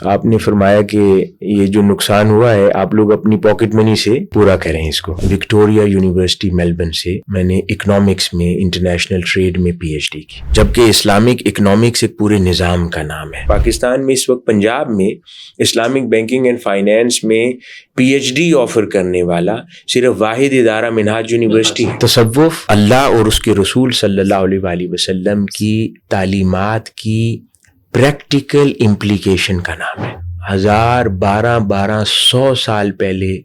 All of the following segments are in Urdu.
آپ نے فرمایا کہ یہ جو نقصان ہوا ہے آپ لوگ اپنی پاکٹ منی سے پورا کریں اس کو. وکٹوریا یونیورسٹی میلبرن سے میں نے اکنامکس میں انٹرنیشنل ٹریڈ میں پی ایچ ڈی کی، جبکہ اسلامک اکنامکس ایک پورے نظام کا نام ہے. پاکستان میں اس وقت پنجاب میں اسلامک بینکنگ اینڈ فائنینس میں پی ایچ ڈی آفر کرنے والا صرف واحد ادارہ منہاج یونیورسٹی ہے. تصوف اللہ اور اس کے رسول صلی اللہ علیہ وآلہ وسلم کی تعلیمات کی پریکٹیکل امپلیکیشن کا نام ہے. 1200 سال پہلے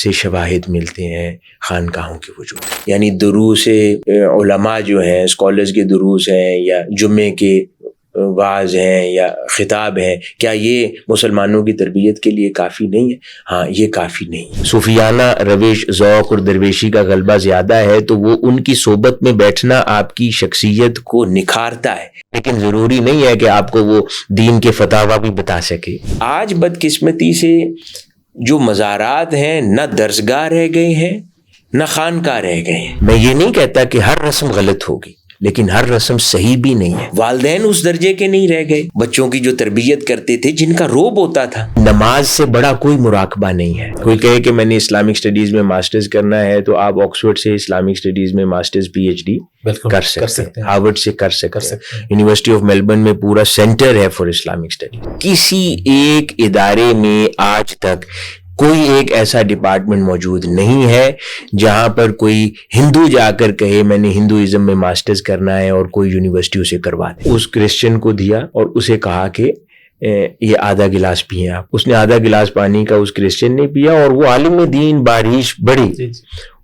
سے شواہد ملتے ہیں خانقاہوں کے وجود، یعنی دروس علماء جو ہیں، اسکالرز کے دروس ہیں یا جمعے کے واعظ ہیں یا خطاب ہیں، کیا یہ مسلمانوں کی تربیت کے لیے کافی نہیں ہے؟ ہاں، یہ کافی نہیں ہے. صوفیانہ روش، ذوق اور درویشی کا غلبہ زیادہ ہے تو وہ ان کی صحبت میں بیٹھنا آپ کی شخصیت کو نکھارتا ہے، لیکن ضروری نہیں ہے کہ آپ کو وہ دین کے فتاوی بھی بتا سکے. آج بدقسمتی سے جو مزارات ہیں، نہ درسگاہ رہ گئے ہیں نہ خانقاہ رہ گئے ہیں. میں یہ نہیں کہتا کہ ہر رسم غلط ہوگی، لیکن ہر رسم صحیح بھی نہیں ہے. والدین اس درجے کے نہیں رہ گئے، بچوں کی جو تربیت کرتے تھے، جن کا روب ہوتا تھا. نماز سے بڑا کوئی مراقبہ نہیں ہے. کوئی کہے کہ میں نے اسلامک اسٹڈیز میں ماسٹرز کرنا ہے تو آپ آکسفورڈ سے اسلامک اسٹڈیز میں ماسٹرز پی ایچ ڈی کر سکتے ہیں، ہارورڈ سے کر سکتے ہیں. یونیورسٹی آف میلبرن میں پورا سینٹر ہے فار اسلامک اسٹڈیز. کسی ایک ادارے میں آج تک کوئی ایک ایسا ڈپارٹمنٹ موجود نہیں ہے جہاں پر کوئی ہندو جا کر کہے میں نے ہندوازم میں ماسٹرز کرنا ہے اور کوئی یونیورسٹی اسے کروا دے. اس کرسچن کو دیا اور اسے کہا کہ یہ آدھا گلاس پئیں آپ. اس نے آدھا گلاس پانی کا اس کرسچن نے پیا اور وہ عالم دین بارش بڑی.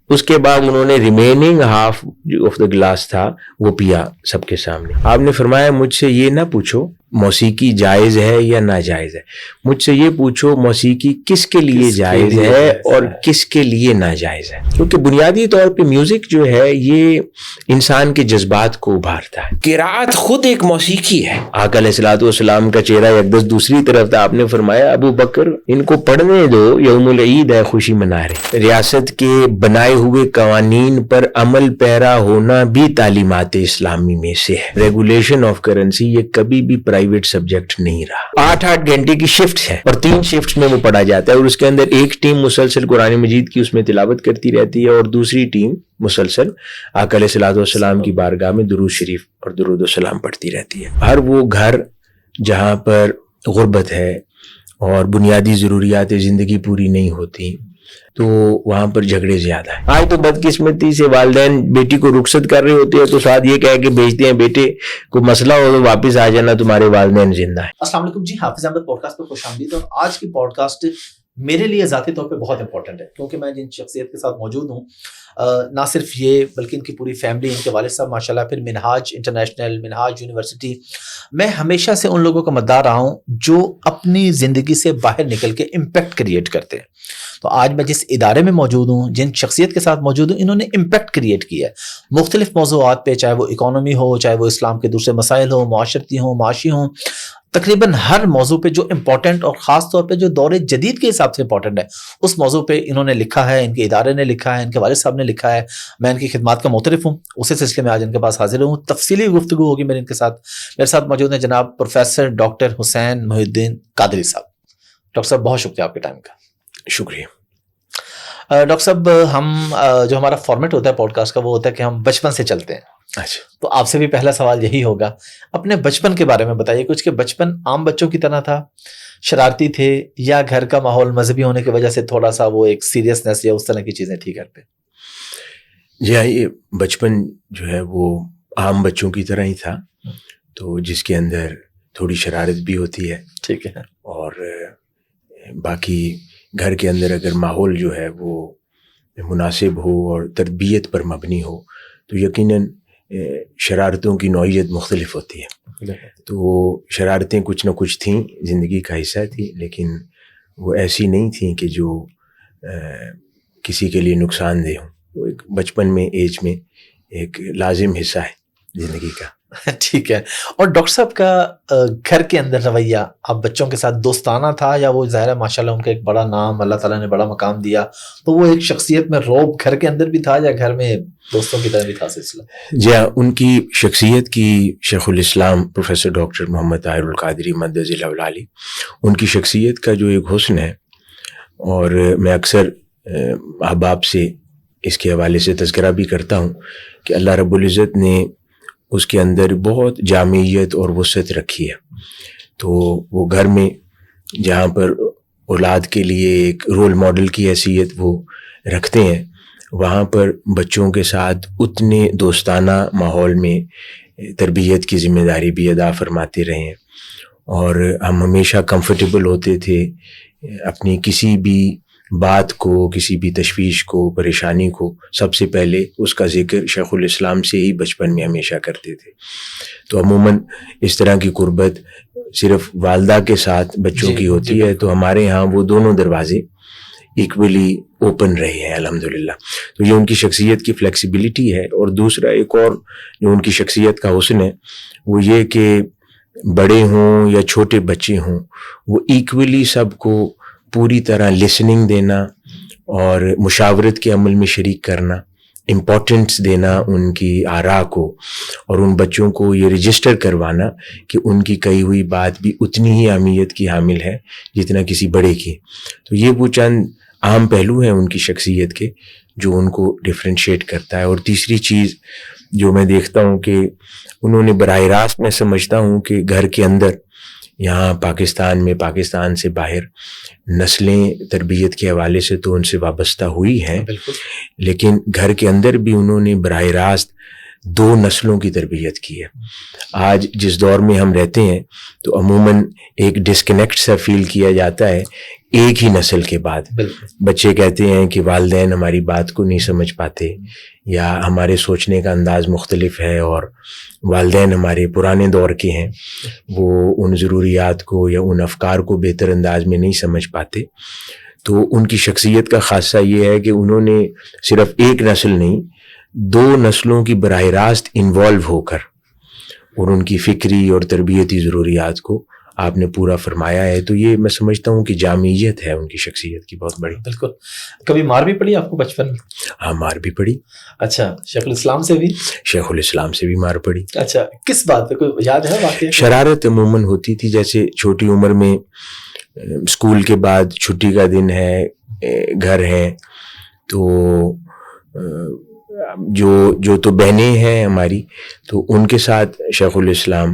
اس کے بعد انہوں نے remaining half of the glass تھا وہ پیا سب کے سامنے. آپ نے فرمایا مجھ سے یہ نہ پوچھو موسیقی جائز ہے یا ناجائز ہے، مجھ سے یہ پوچھو موسیقی کس کے لیے جائز ہے اور کس کے لیے ناجائز ہے. کیونکہ بنیادی طور پہ میوزک جو ہے یہ انسان کے جذبات کو ابھارتا ہے. قرات خود ایک موسیقی ہے. آقا علیہ الصلوۃ والسلام کا چہرہ اقدس دوسری طرف تھا. آپ نے فرمایا ابو بکر ان کو پڑھنے دو، یوم العید ہے، خوشی منا رہے. ریاست کے بنائے ہوئے قوانین پر عمل پیرا ہونا بھی تعلیمات اسلامی میں سے ہے. ریگولیشن آف کرنسی یہ کبھی بھی پرائیویٹ سبجیکٹ نہیں رہا. 8 گھنٹے کی شفٹ ہے اور 3 شفٹس میں وہ پڑھا جاتا ہے اور اس کے اندر ایک ٹیم مسلسل قرآن مجید کی اس میں تلاوت کرتی رہتی ہے اور دوسری ٹیم مسلسل آقا علیہ الصلوۃ والسلام کی بارگاہ میں درود شریف اور درود و سلام پڑھتی رہتی ہے. ہر وہ گھر جہاں پر غربت ہے اور بنیادی ضروریات زندگی پوری نہیں ہوتی تو وہاں پر جھگڑے زیادہ ہیں. آج تو بدقسمتی سے والدین بیٹی کو رخصت کر رہے ہوتے ہیں تو ساتھ یہ کہہ کے بھیجتے ہیں بیٹے کو مسئلہ ہو تو واپس آ جانا، تمہارے والدین زندہ ہیں. السلام علیکم جی، حافظ احمد پوڈ کاسٹ پر خوش آمدید. اور آج کی پوڈ کاسٹ میرے لیے ذاتی طور پہ بہت امپورٹنٹ ہے کیونکہ میں جن شخصیت کے ساتھ موجود ہوں نہ صرف یہ بلکہ ان کی پوری فیملی، ان کے والد صاحب ماشاءاللہ، پھر منہاج انٹرنیشنل، منہاج یونیورسٹی. میں ہمیشہ سے ان لوگوں کا مداح رہا ہوں جو اپنی زندگی سے باہر نکل کے امپیکٹ کریٹ کرتے ہیں. تو آج میں جس ادارے میں موجود ہوں، جن شخصیت کے ساتھ موجود ہوں، انہوں نے امپیکٹ کریٹ کیا ہے مختلف موضوعات پہ، چاہے وہ اکانومی ہو، چاہے وہ اسلام کے دوسرے مسائل ہو، معاشرتی ہوں، معاشی ہوں. تقریباً ہر موضوع پہ جو امپورٹنٹ اور خاص طور پہ جو دور جدید کے حساب سے امپورٹنٹ ہے اس موضوع پہ انہوں نے لکھا ہے، ان کے ادارے نے لکھا ہے، ان کے والد صاحب نے لکھا ہے. میں ان کی خدمات کا معترف ہوں، اسی سلسلے میں آج ان کے پاس حاضر ہوں. تفصیلی گفتگو ہوگی میرے ان کے ساتھ. میرے ساتھ موجود ہیں جناب پروفیسر ڈاکٹر حسین محی الدین قادری صاحب. ڈاکٹر صاحب بہت شکریہ آپ کے ٹائم کا. شکریہ. ڈاکٹر صاحب ہم جو ہمارا فارمیٹ ہوتا ہے پوڈ کاسٹ کا وہ ہوتا ہے کہ ہم بچپن سے چلتے ہیں. اچھا، تو آپ سے بھی پہلا سوال یہی ہوگا، اپنے بچپن کے بارے میں بتائیے کچھ کہ بچپن عام بچوں کی طرح تھا، شرارتی تھے، یا گھر کا ماحول مذہبی ہونے کی وجہ سے تھوڑا سا وہ ایک سیریسنس یا اس طرح کی چیزیں تھی گھر پہ؟ جی ہاں، یہ بچپن جو ہے وہ عام بچوں کی طرح ہی تھا، تو جس کے اندر تھوڑی شرارت بھی ہوتی ہے. ٹھیک ہے. اور باقی گھر کے اندر اگر ماحول جو ہے وہ مناسب ہو اور تربیت پر مبنی ہو تو یقیناً شرارتوں کی نوعیت مختلف ہوتی ہے. تو وہ شرارتیں کچھ نہ کچھ تھیں، زندگی کا حصہ تھی، لیکن وہ ایسی نہیں تھیں کہ جو کسی کے لیے نقصان دہ ہوں. وہ ایک بچپن میں ایج میں ایک لازم حصہ ہے زندگی کا. ٹھیک ہے. اور ڈاکٹر صاحب کا گھر کے اندر رویہ اب بچوں کے ساتھ دوستانہ تھا یا وہ ظاہر ہے ماشاءاللہ ان کا ایک بڑا نام اللہ تعالیٰ نے بڑا مقام دیا تو وہ ایک شخصیت میں روب گھر کے اندر بھی تھا یا گھر میں دوستوں کی طرح بھی تھا سلسلہ؟ جی ہاں، ان کی شخصیت کی شیخ الاسلام پروفیسر ڈاکٹر محمد طاہر القادری مدظ العلی، ان کی شخصیت کا جو ایک حسن ہے، اور میں اکثر احباب سے اس کے حوالے سے تذکرہ بھی کرتا ہوں کہ اللہ رب العزت نے اس کے اندر بہت جامعیت اور وسعت رکھی ہے. تو وہ گھر میں جہاں پر اولاد کے لیے ایک رول ماڈل کی حیثیت وہ رکھتے ہیں، وہاں پر بچوں کے ساتھ اتنے دوستانہ ماحول میں تربیت کی ذمہ داری بھی ادا فرماتے رہے ہیں، اور ہم ہمیشہ کمفرٹیبل ہوتے تھے اپنی کسی بھی بات کو، کسی بھی تشویش کو، پریشانی کو سب سے پہلے اس کا ذکر شیخ الاسلام سے ہی بچپن میں ہمیشہ کرتے تھے. تو عموماً اس طرح کی قربت صرف والدہ کے ساتھ بچوں کی ہوتی ہے، تو ہمارے ہاں وہ دونوں دروازے ایکولی اوپن رہے ہیں الحمدللہ. تو یہ ان کی شخصیت کی فلیکسیبلٹی ہے. اور دوسرا ایک اور جو ان کی شخصیت کا حسن ہے وہ یہ کہ بڑے ہوں یا چھوٹے بچے ہوں، وہ ایکولی سب کو پوری طرح لسننگ دینا اور مشاورت کے عمل میں شریک کرنا، امپورٹنس دینا ان کی آراء کو، اور ان بچوں کو یہ رجسٹر کروانا کہ ان کی کہی ہوئی بات بھی اتنی ہی اہمیت کی حامل ہے جتنا کسی بڑے کی. تو یہ وہ چند اہم پہلو ہیں ان کی شخصیت کے جو ان کو ڈفرینشیٹ کرتا ہے. اور تیسری چیز جو میں دیکھتا ہوں کہ انہوں نے براہ راست، میں سمجھتا ہوں کہ گھر کے اندر یہاں پاکستان میں، پاکستان سے باہر نسلیں تربیت کے حوالے سے تو ان سے وابستہ ہوئی ہیں، لیکن گھر کے اندر بھی انہوں نے براہ راست 2 نسلوں کی تربیت کی ہے. آج جس دور میں ہم رہتے ہیں تو عموماً ایک ڈسکنیکٹ سا فیل کیا جاتا ہے ایک ہی نسل کے بعد. بچے کہتے ہیں کہ والدین ہماری بات کو نہیں سمجھ پاتے، یا ہمارے سوچنے کا انداز مختلف ہے، اور والدین ہمارے پرانے دور کے ہیں، وہ ان ضروریات کو یا ان افکار کو بہتر انداز میں نہیں سمجھ پاتے. تو ان کی شخصیت کا خاصہ یہ ہے کہ انہوں نے صرف ایک نسل نہیں، 2 نسلوں کی براہ راست انوالو ہو کر اور ان کی فکری اور تربیتی ضروریات کو آپ نے پورا فرمایا ہے. تو یہ میں سمجھتا ہوں کہ جامعیت ہے ان کی شخصیت کی بہت بڑی. بالکل. کبھی مار بھی پڑی آپ کو بچپن میں؟ ہاں، مار بھی پڑی. اچھا، شیخ الاسلام سے بھی؟ شیخ الاسلام سے بھی مار پڑی. اچھا، کس بات پہ کوئی یاد ہے واقعہ؟ شرارت عموماً ہوتی تھی، جیسے چھوٹی عمر میں اسکول کے بعد چھٹی کا دن ہے، گھر ہے، تو جو تو بہنیں ہیں ہماری، تو ان کے ساتھ شیخ الاسلام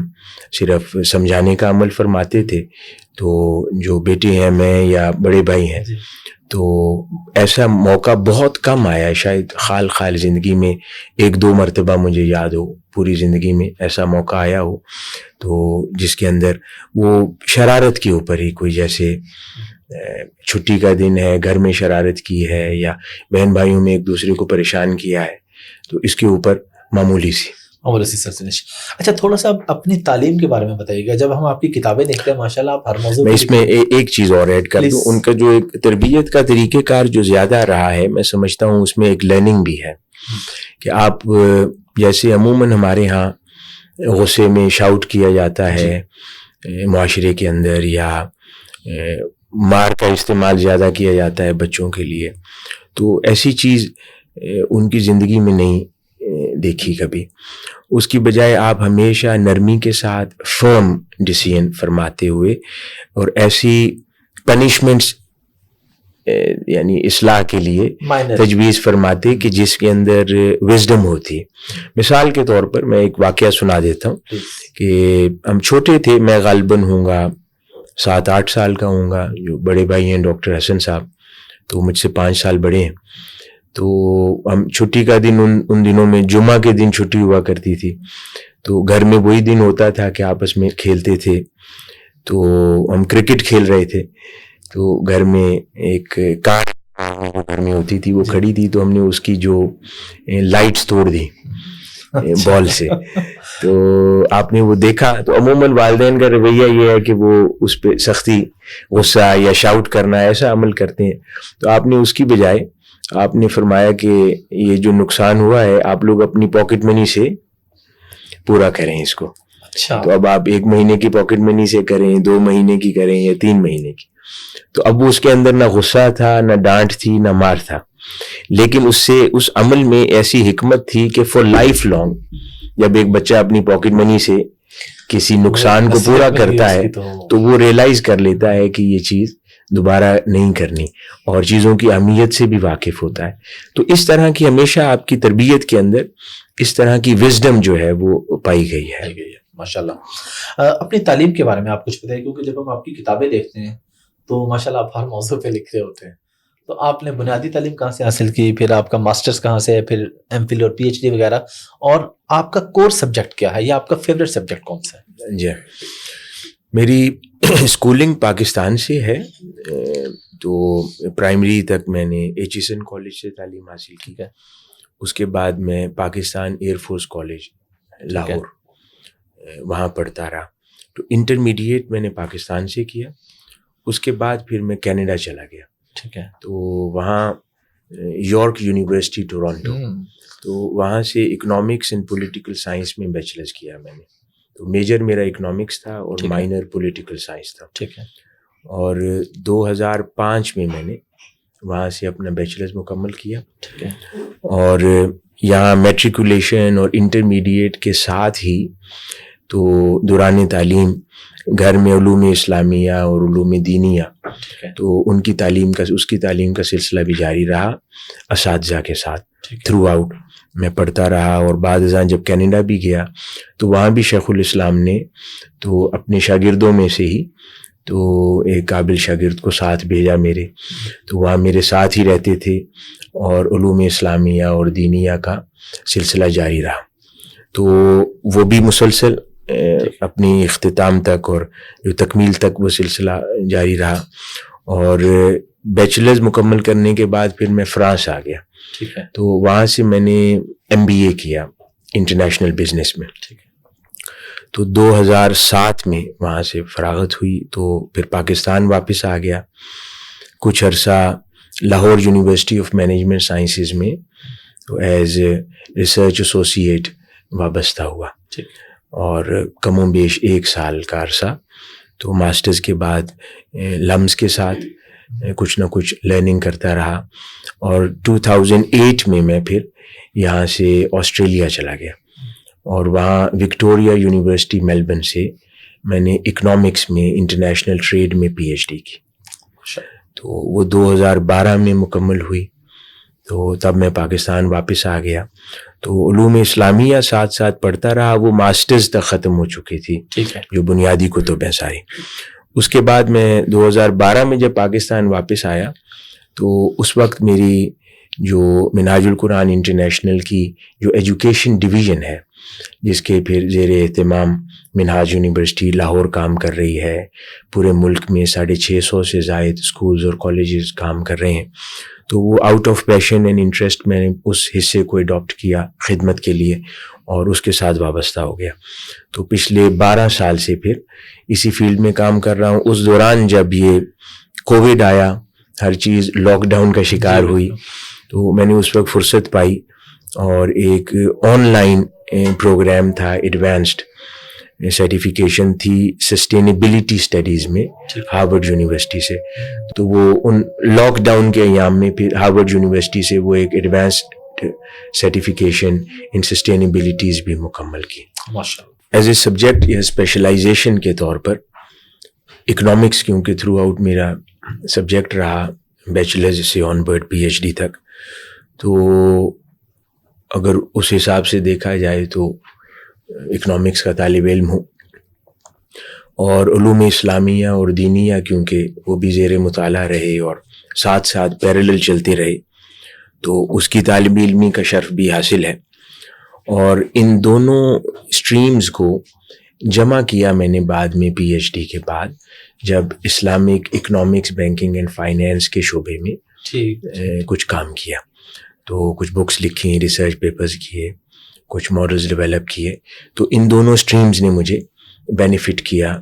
صرف سمجھانے کا عمل فرماتے تھے. تو جو بیٹے ہیں میں یا بڑے بھائی ہیں، تو ایسا موقع بہت کم آیا ہے، شاید خال زندگی میں 1-2 مرتبہ مجھے یاد ہو پوری زندگی میں ایسا موقع آیا ہو، تو جس کے اندر وہ شرارت کے اوپر ہی کوئی، جیسے چھٹی کا دن ہے، گھر میں شرارت کی ہے، یا بہن بھائیوں میں ایک دوسرے کو پریشان کیا ہے، تو اس کے اوپر معمولی سی سرزنش. اچھا، تھوڑا سا اپنی تعلیم کے بارے میں بتائیے گا. جب ہم آپ کی کتابیں دیکھتے ہیں ماشاءاللہ آپ ہر موضوع میں اس میں ایک چیز اور ایڈ کر دوں. ان کا جو ایک تربیت کا طریقہ کار جو زیادہ رہا ہے، میں سمجھتا ہوں اس میں ایک لرننگ بھی ہے کہ آپ جیسے عموماً ہمارے ہاں غصے میں شاؤٹ کیا جاتا ہے معاشرے کے اندر، یا مار کا استعمال زیادہ کیا جاتا ہے بچوں کے لیے، تو ایسی چیز ان کی زندگی میں نہیں دیکھی کبھی. اس کی بجائے آپ ہمیشہ نرمی کے ساتھ فرم ڈیسیژن فرماتے ہوئے اور ایسی پنشمنٹس یعنی اصلاح کے لیے تجویز فرماتے کہ جس کے اندر وزڈم ہوتی. مثال کے طور پر میں ایک واقعہ سنا دیتا ہوں کہ ہم چھوٹے تھے، میں غالباً ہوں گا 7-8 سال کا ہوں گا. جو بڑے بھائی ہیں ڈاکٹر حسن صاحب، تو مجھ سے 5 سال بڑے ہیں. تو ہم چھٹی کا دن، ان دنوں میں جمعہ کے دن چھٹی ہوا کرتی تھی، تو گھر میں وہی دن ہوتا تھا کہ آپس میں کھیلتے تھے. تو ہم کرکٹ کھیل رہے تھے، تو گھر میں ایک کار گھر میں ہوتی تھی، وہ کھڑی تھی، تو ہم نے اس کی جو لائٹس توڑ دی بال سے. تو آپ نے وہ دیکھا، تو عموماً والدین کا رویہ یہ ہے کہ وہ اس پہ سختی، غصہ یا شاؤٹ کرنا ایسا عمل کرتے ہیں. تو آپ نے اس کی بجائے آپ نے فرمایا کہ یہ جو نقصان ہوا ہے آپ لوگ اپنی پاکٹ منی سے پورا کریں اس کو. اچھا. تو اب آپ 1 مہینے کی پاکٹ منی سے کریں, 2 مہینے کی کریں یا 3 مہینے کی. تو اب وہ اس کے اندر نہ غصہ تھا, نہ ڈانٹ تھی, نہ مار تھا, لیکن اس عمل میں ایسی حکمت تھی کہ فور لائف لانگ جب ایک بچہ اپنی پاکٹ منی سے کسی نقصان کو پورا کرتا ہے تو وہ ریئلائز کر لیتا ہے کہ یہ چیز دوبارہ نہیں کرنی, اور چیزوں کی اہمیت سے بھی واقف ہوتا ہے. تو اس طرح کی ہمیشہ آپ کی تربیت کے اندر اس طرح کی وزڈم جو ہے وہ پائی گئی ہے. ماشاءاللہ. اپنی تعلیم کے بارے میں آپ کچھ بتائیں, کیونکہ جب ہم آپ کی کتابیں دیکھتے ہیں تو ماشاءاللہ آپ ہر موضوع پہ لکھ رہے ہوتے ہیں. تو آپ نے بنیادی تعلیم کہاں سے حاصل کی, پھر آپ کا ماسٹرز کہاں سے ہے, پھر ایم فل اور پی ایچ ڈی وغیرہ, اور آپ کا کورس سبجیکٹ کیا ہے یا آپ کا فیوریٹ سبجیکٹ کون سا ہے؟ جی, میری اسکولنگ پاکستان سے ہے. تو پرائمری تک میں نے ایچ ایسن کالج سے تعلیم حاصل کی ہے. اس کے بعد میں Pakistan air force college Lahore وہاں پڑھتا رہا. تو انٹرمیڈیٹ میں نے پاکستان سے کیا. اس کے بعد پھر میں کینیڈا چلا گیا. ٹھیک ہے. تو وہاں یارک یونیورسٹی ٹورانٹو, تو وہاں سے اکنامکس اینڈ پولیٹیکل سائنس میں بیچلرز کیا میں نے. تو میجر میرا اکنامکس تھا اور مائنر پولیٹیکل سائنس تھا. ٹھیک ہے. اور 2005 میں میں نے وہاں سے اپنا بیچلرز مکمل کیا. ٹھیک ہے. اور یہاں میٹریکولیشن اور انٹرمیڈیٹ کے ساتھ ہی تو دوران تعلیم گھر میں علوم اسلامیہ اور علوم دینیہ, تو اس کی تعلیم کا سلسلہ بھی جاری رہا اساتذہ کے ساتھ. تھرو آؤٹ میں پڑھتا رہا. اور بعد ازاں جب کینیڈا بھی گیا تو وہاں بھی شیخ الاسلام نے تو اپنے شاگردوں میں سے ہی تو ایک قابل شاگرد کو ساتھ بھیجا میرے. تو وہاں میرے ساتھ ہی رہتے تھے اور علوم اسلامیہ اور دینیہ کا سلسلہ جاری رہا. تو وہ بھی مسلسل اپنی اختتام تک اور جو تکمیل تک وہ سلسلہ جاری رہا. اور بیچلرز مکمل کرنے کے بعد پھر میں فرانس آ گیا. ٹھیک ہے. تو وہاں سے میں نے MBA کیا انٹرنیشنل بزنس میں. ٹھیک ہے. تو 2007 میں وہاں سے فراغت ہوئی تو پھر پاکستان واپس آ گیا. کچھ عرصہ Lahore university of management sciences میں ایز ریسرچ ایسوسیٹ وابستہ ہوا. اور کم و بیش 1 سال کا عرصہ تو ماسٹرز کے بعد لمز کے ساتھ کچھ نہ کچھ لرننگ کرتا رہا. اور 2008 میں پھر یہاں سے آسٹریلیا چلا گیا اور وہاں وکٹوریا یونیورسٹی میلبرن سے میں نے اکنامکس میں انٹرنیشنل ٹریڈ میں PhD کی. تو وہ 2012 میں مکمل ہوئی. تو تب میں پاکستان واپس آ گیا. تو علوم اسلامیہ ساتھ ساتھ پڑھتا رہا. وہ ماسٹرز تک ختم ہو چکی تھی جو بنیادی کتب ہیں ساری. اس کے بعد میں 2012 میں جب پاکستان واپس آیا تو اس وقت میری جو منہاج القرآن انٹرنیشنل کی جو ایجوکیشن ڈویژن ہے, جس کے پھر زیر اہتمام منہاج یونیورسٹی لاہور کام کر رہی ہے, پورے ملک میں 650 سے زائد اسکولز اور کالجز کام کر رہے ہیں. تو وہ out of passion and interest میں نے اس حصے کو اڈاپٹ کیا خدمت کے لیے اور اس کے ساتھ وابستہ ہو گیا. تو پچھلے 12 سال سے پھر اسی فیلڈ میں کام کر رہا ہوں. اس دوران جب یہ کووڈ آیا, ہر چیز لاک ڈاؤن کا شکار ہوئی, تو میں نے اس وقت فرصت پائی اور ایک آن لائن پروگرام تھا, ایڈوانسڈ سرٹیفکیشن تھی سسٹینیبلٹی اسٹڈیز میں ہارورڈ یونیورسٹی سے. تو وہ ان لاک ڈاؤن کے ایام میں پھر ہارورڈ یونیورسٹی سے وہ ایک ایڈوانسڈ سرٹیفکیشن ان سسٹینیبلٹیز بھی مکمل کی. ایز اے سبجیکٹ یا اسپیشلائزیشن کے طور پر اکنامکس کیونکہ تھرو آؤٹ میرا سبجیکٹ رہا بیچلرز سے آن ورڈ PhD تک. تو اگر اس حساب سے دیکھا جائے تو اکنامکس کا طالب علم ہوں, اور علوم اسلامیہ اور دینیہ کیونکہ وہ بھی زیر مطالعہ رہے اور ساتھ ساتھ پیرالل چلتے رہے, تو اس کی طالب علمی کا شرف بھی حاصل ہے. اور ان دونوں اسٹریمز کو جمع کیا میں نے بعد میں PhD کے بعد, جب Islamic economics banking and finance کے شعبے میں کچھ کام کیا. تو کچھ بکس لکھی, ریسرچ پیپرز کیے, کچھ ماڈلز ڈیولپ کیے. تو ان دونوں اسٹریمز نے مجھے بینیفٹ کیا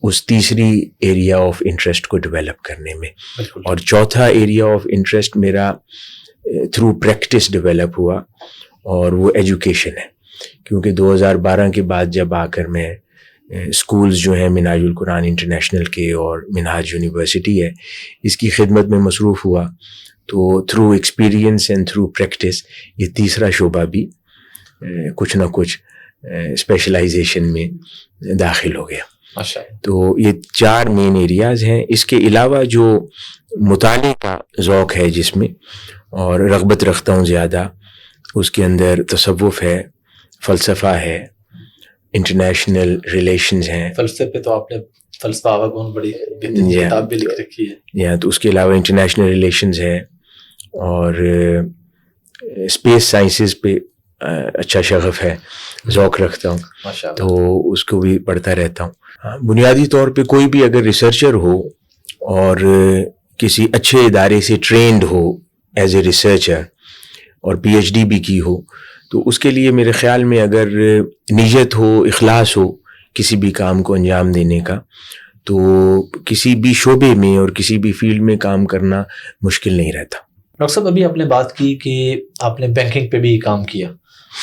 اس تیسری ایریا آف انٹرسٹ کو ڈیولپ کرنے میں. اور چوتھا ایریا آف انٹرسٹ میرا تھرو پریکٹس ڈیولپ ہوا اور وہ ایجوکیشن ہے. کیونکہ 2012 کے بعد جب آ کر میں اسکولز جو ہیں منہاج القرآن انٹرنیشنل کے اور منہاج یونیورسٹی ہے اس کی خدمت میں مصروف ہوا، تو through experience and through practice یہ تیسرا شعبہ بھی کچھ نہ کچھ اسپیشلائزیشن میں داخل ہو گیا۔ تو یہ 4 مین ایریاز ہیں۔ اس کے علاوہ جو مطالعے کا ذوق ہے جس میں اور رغبت رکھتا ہوں زیادہ، اس کے اندر تصوف ہے، فلسفہ ہے، انٹرنیشنل ریلیشنز ہیں۔ فلسفے پہ تو آپ نے فلسفہ آواگون بڑی کتاب بھی لکھ رکھی ہے۔ تو اس کے علاوہ انٹرنیشنل ریلیشنز ہے اور اسپیس سائنسز پہ اچھا شغف ہے، ذوق رکھتا ہوں، تو اس کو بھی پڑھتا رہتا ہوں۔ بنیادی طور پہ کوئی بھی اگر ریسرچر ہو اور کسی اچھے ادارے سے ٹرینڈ ہو ایز اے ریسرچر اور پی ایچ ڈی بھی کی ہو، تو اس کے لیے میرے خیال میں اگر نیت ہو، اخلاص ہو کسی بھی کام کو انجام دینے کا، تو کسی بھی شعبے میں اور کسی بھی فیلڈ میں کام کرنا مشکل نہیں رہتا۔ ڈاکٹر صاحب ابھی آپ نے بات کی کہ آپ نے بینکنگ پہ بھی کام کیا،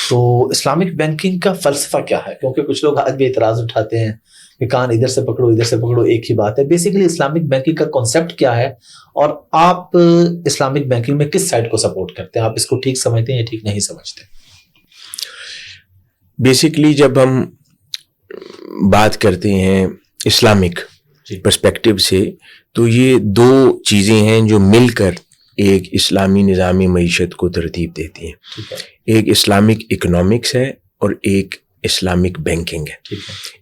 تو اسلامک بینکنگ کا فلسفہ کیا ہے؟ کیونکہ کچھ لوگ آج بھی اعتراض اٹھاتے ہیں کہ کان ادھر سے پکڑو ادھر سے پکڑو ایک ہی بات ہے۔ بیسیکلی اسلامک بینکنگ کا کانسیپٹ کیا ہے اور آپ اسلامک بینکنگ میں کس سائڈ کو سپورٹ کرتے ہیں؟ آپ اس کو ٹھیک سمجھتے ہیں یا ٹھیک نہیں سمجھتے؟ بیسیکلی جب ہم بات کرتے ہیں اسلامک پرسپیکٹو سے، تو یہ 2 چیزیں ہیں جو مل کر ایک اسلامی نظامی معیشت کو ترتیب دیتی ہیں۔ ایک اسلامک اکنامکس ہے اور ایک اسلامک بینکنگ ہے۔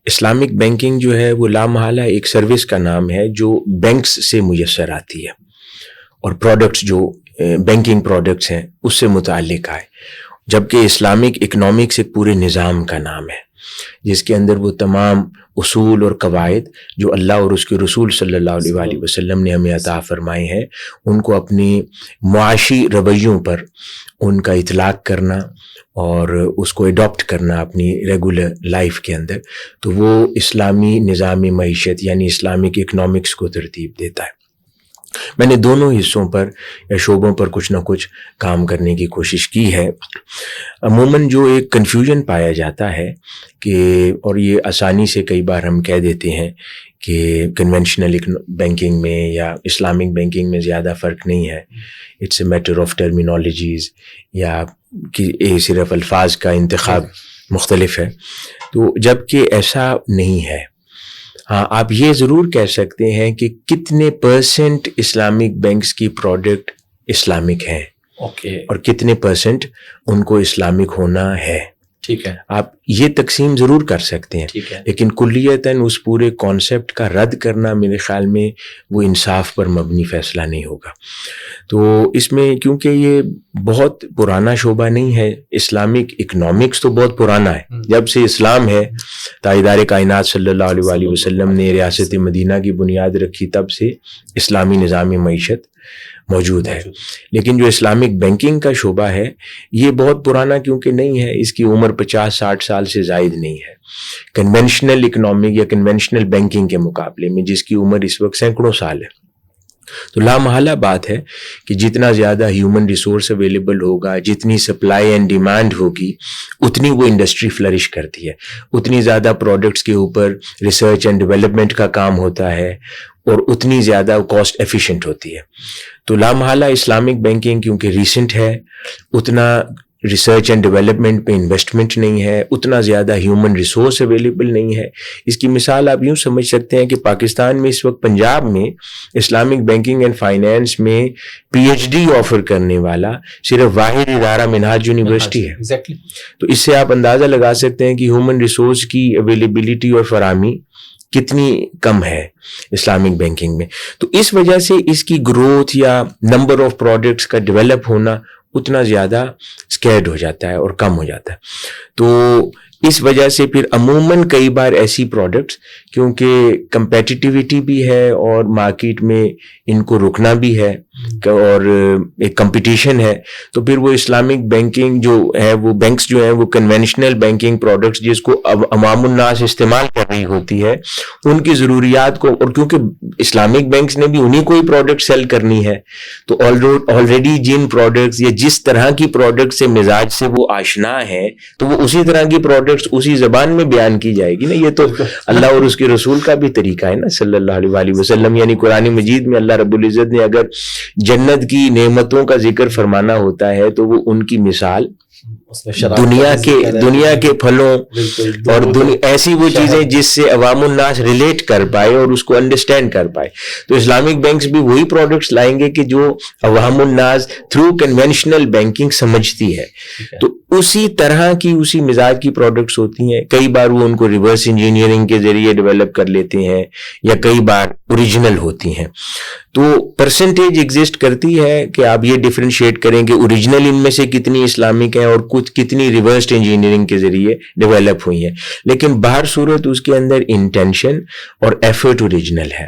اسلامک بینکنگ جو ہے وہ لامحالہ ایک سروس کا نام ہے جو بینکس سے میسر آتی ہے، اور پروڈکٹس جو بینکنگ پروڈکٹس ہیں اس سے متعلق ہے، جبکہ اسلامک اکنامکس ایک پورے نظام کا نام ہے جس کے اندر وہ تمام اصول اور قواعد جو اللہ اور اس کے رسول صلی اللہ علیہ وآلہ وسلم نے ہمیں عطا فرمائے ہیں ان کو اپنی معاشی رویوں پر ان کا اطلاق کرنا اور اس کو اڈاپٹ کرنا اپنی ریگولر لائف کے اندر، تو وہ اسلامی نظام معیشت یعنی اسلامک اکنامکس کو ترتیب دیتا ہے۔ میں نے دونوں حصوں پر یا شعبوں پر کچھ نہ کچھ کام کرنے کی کوشش کی ہے۔ عموماً جو ایک کنفیوژن پایا جاتا ہے کہ، اور یہ آسانی سے کئی بار ہم کہہ دیتے ہیں کہ کنونشنل بینکنگ میں یا اسلامک بینکنگ میں زیادہ فرق نہیں ہے، it's a matter of terminologies, یا کہ صرف الفاظ کا انتخاب مختلف ہے، تو جبکہ ایسا نہیں ہے۔ ہاں، آپ یہ ضرور کہہ سکتے ہیں کہ کتنے % اسلامک بینکس کی پروڈکٹ اسلامک ہیں، اور کتنے % ان کو اسلامک ہونا ہے۔ ٹھیک ہے، آپ یہ تقسیم ضرور کر سکتے ہیں، لیکن کلیتاً اس پورے کانسیپٹ کا رد کرنا میرے خیال میں وہ انصاف پر مبنی فیصلہ نہیں ہوگا۔ تو اس میں کیونکہ یہ بہت پرانا شعبہ نہیں ہے، اسلامک اکنامکس تو بہت پرانا ہے، جب سے اسلام ہے، تاجدار کائنات صلی اللہ علیہ وآلہ وسلم نے ریاست مدینہ کی بنیاد رکھی، تب سے اسلامی نظام معیشت موجود ہے۔ لیکن جو اسلامک بینکنگ کا شعبہ ہے یہ بہت پرانا کیونکہ نہیں ہے، اس کی عمر 50-60 سال سے زائد نہیں ہے کنونشنل اکنامک یا کنونشنل بینکنگ کے مقابلے میں، جس کی عمر اس وقت سینکڑوں سال ہے۔ تو لامحالہ بات ہے کہ جتنا زیادہ ہیومن ریسورس اویلیبل ہوگا، جتنی سپلائی اینڈ ڈیمانڈ ہوگی، اتنی وہ انڈسٹری فلرش کرتی ہے، اتنی زیادہ پروڈکٹس کے اوپر ریسرچ اینڈ ڈیولپمنٹ کا کام ہوتا ہے، اور اتنی زیادہ کاسٹ ایفیشینٹ ہوتی ہے۔ تو لامحالہ اسلامک بینکنگ کیونکہ ریسنٹ ہے، اتنا ریسرچ اینڈ ڈیولپمنٹ پہ انویسٹمنٹ نہیں ہے، اتنا زیادہ ہیومن ریسورس اویلیبل نہیں ہے۔ اس کی مثال آپ یوں سمجھ سکتے ہیں کہ پاکستان میں اس وقت پنجاب میں اسلامک بینکنگ اینڈ فائنینس میں پی ایچ ڈی آفر کرنے والا صرف واحد ادارہ منہاج یونیورسٹی ہے۔ تو اس سے آپ اندازہ لگا سکتے ہیں کہ ہیومن ریسورس کی اویلیبلٹی اور فراہمی کتنی کم ہے اسلامک بینکنگ میں۔ تو اس وجہ سے اس کی گروتھ یا نمبر آف پروڈکٹس کا ڈیولپ ہونا اتنا زیادہ اسکیئرڈ ہو جاتا ہے اور کم ہو جاتا ہے۔ تو اس وجہ سے پھر عموماً کئی بار ایسی پروڈکٹس، کیونکہ کمپیٹیٹیوٹی بھی ہے اور مارکیٹ میں ان کو رکنا بھی ہے، اور ایک کمپٹیشن ہے، تو پھر وہ اسلامک بینکنگ جو ہے، وہ بینکس جو ہیں وہ کنونشنل بینکنگ پروڈکٹس جس کو اب عوام الناس استعمال کر رہی ہوتی ہے، ان کی ضروریات کو، اور کیونکہ اسلامک بینکس نے بھی انہیں کوئی پروڈکٹ سیل کرنی ہے، تو آلریڈی جن پروڈکٹس یا جس طرح کی پروڈکٹ سے مزاج سے وہ آشنا ہیں، تو وہ اسی طرح کی پروڈکٹس اسی زبان میں بیان کی جائے گی نا. یہ تو اللہ اور اس کے رسول کا بھی طریقہ ہے نا صلی اللہ علیہ وسلم. یعنی قرآن مجید میں اللہ رب العزت نے اگر جنت کی نعمتوں کا ذکر فرمانا ہوتا ہے تو وہ ان کی مثال دنیا کے پھلوں اور ایسی وہ چیزیں جس سے عوام الناس ریلیٹ کر پائے اور اس کو انڈرسٹینڈ کر پائے. تو اسلامک بینکس بھی وہی پروڈکٹس لائیں گے کہ جو عوام الناس تھرو کنونشنل بینکنگ سمجھتی ہے. تو اسی طرح کی اسی مزاج کی پروڈکٹس ہوتی ہیں. کئی بار وہ ان کو ریورس انجینئرنگ کے ذریعے ڈیولپ کر لیتے ہیں یا کئی بار اوریجنل ہوتی ہیں. تو پرسنٹیج ایگزسٹ کرتی ہے کہ آپ یہ ڈیفرینشیٹ کریں کہ اوریجنل ان میں سے کتنی اسلامک ہیں اور کتنی ریورسڈ انجینئرنگ کے ذریعے ڈیولپ ہوئی ہیں. لیکن باہر صورت اس کے اندر انٹینشن اور ایفرٹ اوریجنل ہے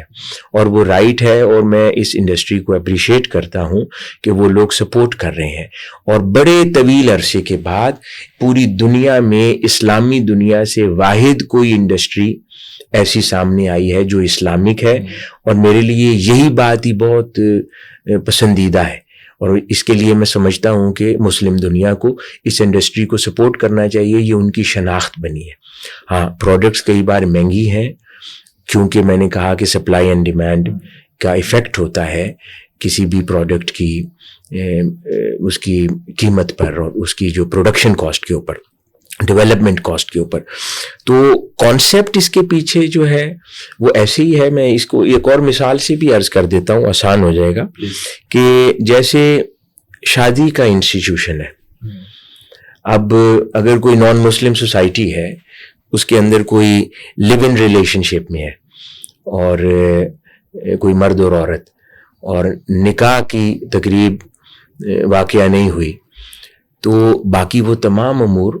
اور وہ رائٹ ہے. اور میں اس انڈسٹری کو اپریشیٹ کرتا ہوں کہ وہ لوگ سپورٹ کر رہے ہیں. اور بڑے طویل عرصے کے بعد پوری دنیا میں اسلامی دنیا سے واحد کوئی انڈسٹری ایسی سامنے آئی ہے جو اسلامک ہے. اور میرے لیے یہی بات ہی بہت پسندیدہ ہے اور اس کے لیے میں سمجھتا ہوں کہ مسلم دنیا کو اس انڈسٹری کو سپورٹ کرنا چاہیے. یہ ان کی شناخت بنی ہے. ہاں پروڈکٹس کئی بار مہنگی ہیں کیونکہ میں نے کہا کہ سپلائی اینڈ ڈیمانڈ کا ایفیکٹ ہوتا ہے کسی بھی پروڈکٹ کی اس کی قیمت پر اور اس کی جو پروڈکشن کاسٹ کے اوپر، ڈیولپمنٹ کاسٹ کے اوپر. تو کانسیپٹ اس کے پیچھے جو ہے وہ ایسے ہی ہے. میں اس کو ایک اور مثال سے بھی عرض کر دیتا ہوں، آسان ہو جائے گا. کہ جیسے شادی کا انسٹیٹیوشن ہے. اب اگر کوئی نان مسلم سوسائٹی ہے، اس کے اندر کوئی لیو ان ریلیشن شپ میں ہے اور کوئی مرد اور عورت، اور نکاح کی تقریب واقعہ نہیں ہوئی، تو باقی وہ تمام امور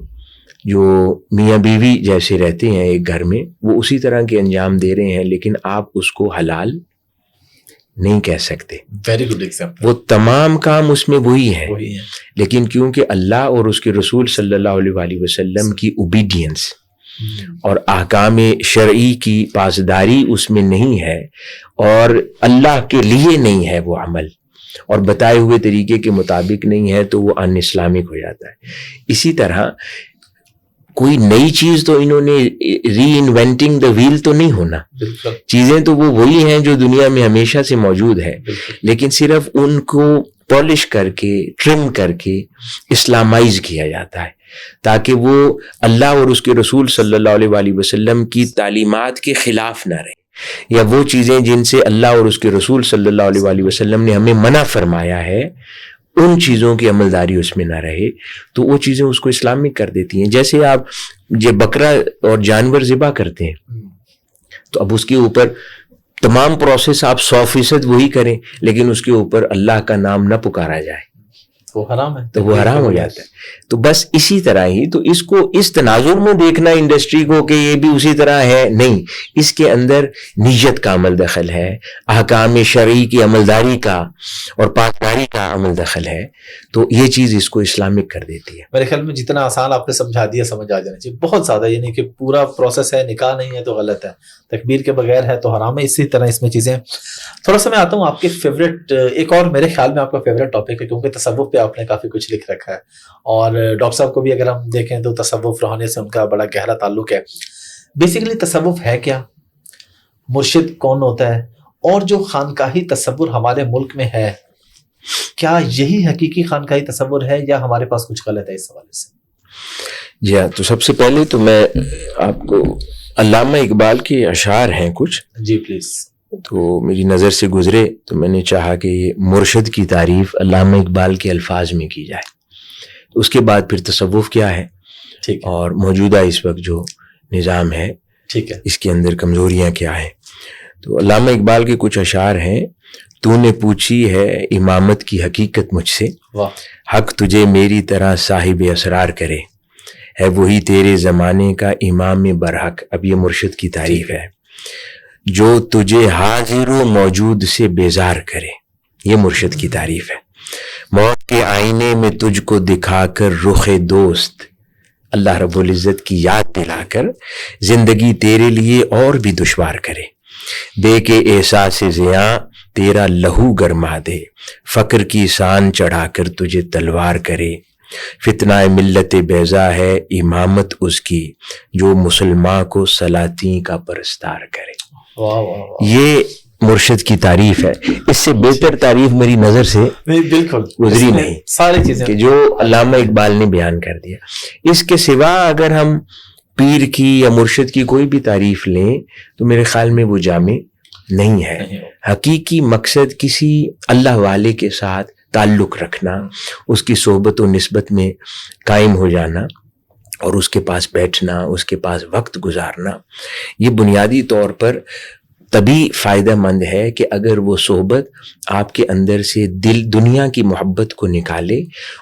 جو میاں بیوی جیسے رہتے ہیں ایک گھر میں وہ اسی طرح کے انجام دے رہے ہیں، لیکن آپ اس کو حلال نہیں کہہ سکتے. Very good example. وہ تمام کام اس میں وہی ہیں، لیکن کیونکہ اللہ اور اس کے رسول صلی اللہ علیہ وسلم کی اوبیڈینس اور احکام شرعی کی پاسداری اس میں نہیں ہے اور اللہ کے لیے نہیں ہے وہ عمل اور بتائے ہوئے طریقے کے مطابق نہیں ہے، تو وہ ان اسلامک ہو جاتا ہے. اسی طرح کوئی نئی چیز تو انہوں نے ری انوینٹنگ دا ویل تو نہیں ہونا. چیزیں تو وہ وہی ہیں جو دنیا میں ہمیشہ سے موجود ہے، لیکن صرف ان کو پالش کر کے ٹرم کر کے اسلامائز کیا جاتا ہے تاکہ وہ اللہ اور اس کے رسول صلی اللہ علیہ وسلم کی تعلیمات کے خلاف نہ رہے، یا وہ چیزیں جن سے اللہ اور اس کے رسول صلی اللہ علیہ وسلم نے ہمیں منع فرمایا ہے ان چیزوں کی عملداری اس میں نہ رہے، تو وہ چیزیں اس کو اسلامک کر دیتی ہیں. جیسے آپ یہ بکرا اور جانور ذبح کرتے ہیں تو اب اس کے اوپر تمام پروسیس آپ 100% وہی کریں، لیکن اس کے اوپر اللہ کا نام نہ پکارا جائے وہ حرام ہے، تو وہ حرام ہو جاتا ہے. تو بس اسی طرح ہی تو اس کو اس تناظر میں دیکھنا انڈسٹری کو کہ یہ بھی اسی طرح ہے، نہیں، اس کے اندر نیت کا عمل دخل ہے، احکام شرعی کی عملداری کا اور پاسداری کا عمل دخل ہے، تو یہ چیز اس کو اسلامک کر دیتی ہے. میرے خیال میں جتنا آسان آپ نے سمجھا دیا سمجھ آ جانا چاہیے. بہت زیادہ، یعنی کہ پورا پروسیس ہے، نکاح نہیں ہے تو غلط ہے، تکبیر کے بغیر ہے تو حرام ہے. اسی طرح اس میں چیزیں. تھوڑا سا میں آتا ہوں آپ کے فیوریٹ، ایک اور میرے خیال میں آپ کا فیوریٹ ٹاپک ہے کیونکہ تصوف پہ آپ نے کافی کچھ لکھ رکھا ہے اور ڈاکٹر صاحب کو بھی اگر ہم دیکھیں تو تصوف روحانیت سے ان کا بڑا گہرا تعلق ہے. بیسیکلی تصوف ہے کیا، مرشد کون ہوتا ہے، اور جو خانقاہی تصور ہمارے ملک میں ہے کیا یہی حقیقی خانقاہی تصور ہے یا ہمارے پاس کچھ غلط ہے اس حوالے سے؟ جی ہاں، تو سب سے پہلے تو میں آپ کو علامہ اقبال کے اشعار ہیں کچھ، جی پلیز، تو میری نظر سے گزرے تو میں نے چاہا کہ یہ مرشد کی تعریف علامہ اقبال کے الفاظ میں کی جائے. اس کے بعد پھر تصوف کیا ہے ٹھیک ہے، اور موجودہ اس وقت جو نظام ہے ٹھیک ہے، اس کے اندر کمزوریاں کیا ہیں. تو علامہ اقبال کے کچھ اشعار ہیں. تو نے پوچھی ہے امامت کی حقیقت مجھ سے، واہ، حق تجھے میری طرح صاحب اسرار کرے، ہے وہی تیرے زمانے کا امام برحق. اب یہ مرشد کی تعریف ہے. جو تجھے حاضر و موجود سے بیزار کرے، یہ مرشد کی تعریف ہے. موت کے آئینے میں تجھ کو دکھا کر رخ دوست، اللہ رب العزت کی یاد دلا کر زندگی تیرے لیے اور بھی دشوار کرے. دے کے احساس زیاں تیرا لہو گرما دے، فقر کی سان چڑھا کر تجھے تلوار کرے. فتنہ ملت بیضا ہے امامت اس کی، جو مسلمان کو سلاطین کا پرستار کرے. یہ مرشد کی تعریف ہے. اس سے بہتر تعریف میری نظر سے بالکل گزری نہیں ساری چیزیں کہ جو علامہ اقبال نے بیان کر دیا. اس کے سوا اگر ہم پیر کی یا مرشد کی کوئی بھی تعریف لیں تو میرے خیال میں وہ جامع نہیں ہے. حقیقی مقصد کسی اللہ والے کے ساتھ تعلق رکھنا، اس کی صحبت و نسبت میں قائم ہو جانا اور اس کے پاس بیٹھنا، اس کے پاس وقت گزارنا، یہ بنیادی طور پر تبھی فائدہ مند ہے کہ اگر وہ صحبت آپ کے اندر سے دنیا کی محبت کو نکالے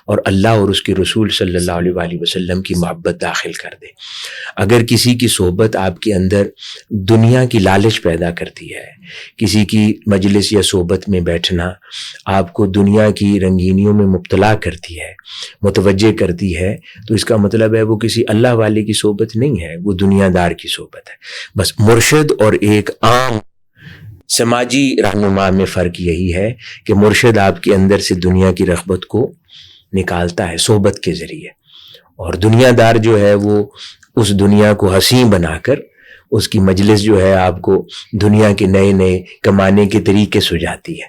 اور اللہ اور اس کے رسول صلی اللہ علیہ وآلہ وسلم کی محبت داخل کر دے. اگر کسی کی صحبت آپ کے اندر دنیا کی لالچ پیدا کرتی ہے، کسی کی مجلس یا صحبت میں بیٹھنا آپ کو دنیا کی رنگینیوں میں مبتلا کرتی ہے، متوجہ کرتی ہے، تو اس کا مطلب ہے وہ کسی اللہ والے کی صحبت نہیں ہے، وہ دنیا دار کی صحبت ہے. بس مرشد اور ایک عام سماجی رہنما میں فرق یہی ہے کہ مرشد آپ کے اندر سے دنیا کی رغبت کو نکالتا ہے صحبت کے ذریعے، اور دنیا دار جو ہے وہ اس دنیا کو حسین بنا کر اس کی مجلس جو ہے آپ کو دنیا کے نئے نئے کمانے کے طریقے سجاتی ہے،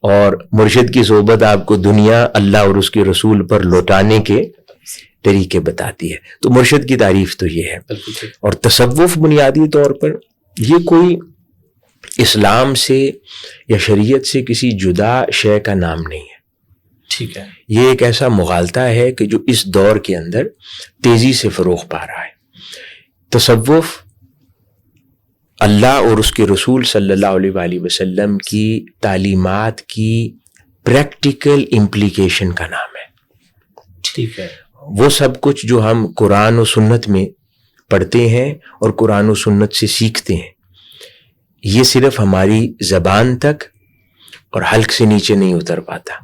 اور مرشد کی صحبت آپ کو دنیا اللہ اور اس کے رسول پر لوٹانے کے طریقے بتاتی ہے. تو مرشد کی تعریف تو یہ ہے. اور تصوف بنیادی طور پر یہ کوئی اسلام سے یا شریعت سے کسی جدا شے کا نام نہیں ہے. ٹھیک ہے. یہ ایک ایسا مغالطہ ہے کہ جو اس دور کے اندر تیزی سے فروغ پا رہا ہے. تصوف اللہ اور اس کے رسول صلی اللہ علیہ وآلہ وسلم کی تعلیمات کی پریکٹیکل امپلیکیشن کا نام ہے. ٹھیک ہے. وہ سب کچھ جو ہم قرآن و سنت میں پڑھتے ہیں اور قرآن و سنت سے سیکھتے ہیں، یہ صرف ہماری زبان تک اور حلق سے نیچے نہیں اتر پاتا.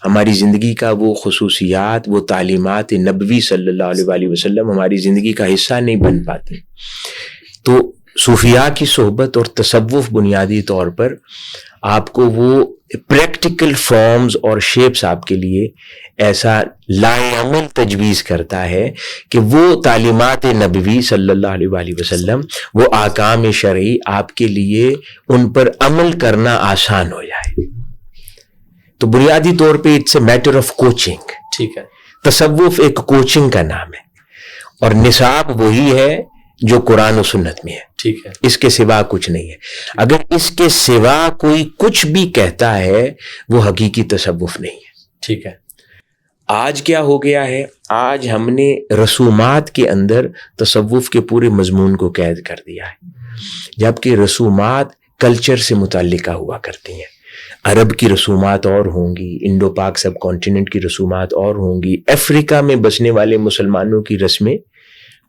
ہماری زندگی کا وہ خصوصیات، وہ تعلیمات نبوی صلی اللہ علیہ وآلہ وسلم ہماری زندگی کا حصہ نہیں بن پاتے. تو صوفیاء کی صحبت اور تصوف بنیادی طور پر آپ کو وہ پریکٹیکل فارمز اور شیپس آپ کے لیے ایسا لائعمل تجویز کرتا ہے کہ وہ تعلیمات نبوی صلی اللہ علیہ وآلہ وسلم، وہ احکام شرعی آپ کے لیے ان پر عمل کرنا آسان ہو جائے. تو بنیادی طور پہ it's a matter of coaching. ٹھیک ہے. تصوف ایک کوچنگ کا نام ہے اور نصاب وہی ہے جو قرآن و سنت میں ہے. ٹھیک ہے. اس کے سوا کچھ نہیں ہے. اگر اس کے سوا کوئی کچھ بھی کہتا ہے وہ حقیقی تصوف نہیں ہے. ٹھیک ہے. آج کیا ہو گیا ہے؟ آج ہم نے رسومات کے اندر تصوف کے پورے مضمون کو قید کر دیا ہے، جبکہ رسومات کلچر سے متعلقہ ہوا کرتی ہیں. عرب کی رسومات اور ہوں گی، انڈو پاک سب کانٹیننٹ کی رسومات اور ہوں گی، افریقہ میں بسنے والے مسلمانوں کی رسمیں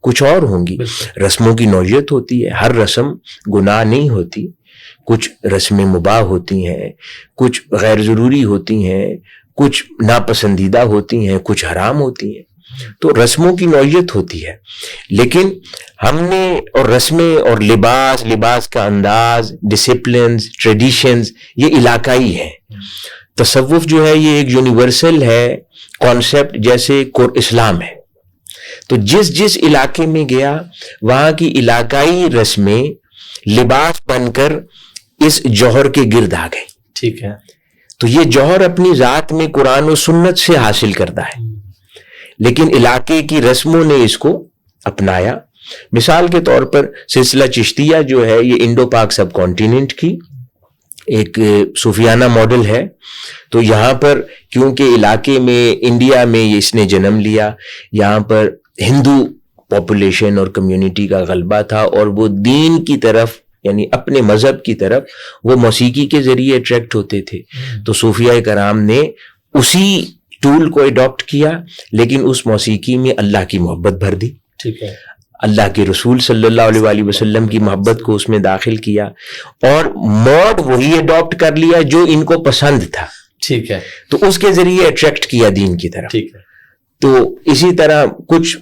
کچھ اور ہوں گی. رسموں کی نوعیت ہوتی ہے، ہر رسم گناہ نہیں ہوتی، کچھ رسمیں مباح ہوتی ہیں، کچھ غیر ضروری ہوتی ہیں، کچھ ناپسندیدہ ہوتی ہیں، کچھ حرام ہوتی ہیں. تو رسموں کی نوعیت ہوتی ہے، لیکن ہم نے اور رسمیں اور لباس کا انداز، ڈسپلنز، ٹریڈیشنز یہ علاقائی ہیں. تصوف جو ہے یہ ایک یونیورسل ہے کانسیپٹ، جیسے اسلام ہے. تو جس علاقے میں گیا وہاں کی علاقائی رسمیں لباس بن کر اس جوہر کے گرد آ گئی. ٹھیک ہے. تو یہ جوہر اپنی ذات میں قرآن و سنت سے حاصل کرتا ہے، لیکن علاقے کی رسموں نے اس کو اپنایا. مثال کے طور پر سلسلہ چشتیہ جو ہے یہ انڈو پاک سب کانٹیننٹ کی ایک صوفیانہ ماڈل ہے. تو یہاں پر کیونکہ علاقے میں انڈیا میں اس نے جنم لیا، یہاں پر ہندو پاپولیشن اور کمیونٹی کا غلبہ تھا، اور وہ دین کی طرف یعنی اپنے مذہب کی طرف وہ موسیقی کے ذریعے اٹریکٹ ہوتے تھے. تو صوفیاء کرام نے اسی ٹول کو اڈاپٹ کیا، لیکن اس موسیقی میں اللہ کی محبت بھر دی. ٹھیک ہے. اللہ کے رسول صلی اللہ علیہ وآلہ وسلم کی محبت کو اس میں داخل کیا اور موڈ وہی اڈاپٹ کر لیا جو ان کو پسند تھا. ٹھیک ہے. تو اس کے ذریعے اٹریکٹ کیا دین کی طرف. ٹھیک ہے. تو اسی طرح کچھ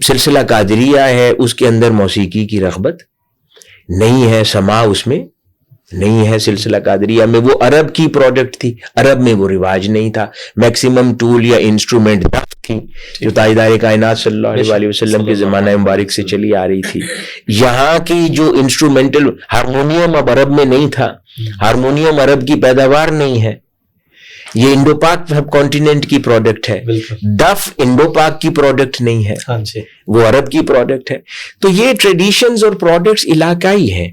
سلسلہ قادریہ ہے، اس کے اندر موسیقی کی رغبت نہیں ہے، سماع اس میں نہیں ہے. سلسلہ قادریہ میں وہ عرب کی پروڈکٹ تھی، عرب میں وہ رواج نہیں تھا. میکسیمم ٹول یا انسٹرومنٹ دف تھی جو تاجدار کائنات صلی اللہ علیہ وآلہ وسلم کے زمانہ مبارک سے چلی آ رہی تھی. یہاں کی جو انسٹرومنٹل ہارمونیم اب عرب میں نہیں تھا، ہارمونیم عرب کی پیداوار نہیں ہے، یہ انڈو پاک سب کانٹیننٹ کی پروڈکٹ ہے. دف انڈو پاک کی پروڈکٹ نہیں ہے، وہ عرب کی پروڈکٹ ہے. تو یہ ٹریڈیشنز اور پروڈکٹس علاقائی ہیں.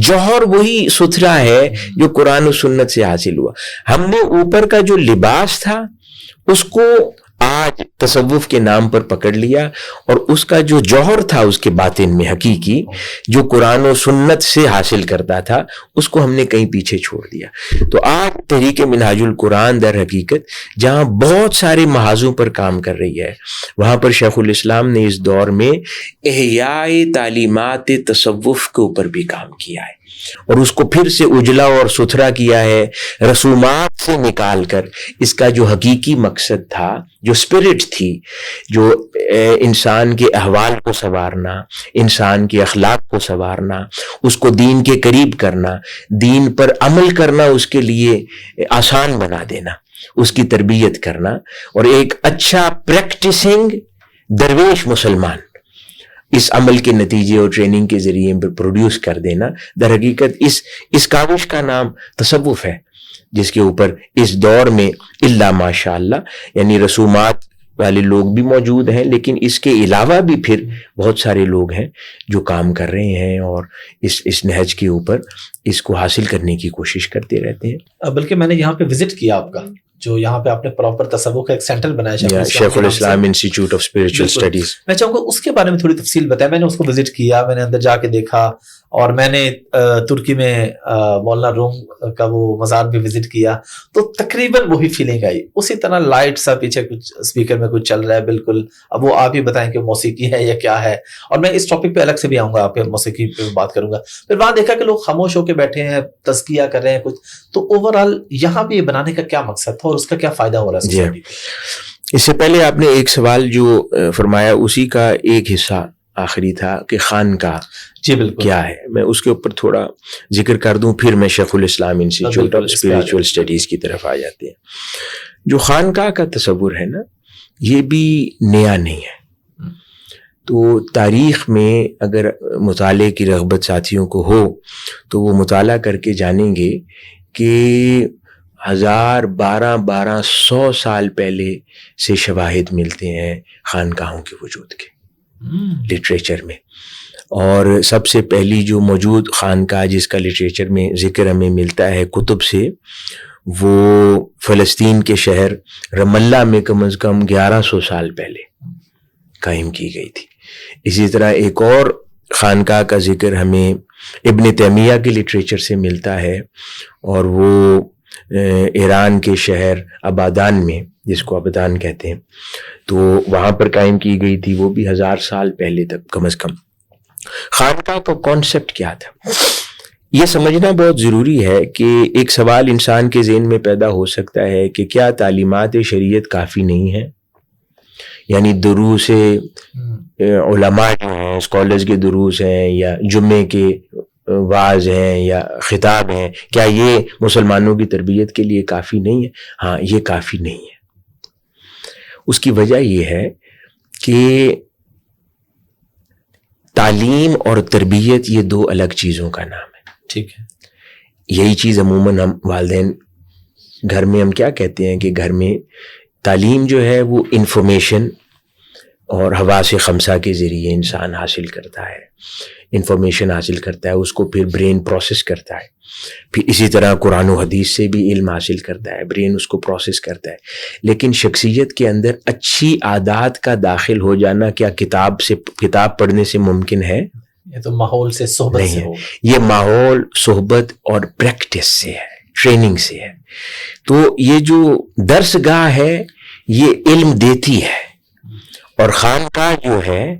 جوہر وہی ستھرا ہے جو قرآن و سنت سے حاصل ہوا. ہم نے اوپر کا جو لباس تھا اس کو آج تصوف کے نام پر پکڑ لیا، اور اس کا جو جوہر تھا اس کے باطن میں حقیقی جو قرآن و سنت سے حاصل کرتا تھا اس کو ہم نے کہیں پیچھے چھوڑ دیا. تو آج تحریک منہاج القرآن در حقیقت جہاں بہت سارے محاذوں پر کام کر رہی ہے، وہاں پر شیخ الاسلام نے اس دور میں احیاء تعلیمات تصوف کے اوپر بھی کام کیا ہے، اور اس کو پھر سے اجلا اور ستھرا کیا ہے، رسومات سے نکال کر اس کا جو حقیقی مقصد تھا، جو اسپرٹ تھی، جو انسان کے احوال کو سنوارنا، انسان کے اخلاق کو سنوارنا، اس کو دین کے قریب کرنا، دین پر عمل کرنا، اس کے لیے آسان بنا دینا، اس کی تربیت کرنا، اور ایک اچھا پریکٹسنگ درویش مسلمان اس عمل کے نتیجے اور ٹریننگ کے ذریعے پروڈیوس کر دینا. در حقیقت اس کاوش کا نام تصوف ہے، جس کے اوپر اس دور میں الا ماشاء اللہ یعنی رسومات والے لوگ بھی موجود ہیں، لیکن اس کے علاوہ بھی پھر بہت سارے لوگ ہیں جو کام کر رہے ہیں اور اس نہج کے اوپر اس کو حاصل کرنے کی کوشش کرتے رہتے ہیں. بلکہ میں نے یہاں پہ وزٹ کیا آپ کا، جو یہاں پہ آپ نے پراپر تصوف کا ایک سینٹر بنایا شیخ الاسلام انسٹیٹیوٹ آف اسپرچوئل اسٹڈیز. میں چاہوں گا اس کے بارے میں تھوڑی تفصیل بتائیں. میں نے اس کو وزٹ کیا، میں نے اندر جا کے دیکھا، اور میں نے ترکی میں مولانا روم کا وہ مزار بھی وزٹ کیا، تو تقریباً وہی فیلنگ آئی. اسی طرح لائٹ سا پیچھے کچھ اسپیکر میں کچھ چل رہا ہے بالکل. اب وہ آپ ہی بتائیں کہ موسیقی ہے یا کیا ہے، اور میں اس ٹاپک پہ الگ سے بھی آؤں گا، آپ کے موسیقی پہ بات کروں گا. پھر وہاں دیکھا کہ لوگ خاموش ہو کے بیٹھے ہیں، تزکیہ کر رہے ہیں کچھ. تو اوور آل یہاں پہ یہ بنانے کا کیا مقصد تھا اور اس کا کیا فائدہ ہو رہا ہے سوسائٹی کو؟ اس سے پہلے آپ نے ایک سوال جو فرمایا اسی کا ایک حصہ آخری تھا کہ خانقاہ کیا ہے. میں اس کے اوپر تھوڑا ذکر کر دوں، پھر میں شیخ الاسلام انسٹیٹیوٹ آف اسپرچوئل اسٹڈیز کی طرف آ جاتے ہیں. جو خانقاہ کا تصور ہے نا، یہ بھی نیا نہیں ہے. تو تاریخ میں اگر مطالعے کی رغبت ساتھیوں کو ہو تو وہ مطالعہ کر کے جانیں گے کہ 1200 سال پہلے سے شواہد ملتے ہیں خانقاہوں کے وجود کے لٹریچر میں. اور سب سے پہلی جو موجود خانقاہ جس کا لٹریچر میں ذکر ہمیں ملتا ہے کتب سے، وہ فلسطین کے شہر رم اللہ میں کم از کم 1100 سال پہلے قائم کی گئی تھی. اسی طرح ایک اور خانقاہ کا ذکر ہمیں ابن تیمیہ کے لٹریچر سے ملتا ہے، اور وہ ایران کے شہر ابادان میں، جس کو ابادان کہتے ہیں، تو وہاں پر قائم کی گئی تھی. وہ بھی 1000 سال پہلے تک کم از کم. خانقاہ کا کانسیپٹ کیا تھا یہ سمجھنا بہت ضروری ہے. کہ ایک سوال انسان کے ذہن میں پیدا ہو سکتا ہے کہ کیا تعلیمات شریعت کافی نہیں ہیں؟ یعنی دروس علماء جو ہیں، اسکالرز کے دروس ہیں، یا جمعے کے واعظ ہیں، یا خطاب ہیں، کیا یہ مسلمانوں کی تربیت کے لیے کافی نہیں ہے؟ ہاں، یہ کافی نہیں ہے. اس کی وجہ یہ ہے کہ تعلیم اور تربیت یہ دو الگ چیزوں کا نام ہے. ٹھیک ہے. یہی چیز عموماً ہم والدین گھر میں ہم کیا کہتے ہیں کہ گھر میں تعلیم جو ہے وہ انفارمیشن اور حواس خمسہ کے ذریعے انسان حاصل کرتا ہے. انفارمیشن حاصل کرتا ہے، اس کو پھر برین پروسیس کرتا ہے. پھر اسی طرح قرآن و حدیث سے بھی علم حاصل کرتا ہے، برین اس کو پروسیس کرتا ہے. لیکن شخصیت کے اندر اچھی عادات کا داخل ہو جانا کیا کتاب پڑھنے سے ممکن ہے؟ یہ تو ماحول سے، صحبت سے ہو. یہ ماحول، صحبت اور پریکٹس سے ہے، ٹریننگ سے ہے. تو یہ جو درس گاہ ہے یہ علم دیتی ہے، اور خانقاہ جو ہے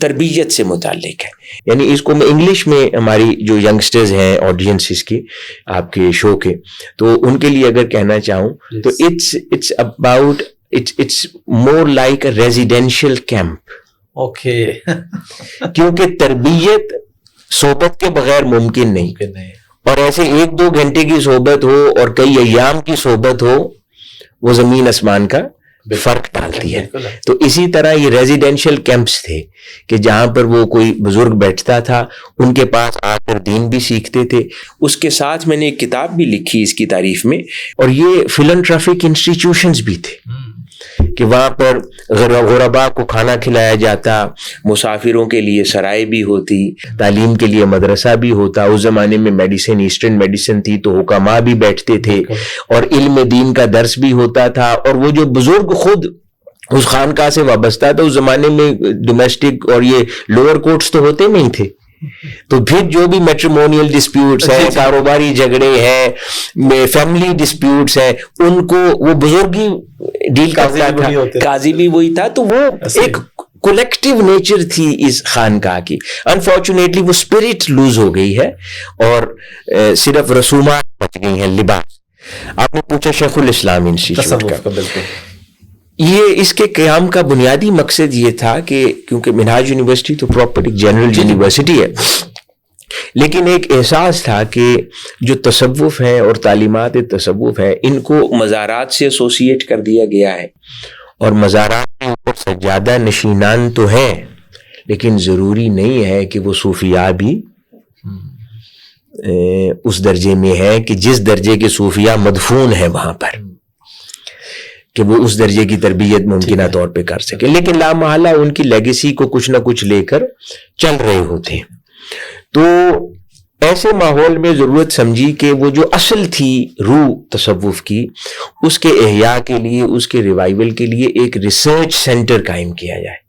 تربیت سے متعلق ہے. یعنی اس کو میں انگلش میں ہماری جو ینگسٹرز ہیں آڈینسز کی آپ کے شو کے, تو ان کے لیے اگر کہنا چاہوں تو it's about it's more like a residential camp. Okay. کیونکہ تربیت صحبت کے بغیر ممکن نہیں, اور ایسے 1-2 گھنٹے کی صحبت ہو اور کئی ایام کی صحبت ہو, وہ زمین آسمان کا فرق ڈالتی ہے. تو اسی طرح یہ ریزیڈینشیل کیمپس تھے کہ جہاں پر وہ کوئی بزرگ بیٹھتا تھا, ان کے پاس آ کر دین بھی سیکھتے تھے. اس کے ساتھ میں نے ایک کتاب بھی لکھی اس کی تعریف میں, اور یہ فلنٹرافک انسٹیٹیوشنز بھی تھے کہ وہاں پر غربا کو کھانا کھلایا جاتا, مسافروں کے لیے سرائے بھی ہوتی, تعلیم کے لیے مدرسہ بھی ہوتا. اس زمانے میں میڈیسن ایسٹرن میڈیسن تھی تو حکماء بھی بیٹھتے تھے, اور علم دین کا درس بھی ہوتا تھا. اور وہ جو بزرگ خود اس خانقاہ سے وابستہ تھا, اس زمانے میں ڈومیسٹک اور یہ لوور کورٹس تو ہوتے نہیں تھے, تو پھر جو بھی میٹریمونیل ڈسپیوٹس ہیں, کاروباری جھگڑے ہیں, فیملی ڈسپیوٹس ہیں, ان کو وہ بزرگ ہی ڈیل کرتا تھا, قاضی بھی وہی تھا. تو وہ ایک کولیکٹیو نیچر تھی اس خانقاہ کی. انفارچونیٹلی وہ اسپرٹ لوز ہو گئی ہے اور صرف رسومات بچ گئی ہیں, لباس. آپ نے پوچھا شیخ الاسلام انسٹیٹیوٹ کا, یہ اس کے قیام کا بنیادی مقصد یہ تھا کہ کیونکہ منہاج یونیورسٹی تو پراپر ایک جنرل یونیورسٹی ہے, لیکن ایک احساس تھا کہ جو تصوف ہے اور تعلیمات تصوف ہے, ان کو مزارات سے ایسوسیٹ کر دیا گیا ہے, اور مزارات کے اوپر سجادہ نشینان تو ہیں, لیکن ضروری نہیں ہے کہ وہ صوفیاء بھی اس درجے میں ہے کہ جس درجے کے صوفیاء مدفون ہیں وہاں پر, کہ وہ اس درجے کی تربیت ممکنہ طور پہ کر سکے. لیکن لا محالہ ان کی لیگیسی کو کچھ نہ کچھ لے کر چل رہے ہوتے ہیں. تو ایسے ماحول میں ضرورت سمجھی کہ وہ جو اصل تھی روح تصوف کی, اس کے احیاء کے لیے, اس کے ریوائول کے لیے ایک ریسرچ سینٹر قائم کیا جائے,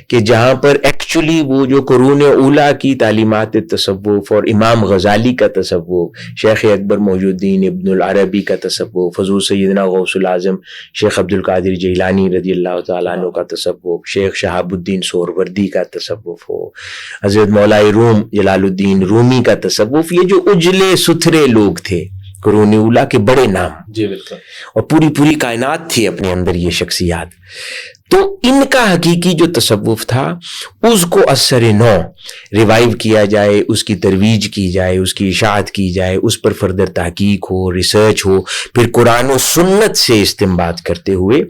کہ جہاں پر ایکچولی وہ جو قرون اولیٰ کی تعلیمات تصوف اور امام غزالی کا تصوف, شیخ اکبر محی الدین ابن العربی کا تصوف, حضور سیدنا غوث العظم شیخ عبد القادر جیلانی رضی اللہ تعالیٰ عنہ کا تصوف, شیخ شہاب الدین سہروردی کا تصوف ہو, حضرت مولائی روم جلال الدین رومی کا تصوف, یہ جو اجلے ستھرے لوگ تھے قرون اولیٰ کے بڑے نام, جی بالکل, اور پوری کائنات تھی اپنے اندر یہ شخصیات. تو ان کا حقیقی جو تصوف تھا اس کو اثر نو ریوائیو کیا جائے, اس کی ترویج کی جائے, اس کی اشاعت کی جائے, اس پر فردر تحقیق ہو, ریسرچ ہو, پھر قرآن و سنت سے استنباط کرتے ہوئے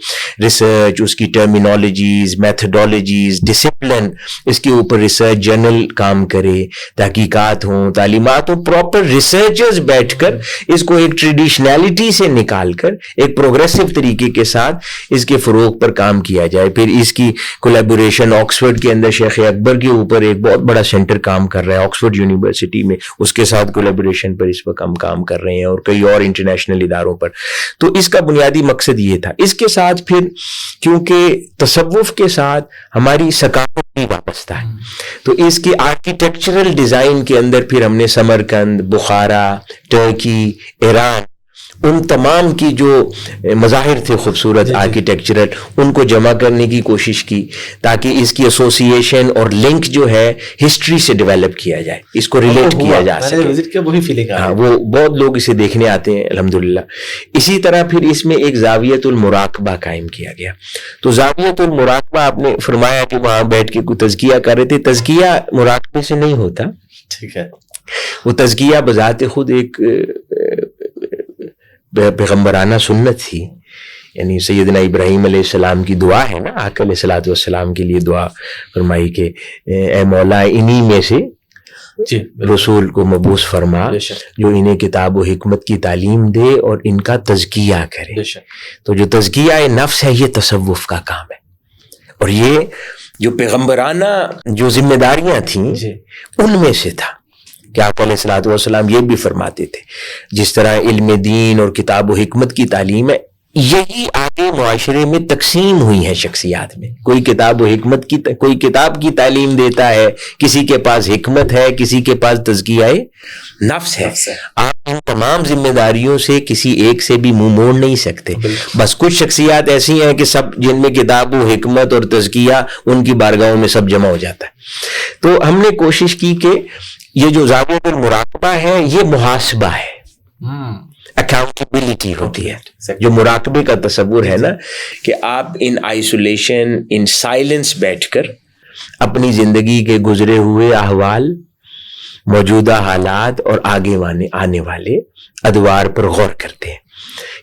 ریسرچ, اس کی ٹرمینالوجیز, میتھڈالوجیز, ڈسپلن, اس کے اوپر ریسرچ جرنل کام کرے, تحقیقات ہوں, تعلیمات ہوں, پراپر ریسرچرز بیٹھ کر اس کو ایک ٹریڈیشنلٹی سے نکال کر ایک پروگریسو طریقے کے ساتھ اس کے فروغ پر کام کیا جائے. پھر اس کی کولیبوریشن آکسفورڈ کے اندر شیخ اکبر کے اوپر ایک بہت بڑا سینٹر کام کر رہا ہے آکسفورڈ یونیورسٹی میں, اس کے ساتھ کولیبوریشن پر اس وقت ہم کام کر رہے ہیں, اور کئی اور انٹرنیشنل اداروں پر. تو اس کا بنیادی مقصد یہ تھا. اس کے ساتھ پھر کیونکہ تصوف کے ساتھ ہماری ثقافت بھی وابستہ ہے, تو اس کی آرکیٹیکچرل ڈیزائن کے اندر پھر ہم نے سمرقند, بخارا, ٹرکی, ایران, ان تمام کی جو مظاہر تھے خوبصورت آرکیٹیکچرل, ان کو جمع کرنے کی کوشش کی تاکہ اس کی ایسوسیشن اور لنک جو ہے ہسٹری سے ڈیولپ کیا جائے, اس کو ریلیٹ کیا جا سکے. ہاں, وہ بہت لوگ اسے دیکھنے آتے ہیں الحمدللہ. اسی طرح پھر اس میں ایک زاویۃ المراقبہ قائم کیا گیا. تو زاویۃ المراقبہ آپ نے فرمایا کہ وہاں بیٹھ کے کوئی تزکیہ کر رہے تھے, تزکیہ مراقبے سے نہیں ہوتا. ٹھیک ہے, وہ تزکیہ بذات خود ایک پیغمبرانہ سنت تھی. یعنی سیدنا ابراہیم علیہ السلام کی دعا ہے نا, آقا علیہ الصلوۃ والسلام کے لیے دعا فرمائی کہ اے مولا انہی میں سے رسول کو مبعوث فرما جو انہیں کتاب و حکمت کی تعلیم دے اور ان کا تزکیہ کرے. تو جو تزکیہ نفس ہے یہ تصوف کا کام ہے, اور یہ جو پیغمبرانہ جو ذمہ داریاں تھیں ان میں سے تھا کہ آپ علیہ الصلوۃ والسلام یہ بھی فرماتے تھے جس طرح علم دین اور کتاب و حکمت کی تعلیم ہے, یہی آگے معاشرے میں تقسیم ہوئی ہیں شخصیات میں. کوئی کتاب و حکمت کی کوئی کتاب کی تعلیم دیتا ہے, کسی کے پاس حکمت ہے, کسی کے پاس تزکیہ نفس ہے. آپ ان تمام ذمہ داریوں سے کسی ایک سے بھی منہ موڑ نہیں سکتے. بس کچھ شخصیات ایسی ہیں کہ سب جن میں کتاب و حکمت اور تزکیہ ان کی بارگاہوں میں سب جمع ہو جاتا ہے. تو ہم نے کوشش کی کہ یہ جو زاویہ المراقبہ ہے یہ محاسبہ ہے, اکاؤنٹیبلٹی ہوتی ہے. جو مراقبے کا تصور ہے نا کہ آپ ان آئسولیشن ان سائلنس بیٹھ کر اپنی زندگی کے گزرے ہوئے احوال, موجودہ حالات اور آگے آنے والے ادوار پر غور کرتے ہیں.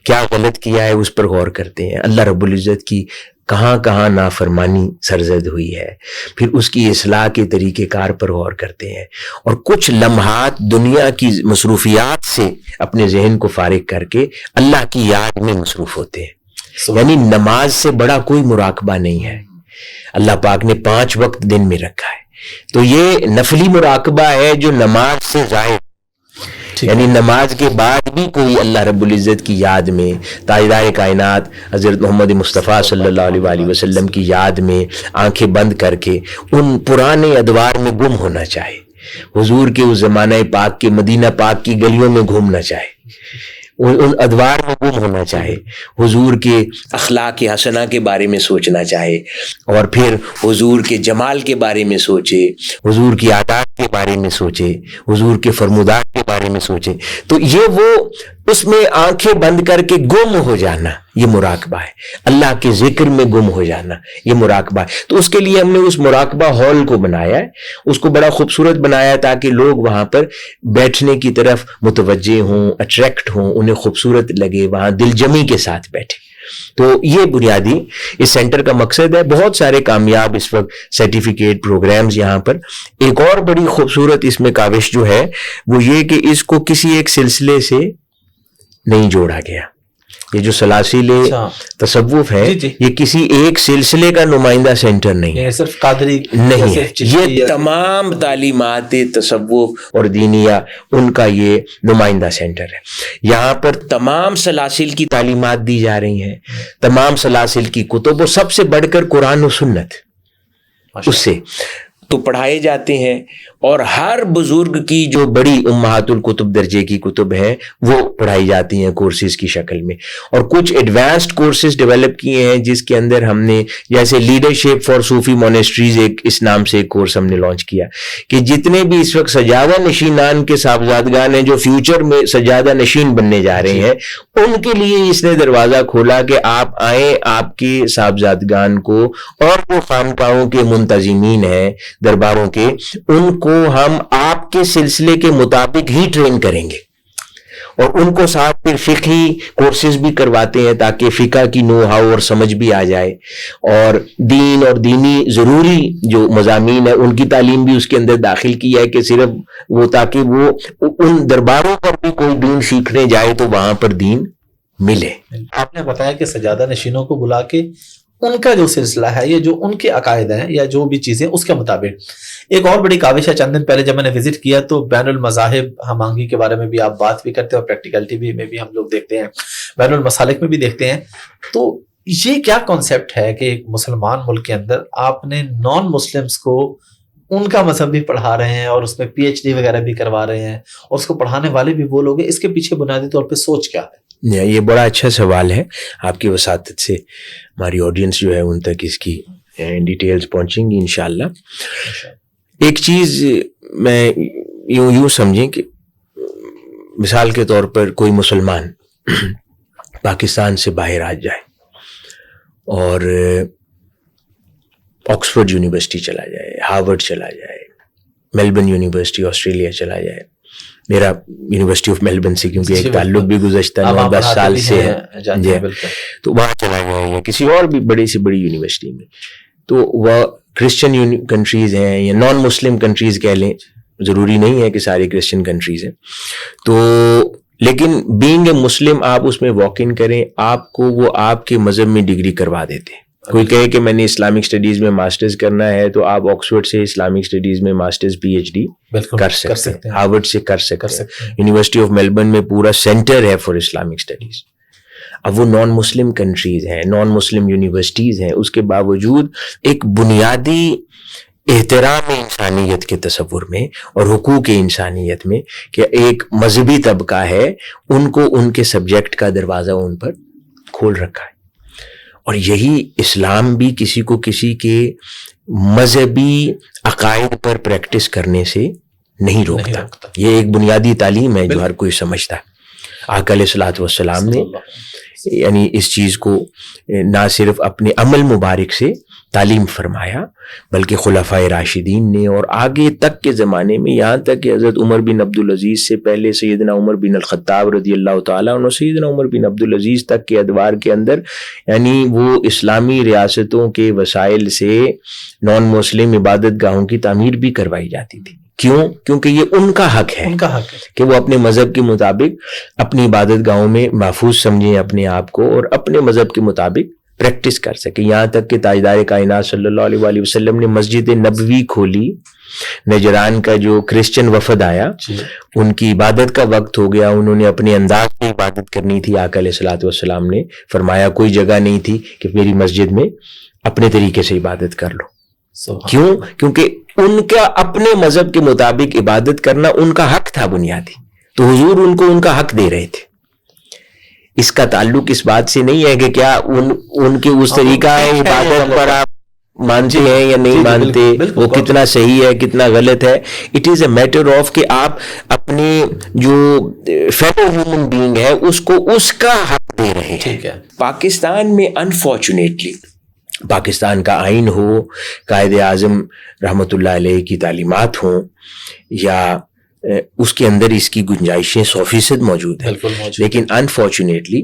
کیا غلط کیا ہے اس پر غور کرتے ہیں. اللہ رب العزت کی کہاں کہاں نافرمانی سرزد ہوئی ہے, پھر اس کی اصلاح کے طریقہ کار پر غور کرتے ہیں. اور کچھ لمحات دنیا کی مصروفیات سے اپنے ذہن کو فارغ کر کے اللہ کی یاد میں مصروف ہوتے ہیں. یعنی نماز سے بڑا کوئی مراقبہ نہیں ہے. اللہ پاک نے 5 وقت دن میں رکھا ہے, تو یہ نفلی مراقبہ ہے جو نماز سے زائد, یعنی نماز کے بعد بھی کوئی اللہ رب العزت کی یاد میں, تاجدار کائنات حضرت محمد مصطفیٰ صلی اللہ علیہ وآلہ وسلم کی یاد میں آنکھیں بند کر کے ان پرانے ادوار میں گم ہونا چاہے, حضور کے اس زمانہ پاک کے مدینہ پاک کی گلیوں میں گھومنا چاہے, ان ادوار میں گم ہونا چاہے, حضور کے اخلاق حسنہ کے بارے میں سوچنا چاہے, اور پھر حضور کے جمال کے بارے میں سوچے, حضور کی عادات کے بارے میں سوچے, حضور کے فرمودات کے بارے میں سوچے. تو یہ وہ اس میں آنکھیں بند کر کے گم ہو جانا یہ مراقبہ ہے. اللہ کے ذکر میں گم ہو جانا یہ مراقبہ ہے. تو اس کے لیے ہم نے اس مراقبہ ہال کو بنایا ہے, اس کو بڑا خوبصورت بنایا ہے تاکہ لوگ وہاں پر بیٹھنے کی طرف متوجہ ہوں, اٹریکٹ ہوں, انہیں خوبصورت لگے, وہاں دل جمی کے ساتھ بیٹھے. تو یہ بنیادی اس سینٹر کا مقصد ہے. بہت سارے کامیاب اس وقت سرٹیفکیٹ پروگرامز یہاں پر. ایک اور بڑی خوبصورت اس میں کاوش جو ہے وہ یہ کہ اس کو کسی ایک سلسلے سے نہیں جوڑا گیا. یہ جو سلاسل تصوف ہے یہ کسی ایک سلسلے کا نمائندہ سینٹر نہیں ہے, صرف قادری نہیں ہے. یہ تمام تعلیمات تصوف اور دینیہ ان کا یہ نمائندہ سینٹر ہے. یہاں پر تمام سلاسل کی تعلیمات دی جا رہی ہیں, تمام سلاسل کی کتب, اور سب سے بڑھ کر قرآن و سنت اس سے تو پڑھائے جاتے ہیں. اور ہر بزرگ کی جو بڑی امہات الکتب درجے کی کتب ہیں وہ پڑھائی جاتی ہیں کورسز کی شکل میں. اور کچھ ایڈوانسڈ کورسز ڈیولپ کیے ہیں جس کے اندر ہم نے جیسے لیڈرشپ فار صوفی مونیسٹریز ایک اس نام سے ایک کورس ہم نے لانچ کیا کہ جتنے بھی اس وقت سجادہ نشینان کے صاحبزادگان ہیں جو فیوچر میں سجادہ نشین بننے جا رہے ہیں ان کے لیے اس نے دروازہ کھولا کہ آپ آئیں, آپ کے صاحبزادگان کو اور وہ خانقاہوں کے منتظمین ہیں درباروں کے ان کو ہم آپ کے سلسلے کے مطابق ہی ٹرین کریں گے. اور ان کو ساتھ پھر فقہی کورسز بھی کرواتے ہیں تاکہ فقہ کی نو ہاؤ اور سمجھ بھی آ جائے, اور دین اور دینی ضروری جو مضامین ہیں ان کی تعلیم بھی اس کے اندر داخل کی ہے کہ صرف وہ تاکہ وہ ان درباروں پر بھی کوئی دین سیکھنے جائے تو وہاں پر دین ملے. آپ نے بتایا کہ سجادہ نشینوں کو بلا کے ان کا جو سلسلہ ہے یا جو ان کے عقائد ہیں یا جو بھی چیزیں اس کے مطابق. ایک اور بڑی کاوش ہے, چند دن پہلے جب میں نے وزٹ کیا تو بین المذاہب ہم آہنگی کے بارے میں بھی آپ بات بھی کرتے ہیں اور پریکٹیکلٹی بھی میں بھی ہم لوگ دیکھتے ہیں, بین المسالک میں بھی دیکھتے ہیں. تو یہ کیا کانسیپٹ ہے کہ ایک مسلمان ملک کے اندر آپ نے نان مسلمس کو ان کا مذہب بھی پڑھا رہے ہیں اور اس میں پی ایچ ڈی وغیرہ بھی کروا رہے ہیں اور اس کو پڑھانے والے بھی وہ لوگ ہیں, اس کے پیچھے بنیادی طور پہ سوچ کیا ہے؟ یہ بڑا اچھا سوال ہے. آپ کی وساطت سے ہماری آڈینس جو ہے ان تک اس کی ڈیٹیلز پہنچیں گی انشاءاللہ. ایک چیز میں یوں سمجھیں کہ مثال کے طور پر کوئی مسلمان پاکستان سے باہر آ جائے اور آکسفورڈ یونیورسٹی چلا جائے, ہارورڈ چلا جائے, میلبرن یونیورسٹی آسٹریلیا چلا جائے. میرا یونیورسٹی آف میلبرن سے کیونکہ ایک تعلق بھی گزشتہ 9-10 سال سے ہے تو وہاں چلا جائے یا کسی اور بھی بڑی سے بڑی یونیورسٹی میں. تو وہ کرسچن کنٹریز ہیں یا نان مسلم کنٹریز کہہ لیں, ضروری نہیں ہے کہ ساری کرسچن کنٹریز ہیں. تو لیکن بینگ اے مسلم آپ اس میں واک ان کریں, آپ کو وہ آپ کے مذہب میں ڈگری کروا دیتے ہیں. کوئی کہے کہ میں نے اسلامک اسٹڈیز میں ماسٹرز کرنا ہے تو آپ آکسفورڈ سے اسلامک اسٹڈیز میں ماسٹرز پی ایچ ڈی کر سکتے ہیں, ہارورڈ سے کر سکتے ہیں, یونیورسٹی آف میلبرن میں پورا سینٹر ہے فار اسلامک اسٹڈیز. اب وہ نان مسلم کنٹریز ہیں, نان مسلم یونیورسٹیز ہیں, اس کے باوجود ایک بنیادی احترام انسانیت کے تصور میں اور حقوق انسانیت میں کہ ایک مذہبی طبقہ ہے, ان کو ان کے سبجیکٹ کا دروازہ ان پر کھول رکھا ہے. اور یہی اسلام بھی کسی کو کسی کے مذہبی عقائد پر پریکٹس کرنے سے نہیں روکتا. یہ ایک بنیادی تعلیم ہے جو ہر کوئی سمجھتا ہے. آقا علیہ الصلوۃ والسلام نے یعنی اس چیز کو نہ صرف اپنے عمل مبارک سے تعلیم فرمایا بلکہ خلفائے راشدین نے اور آگے تک کے زمانے میں, یہاں تک کہ حضرت عمر بن عبدالعزیز سے پہلے سیدنا عمر بن الخطاب رضی اللہ تعالیٰ عنہ, سیدنا عمر بن عبدالعزیز تک کے ادوار کے اندر یعنی وہ اسلامی ریاستوں کے وسائل سے نان مسلم عبادت گاہوں کی تعمیر بھی کروائی جاتی تھی. کیوں؟ کیونکہ یہ ان کا حق ہے کہ وہ اپنے مذہب کے مطابق اپنی عبادت گاہوں میں محفوظ سمجھیں اپنے آپ کو اور اپنے مذہب کے مطابق پریکٹس کر سکیں. یہاں تک کہ تاجدار کائنات صلی اللہ علیہ وآلہ وسلم نے مسجد نبوی کھولی, نجران کا جو کرسچن وفد آیا ان کی عبادت کا وقت ہو گیا, انہوں نے اپنے انداز میں عبادت کرنی تھی. آقا علیہ الصلوۃ والسلام نے فرمایا کوئی جگہ نہیں تھی کہ میری مسجد میں اپنے طریقے سے عبادت کر لو. کیوں؟ کیونکہ ان کا اپنے مذہب کے مطابق عبادت کرنا ان کا حق تھا بنیادی, تو حضور ان کو ان کا حق دے رہے تھے. اس کا تعلق اس بات سے نہیں ہے کہ کیا ان کے اس طریقہ ہے عبادت پر آپ مانتے ہیں یا نہیں مانتے, وہ کتنا صحیح ہے کتنا غلط ہے. It is a matter of کہ آپ اپنے جو فیلو ہیومن بینگ ہے اس کو اس کا حق دے رہے ہیں. پاکستان میں انفارچونیٹلی پاکستان کا آئین ہو, قائد اعظم رحمۃ اللہ علیہ کی تعلیمات ہوں, یا اس کے اندر اس کی گنجائشیں 100% موجود ہیں, لیکن انفارچونیٹلی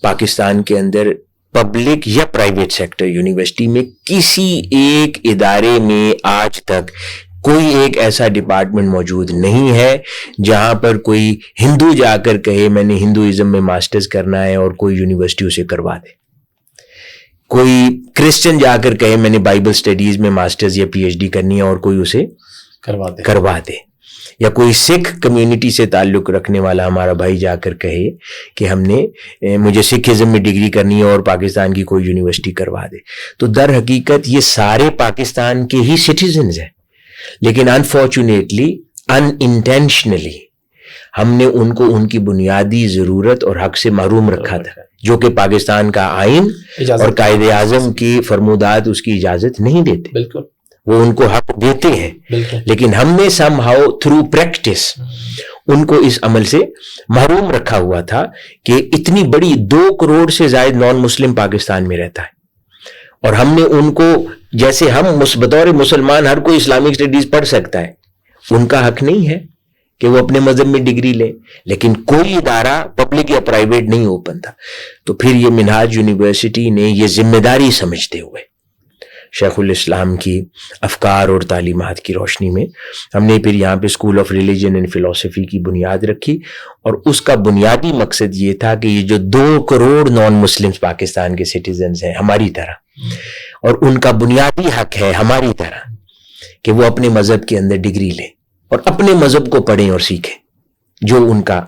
پاکستان کے اندر پبلک یا پرائیویٹ سیکٹر یونیورسٹی میں کسی ایک ادارے میں آج تک کوئی ایک ایسا ڈپارٹمنٹ موجود نہیں ہے جہاں پر کوئی ہندو جا کر کہے میں نے ہندوازم میں ماسٹرز کرنا ہے اور کوئی یونیورسٹی اسے کروا دے, کوئی کرسچن جا کر کہے میں نے بائبل سٹڈیز میں ماسٹرز یا پی ایچ ڈی کرنی ہے اور کوئی اسے کروا دے, یا کوئی سکھ کمیونٹی سے تعلق رکھنے والا ہمارا بھائی جا کر کہے کہ ہم نے مجھے سکھ ازم میں ڈگری کرنی ہے اور پاکستان کی کوئی یونیورسٹی کروا دے. تو در حقیقت یہ سارے پاکستان کے ہی سٹیزنز ہیں, لیکن انفارچونیٹلی ان انٹینشنلی ہم نے ان کو ان کی بنیادی ضرورت اور حق سے محروم رکھا تھا, جو کہ پاکستان کا آئین اور قائد اعظم کی فرمودات اس کی اجازت نہیں دیتے. بالکل وہ ان کو حق دیتے ہیں, لیکن ہم نے some how through practice in کو اس عمل سے محروم رکھا ہوا تھا کہ اتنی بڑی 2 کروڑ سے زائد نان مسلم پاکستان میں رہتا ہے, اور ہم نے ان کو جیسے ہم بطور مسلمان ہر کوئی اسلامک اسٹڈیز پڑھ سکتا ہے, ان کا حق نہیں ہے کہ وہ اپنے مذہب میں ڈگری لیں, لیکن کوئی ادارہ پبلک یا پرائیویٹ نہیں اوپن تھا. تو پھر یہ منہاج یونیورسٹی نے یہ ذمہ داری سمجھتے ہوئے شیخ الاسلام کی افکار اور تعلیمات کی روشنی میں ہم نے پھر یہاں پہ اسکول آف ریلیجن اینڈ فلسفی کی بنیاد رکھی, اور اس کا بنیادی مقصد یہ تھا کہ یہ جو 2 کروڑ نان مسلمز پاکستان کے سٹیزنز ہیں ہماری طرح, اور ان کا بنیادی حق ہے ہماری طرح کہ وہ اپنے مذہب کے اندر ڈگری لیں اور اپنے مذہب کو پڑھیں اور سیکھیں, جو ان کا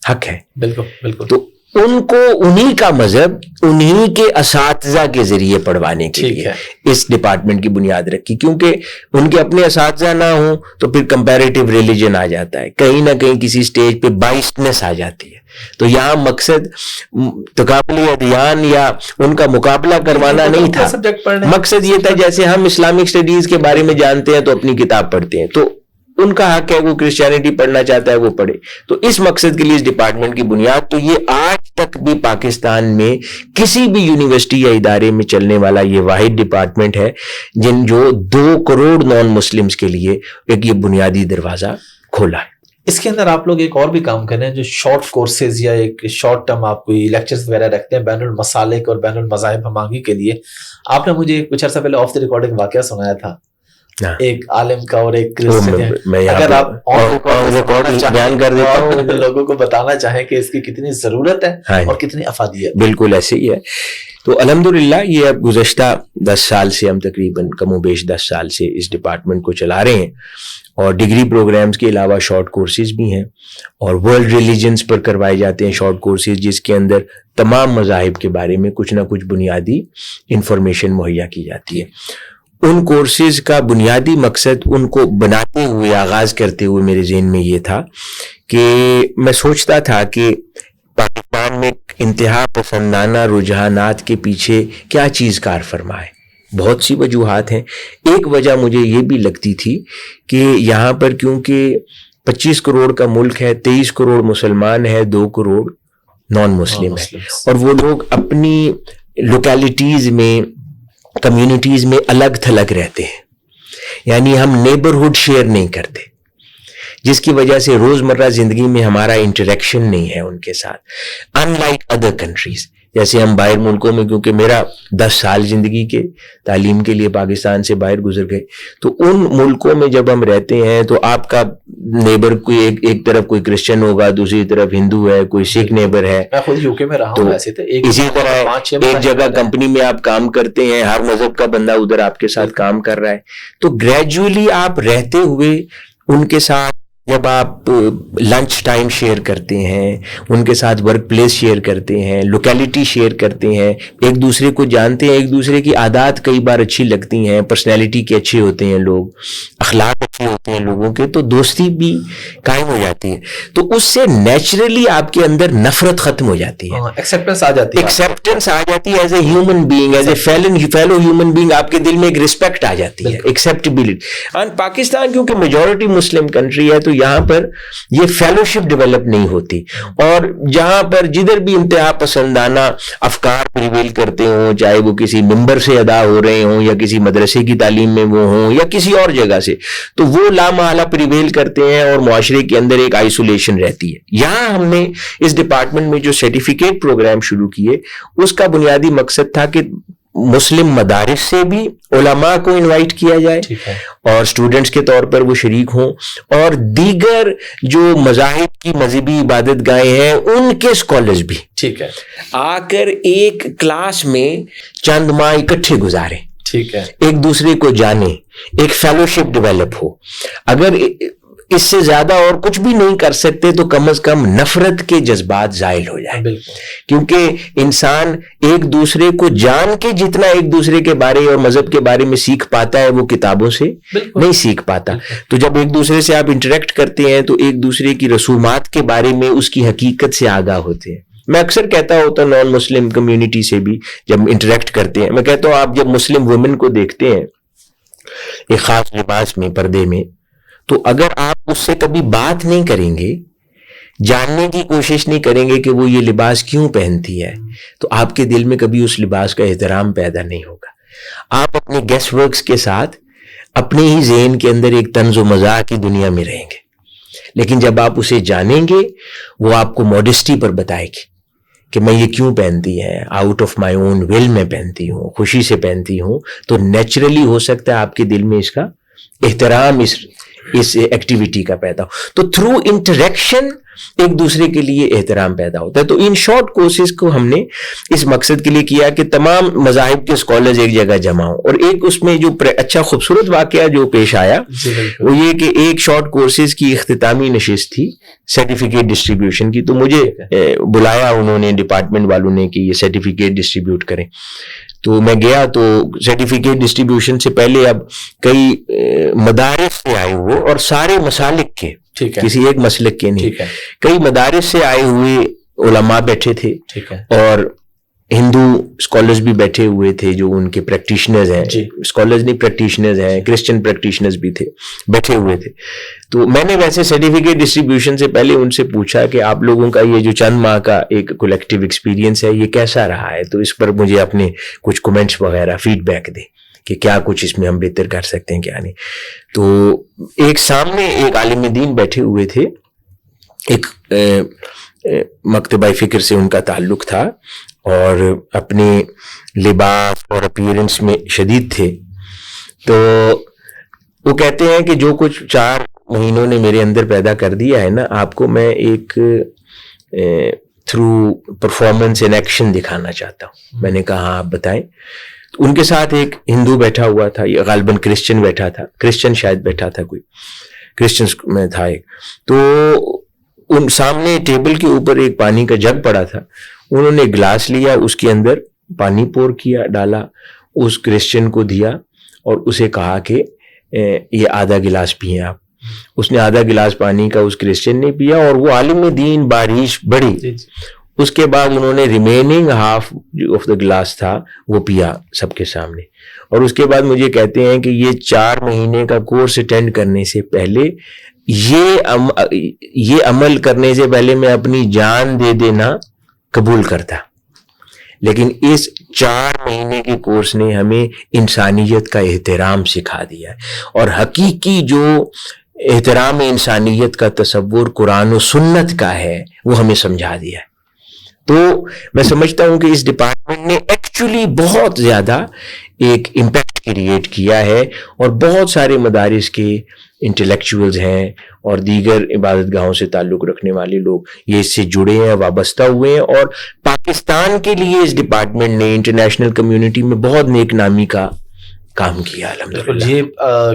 حق ہے. بالکل. تو ان کو انہی کا مذہب انہی کے اساتذہ کے ذریعے پڑھوانے کے لیے اس ڈپارٹمنٹ کی بنیاد رکھی, کیونکہ ان کے اپنے اساتذہ نہ ہوں تو پھر کمپیریٹیو ریلیجن آ جاتا ہے, کہیں نہ کہیں کسی سٹیج پہ بائسنس آ جاتی ہے. تو یہاں مقصد تقابلی ادیان یا ان کا مقابلہ کروانا نہیں تھا, مقصد یہ تھا جیسے ہم اسلامک اسٹڈیز کے بارے میں جانتے ہیں تو اپنی کتاب پڑھتے ہیں, تو ان کا حق ہے وہ کرسچینٹی پڑھنا چاہتا ہے وہ پڑھے. تو اس مقصد کے لیے اس ڈپارٹمنٹ کی بنیاد, تو یہ آج تک بھی پاکستان میں کسی بھی یونیورسٹی یا ادارے میں چلنے والا یہ واحد ڈپارٹمنٹ ہے جو 2 کروڑ نان مسلمز کے لیے ایک یہ بنیادی دروازہ کھولا ہے. اس کے اندر آپ لوگ ایک اور بھی کام کر رہے ہیں جو شارٹ کورسز یا ایک شارٹ ٹرم آپ کوئی لیکچرز وغیرہ رکھتے ہیں بین المسالک اور بین المذاہب ہمانگی کے لیے. آپ نے مجھے کچھ عرصہ پہلے آف دی ریکارڈ ایک واقعہ سنایا تھا, ایک عالم کا اور ایک کرسچن. میں اگر آپ ریکارڈ بیان کر دیتا ہوں لوگوں کو بتانا چاہیں کہ اس کی کتنی ضرورت ہے اور کتنی افادیت. بالکل ایسے ہی ہے. تو الحمدللہ یہ اب گزشتہ 10 سال سے ہم تقریباً کم و بیش 10 سال سے اس ڈپارٹمنٹ کو چلا رہے ہیں, اور ڈگری پروگرامز کے علاوہ شارٹ کورسز بھی ہیں, اور ورلڈ ریلیجنز پر کروائے جاتے ہیں شارٹ کورسز, جس کے اندر تمام مذاہب کے بارے میں کچھ نہ کچھ بنیادی انفارمیشن مہیا کی جاتی ہے. ان کورسز کا بنیادی مقصد ان کو بناتے ہوئے, آغاز کرتے ہوئے میرے ذہن میں یہ تھا کہ میں سوچتا تھا کہ پاکستان میں انتہا پسندانہ رجحانات کے پیچھے کیا چیز کار فرما ہے. بہت سی وجوہات ہیں. ایک وجہ مجھے یہ بھی لگتی تھی کہ یہاں پر کیونکہ 25 کروڑ کا ملک ہے, 23 کروڑ مسلمان ہے, 2 کروڑ نان مسلم ہے, اور وہ لوگ اپنی لوکیلٹیز میں, کمیونٹیز میں الگ تھلگ رہتے ہیں, یعنی ہم نیبرہڈ شیئر نہیں کرتے, جس کی وجہ سے روزمرہ زندگی میں ہمارا انٹریکشن نہیں ہے ان کے ساتھ. ان لائک ادر کنٹریز, جیسے ہم باہر ملکوں میں, کیونکہ میرا 10 سال زندگی کے تعلیم کے لیے پاکستان سے باہر گزر گئے, تو ان ملکوں میں جب ہم رہتے ہیں تو آپ کا نیبر کوئی ایک طرف کوئی کرسچن ہوگا, دوسری طرف ہندو ہے, کوئی سکھ نیبر ہے. میں خود یو کے میں رہا ہوں ایسے, اسی طرح ایک جگہ کمپنی میں آپ کام کرتے ہیں, ہر مذہب کا بندہ ادھر آپ کے ساتھ کام کر رہا ہے. تو گریجولی آپ رہتے ہوئے ان کے ساتھ, جب آپ لنچ ٹائم شیئر کرتے ہیں, ان کے ساتھ ورک پلیس شیئر کرتے ہیں, لوکیلٹی شیئر کرتے ہیں, ایک دوسرے کو جانتے ہیں, ایک دوسرے کی عادات کئی بار اچھی لگتی ہیں, پرسنالٹی کے اچھے ہوتے ہیں لوگ, اخلاق اچھے ہوتے ہیں لوگوں کے, تو دوستی بھی قائم ہو جاتی ہے. تو اس سے نیچرلی آپ کے اندر نفرت ختم ہو جاتی ہے, ایکسیپٹنس آ جاتی ہے, ایکسیپٹنس آ جاتی ہے. As a human being, as a fellow human being, آپ کے دل میں ایک رسپیکٹ آ جاتی ہے, ایکسیپٹیبلٹی. اینڈ پاکستان کیونکہ میجورٹی مسلم کنٹری ہے, تو یہاں پر یہ فیلوشپ ڈیولپ نہیں ہوتی, اور جہاں پر جدھر بھی انتہا پسندانہ افکار پریویل کرتے ہوں, چاہے وہ کسی ممبر سے ادا ہو رہے ہوں یا کسی مدرسے کی تعلیم میں وہ ہوں یا کسی اور جگہ سے, تو وہ لامحالہ پریویل کرتے ہیں اور معاشرے کے اندر ایک آئسولیشن رہتی ہے. یہاں ہم نے اس ڈپارٹمنٹ میں جو سرٹیفکیٹ پروگرام شروع کیے, اس کا بنیادی مقصد تھا کہ مسلم مدارس سے بھی علماء کو انوائٹ کیا جائے اور اسٹوڈنٹس کے طور پر وہ شریک ہوں, اور دیگر جو مذاہب کی مذہبی عبادت گاہیں ہیں ان کے اسکالرز بھی ٹھیک ہے آ کر ایک کلاس میں چند ماہ اکٹھے گزاریں, ٹھیک ہے, ایک دوسرے کو جانیں, ایک فیلوشپ ڈیولپ ہو. اگر اس سے زیادہ اور کچھ بھی نہیں کر سکتے تو کم از کم نفرت کے جذبات زائل ہو جائیں, کیونکہ انسان ایک دوسرے کو جان کے جتنا ایک دوسرے کے بارے اور مذہب کے بارے میں سیکھ پاتا ہے, وہ کتابوں سے نہیں سیکھ پاتا. تو جب ایک دوسرے سے آپ انٹریکٹ کرتے ہیں تو ایک دوسرے کی رسومات کے بارے میں, اس کی حقیقت سے آگاہ ہوتے ہیں. میں اکثر کہتا ہوتا نان مسلم کمیونٹی سے بھی جب انٹریکٹ کرتے ہیں, میں کہتا ہوں آپ جب مسلم وومن کو دیکھتے ہیں ایک خاص لباس میں, پردے میں, تو اگر آپ اس سے کبھی بات نہیں کریں گے, جاننے کی کوشش نہیں کریں گے کہ وہ یہ لباس کیوں پہنتی ہے, تو آپ کے دل میں کبھی اس لباس کا احترام پیدا نہیں ہوگا. آپ اپنے گیس ورکس کے ساتھ اپنے ہی ذہن کے اندر ایک طنز و مزاح کی دنیا میں رہیں گے, لیکن جب آپ اسے جانیں گے وہ آپ کو ماڈسٹی پر بتائے گی کہ میں یہ کیوں پہنتی ہے, آؤٹ آف مائی اون ول میں پہنتی ہوں, خوشی سے پہنتی ہوں. تو نیچرلی ہو سکتا ہے آپ کے دل میں اس کا احترام اس ایکٹیویٹی کا پیدا ہو. تو تھرو انٹریکشن ایک دوسرے کے لیے احترام پیدا ہوتا ہے. تو ان شارٹ کورسز کو ہم نے اس مقصد کے لیے کیا کہ تمام مذاہب کے اسکالرز ایک جگہ جمع ہوں. اور ایک اس میں جو اچھا خوبصورت واقعہ جو پیش آیا وہ یہ کہ ایک شارٹ کورسز کی اختتامی نشست تھی سرٹیفکیٹ ڈسٹریبیوشن کی. تو مجھے بلایا انہوں نے, ڈپارٹمنٹ والوں نے, کہ یہ سرٹیفکیٹ ڈسٹریبیوٹ کریں. تو میں گیا, تو سرٹیفکیٹ ڈسٹریبیوشن سے پہلے اب کئی مدارس سے آئے ہوئے اور سارے مسالک کے, کسی ایک مسلک کے نہیں, کئی مدارس سے آئے ہوئے علماء بیٹھے تھے, اور ہندو اسکالرز بھی بیٹھے ہوئے تھے جو ان کے پریکٹیشنرز ہیں, اسکالرز نہیں پریکٹیشنرز ہیں, کرسچن پریکٹیشنرز بھی تھے, بیٹھے ہوئے تھے. تو میں نے ویسے سرٹیفکیٹ ڈسٹریبیوشن سے پہلے ان سے پوچھا کہ آپ لوگوں کا یہ جو چند ماہ کا ایک کولیکٹیو ایکسپیرینس ہے یہ کیسا رہا ہے, تو اس پر مجھے اپنے کچھ کمنٹس وغیرہ فیڈ بیک دیں کہ کیا کچھ اس میں ہم بہتر کر سکتے ہیں کیا نہیں. تو ایک سامنے ایک عالم دین بیٹھے ہوئے تھے, ایک مکتبہ فکر سے ان کا تعلق تھا اور اپنے لباس اور اپیرنس میں شدید تھے. تو وہ کہتے ہیں کہ جو کچھ 4 مہینوں نے میرے اندر پیدا کر دیا ہے نا، آپ کو میں ایک تھرو پرفارمنس ان ایکشن دکھانا چاہتا ہوں. میں نے کہا ہاں آپ بتائیں. ان کے ساتھ ایک ہندو بیٹھا ہوا تھا، یہ غالباً کرسچن بیٹھا تھا، کرسچن شاید بیٹھا تھا، کوئی کرسچنس میں تھا ایک. تو ان سامنے ٹیبل کے اوپر ایک پانی کا جگ پڑا تھا. انہوں نے گلاس لیا، اس کے اندر پانی پور کیا، ڈالا، اس کرسچن کو دیا اور اسے کہا کہ یہ آدھا گلاس پئیں آپ. اس نے آدھا گلاس پانی کا اس کرسچن نے پیا اور وہ عالم دین بارش بڑھی. اس کے بعد انہوں نے remaining half of the glass تھا وہ پیا سب کے سامنے. اور اس کے بعد مجھے کہتے ہیں کہ یہ 4 مہینے کا کورس اٹینڈ کرنے سے پہلے یہ عمل کرنے سے پہلے میں اپنی جان دے دینا قبول کرتا، لیکن اس 4 مہینے کے کورس نے ہمیں انسانیت کا احترام سکھا دیا ہے. اور حقیقی جو احترام انسانیت کا تصور قرآن و سنت کا ہے وہ ہمیں سمجھا دیا ہے. تو میں سمجھتا ہوں کہ اس ڈپارٹمنٹ نے ایکچولی بہت زیادہ ایک امپیکٹ کریٹ کیا ہے، اور بہت سارے مدارس کے انٹلیکچوئلز ہیں اور دیگر عبادت گاہوں سے تعلق رکھنے والے لوگ یہ اس سے جڑے ہیں، وابستہ ہوئے ہیں. اور پاکستان کے لیے اس ڈپارٹمنٹ نے انٹرنیشنل کمیونٹی میں بہت نیک نامی کا کام کیا الحمدللہ. جی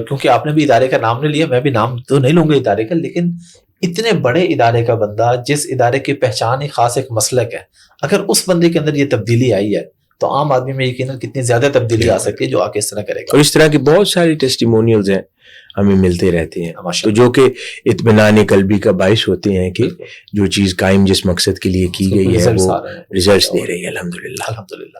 کیونکہ آپ نے بھی ادارے کا نام نہیں لیا، میں بھی نام تو نہیں لوں گا ادارے کا، لیکن اتنے بڑے ادارے کا بندہ، جس ادارے کی پہچان ہی خاص ایک مسلک ہے، اگر اس بندے کے اندر یہ تبدیلی آئی ہے تو عام آدمی میں یقیناً کتنی زیادہ تبدیلی آ سکتی ہے جو آگے اس طرح کرے گا. اور اس طرح کی بہت ساری ٹیسٹیمونیلز ہیں ہمیں ملتے رہتے ہیں، تو جو کہ اطمینان قلبی کا باعث ہوتے ہیں کہ جو چیز قائم جس مقصد کے لیے کی گئی ہے وہ ریزلٹس دے رہی ہے الحمدللہ. الحمدللہ.